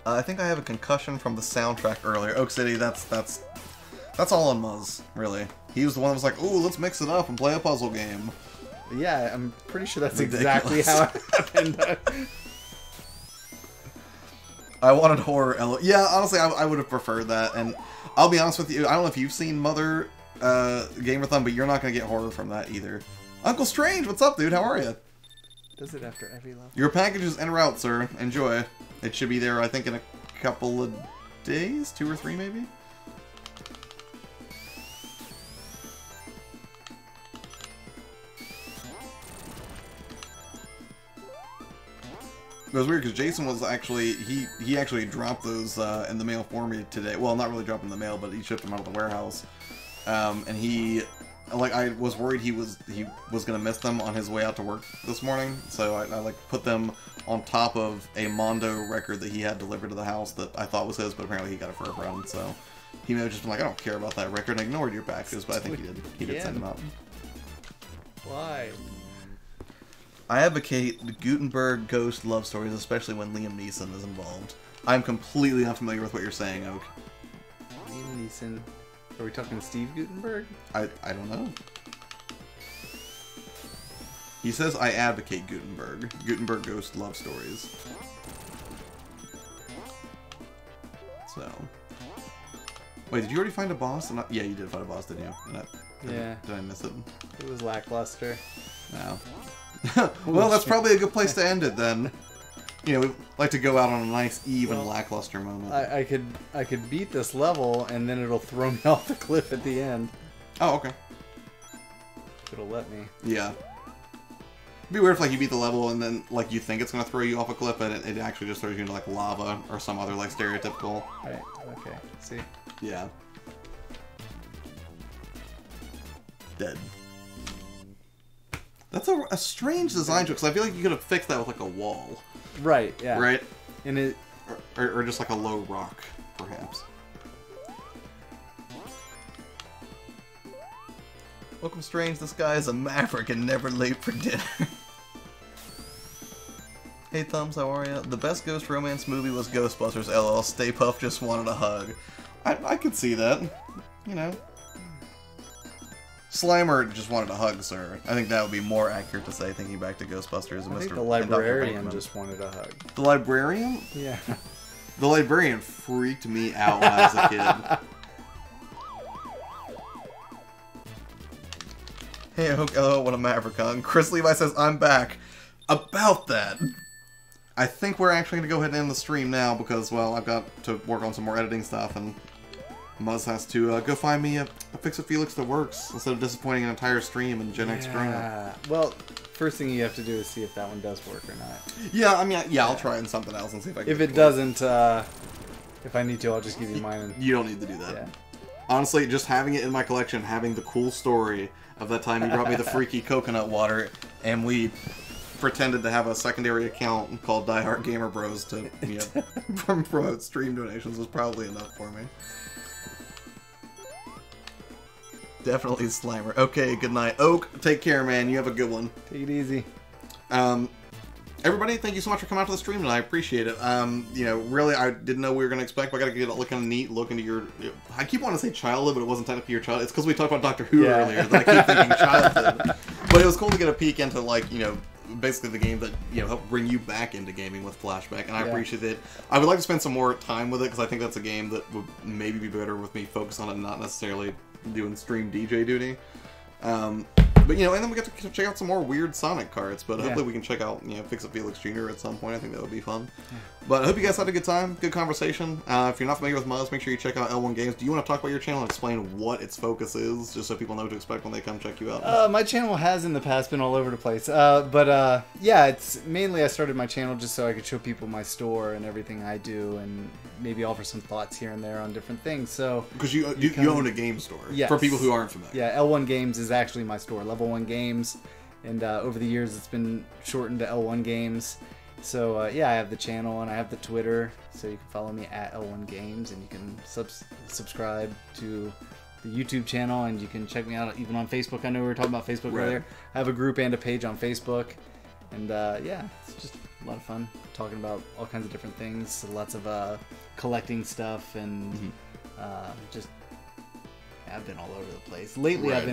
I think I have a concussion from the soundtrack earlier. Oak City, that's all on Muzz, really. He was the one that was like, ooh, let's mix it up and play a puzzle game. Yeah, I'm pretty sure that's Ridiculous. exactly how it happened. I wanted horror. Yeah, honestly, I would have preferred that. And I'll be honest with you, I don't know if you've seen Mother Gamerthon, but you're not going to get horror from that either. Uncle Strange, what's up, dude? How are you? Does it after every level? Your package is en route, sir. Enjoy. It should be there, I think, in a couple of days? 2 or 3, maybe? It was weird because Jason was actually he actually dropped those in the mail for me today. Well, not really dropped them in the mail, but he shipped them out of the warehouse. And he, like, I was worried he was gonna miss them on his way out to work this morning, so I like put them on top of a Mondo record that he had delivered to the house that I thought was his, but apparently he got it for a friend. So he may have just been like, I don't care about that record, and ignored your packages, but I think he did. He did send them out. Why? I advocate the Gutenberg ghost love stories, especially when Liam Neeson is involved. I'm completely unfamiliar with what you're saying, Oak. Liam Neeson. Are we talking Steve Gutenberg? I don't know. He says I advocate Gutenberg. Gutenberg ghost love stories. So. Wait, did you already find a boss? Yeah, you did find a boss, didn't you? Yeah. Did I miss it? It was lackluster. No. Well, that's probably a good place to end it then. You know, we like to go out on a nice, even, lackluster moment. I could beat this level, and then it'll throw me off the cliff at the end. Oh, okay. It'll let me. Yeah. It'd be weird if, like, you beat the level and then, like, you think it's gonna throw you off a cliff, and it actually just throws you into, like, lava or some other, like, stereotypical... Right, okay. See? Yeah. Dead. That's a strange design choice, because I feel like you could have fixed that with, like, a wall. Right, yeah. Right? And it... Or just, like, a low rock, perhaps. Welcome, Strange. This guy is a maverick and never late for dinner. Hey, Thumbs, how are ya? The best ghost romance movie was Ghostbusters, LL. Stay Puft just wanted a hug. I could see that. You know. Slimer just wanted a hug, sir. I think that would be more accurate to say, thinking back to Ghostbusters and I Mr. think the librarian just wanted a hug. The librarian? Yeah. The librarian freaked me out when I was a kid. Hey, hello, what a maverick on. Chris Levi says, I'm back. About that. I think we're actually going to go ahead and end the stream now because, well, I've got to work on some more editing stuff and Muzz has to go find me a Fix-It Felix that works instead of disappointing an entire stream in Gen X growing up. Well, first thing you have to do is see if that one does work or not. Yeah, I mean, yeah, I'll try it in something else and see if I can. If it doesn't, If I need to, I'll just give you mine. You don't need to do that. Yeah. Honestly, just having it in my collection, having the cool story of that time you brought me the freaky coconut water, and we pretended to have a secondary account called Die Hard Gamer Bros to promote stream donations was probably enough for me. Definitely Slimer. Okay, good night. Oak, take care, man. You have a good one. Take it easy. Everybody, thank you so much for coming out to the stream tonight. I appreciate it. You know, really, I didn't know we were going to expect, but I got to get a look kind of neat look into your... I keep wanting to say childhood, but it wasn't technically your child. It's because we talked about Doctor Who earlier that I keep thinking childhood. But it was cool to get a peek into, like, you know, basically the game that, you know, helped bring you back into gaming with Flashback, and I appreciate it. I would like to spend some more time with it, because I think that's a game that would maybe be better with me focused on it and not necessarily doing stream DJ duty. But, you know, and then we get to check out some more weird Sonic cards, but hopefully we can check out, you know, Fix-It Felix Jr. at some point. I think that would be fun. Yeah. But I hope you guys had a good time, good conversation. If you're not familiar with Muzz, make sure you check out L1 Games. Do you want to talk about your channel and explain what its focus is, just so people know what to expect when they come check you out? My channel has in the past been all over the place. Yeah, it's mainly I started my channel just so I could show people my store and everything I do, and maybe offer some thoughts here and there on different things. So because you own a game store, for people who aren't familiar. Yeah, L1 Games is actually my store, Level 1 Games, and over the years it's been shortened to L1 Games. So yeah, I have the channel and I have the Twitter, so you can follow me at L1 Games, and you can subscribe to the YouTube channel, and you can check me out even on Facebook. I know we were talking about Facebook earlier. I have a group and a page on Facebook, and yeah, it's just a lot of fun talking about all kinds of different things, lots of collecting stuff, and just I've been all over the place. Lately, I've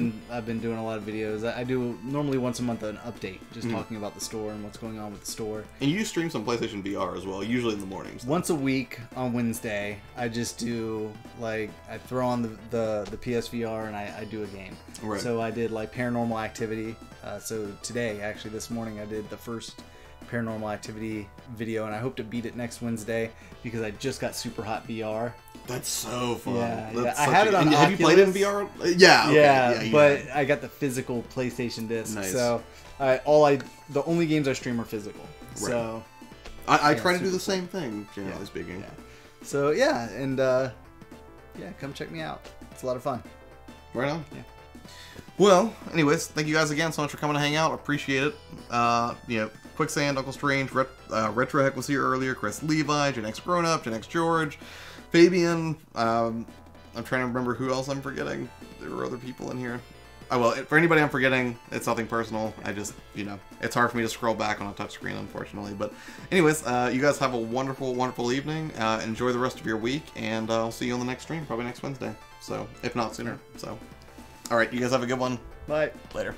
been doing a lot of videos. I do normally once a month an update, just talking about the store and what's going on with the store. And you stream some PlayStation VR as well, usually in the mornings. Once a week on Wednesday, I just do, like, I throw on the PSVR and I do a game. Right. So I did, like, Paranormal Activity. So today, actually this morning, I did the first Paranormal Activity video, and I hope to beat it next Wednesday because I just got Super Hot VR. That's so fun. Yeah, I had it on Oculus. Have you played it in VR? Yeah, okay. Yeah, but I got the physical PlayStation disc. Nice. So the only games I stream are physical. Right. So I try to do the same thing, generally speaking. Yeah. So yeah, and yeah, come check me out. It's a lot of fun. Right on. Yeah. Well, anyways, thank you guys again so much for coming to hang out. Appreciate it. You know, Quicksand, Uncle Strange, Retro Heck was here earlier, Chris Levi, Gen X Grown Up, Gen X George, Fabian. I'm trying to remember who else I'm forgetting. There were other people in here. Oh, well, for anybody I'm forgetting, it's nothing personal. I just, you know, it's hard for me to scroll back on a touchscreen, unfortunately. But anyways, you guys have a wonderful, wonderful evening. Enjoy the rest of your week, and I'll see you on the next stream, probably next Wednesday. So, if not sooner. So, all right, you guys have a good one. Bye. Later.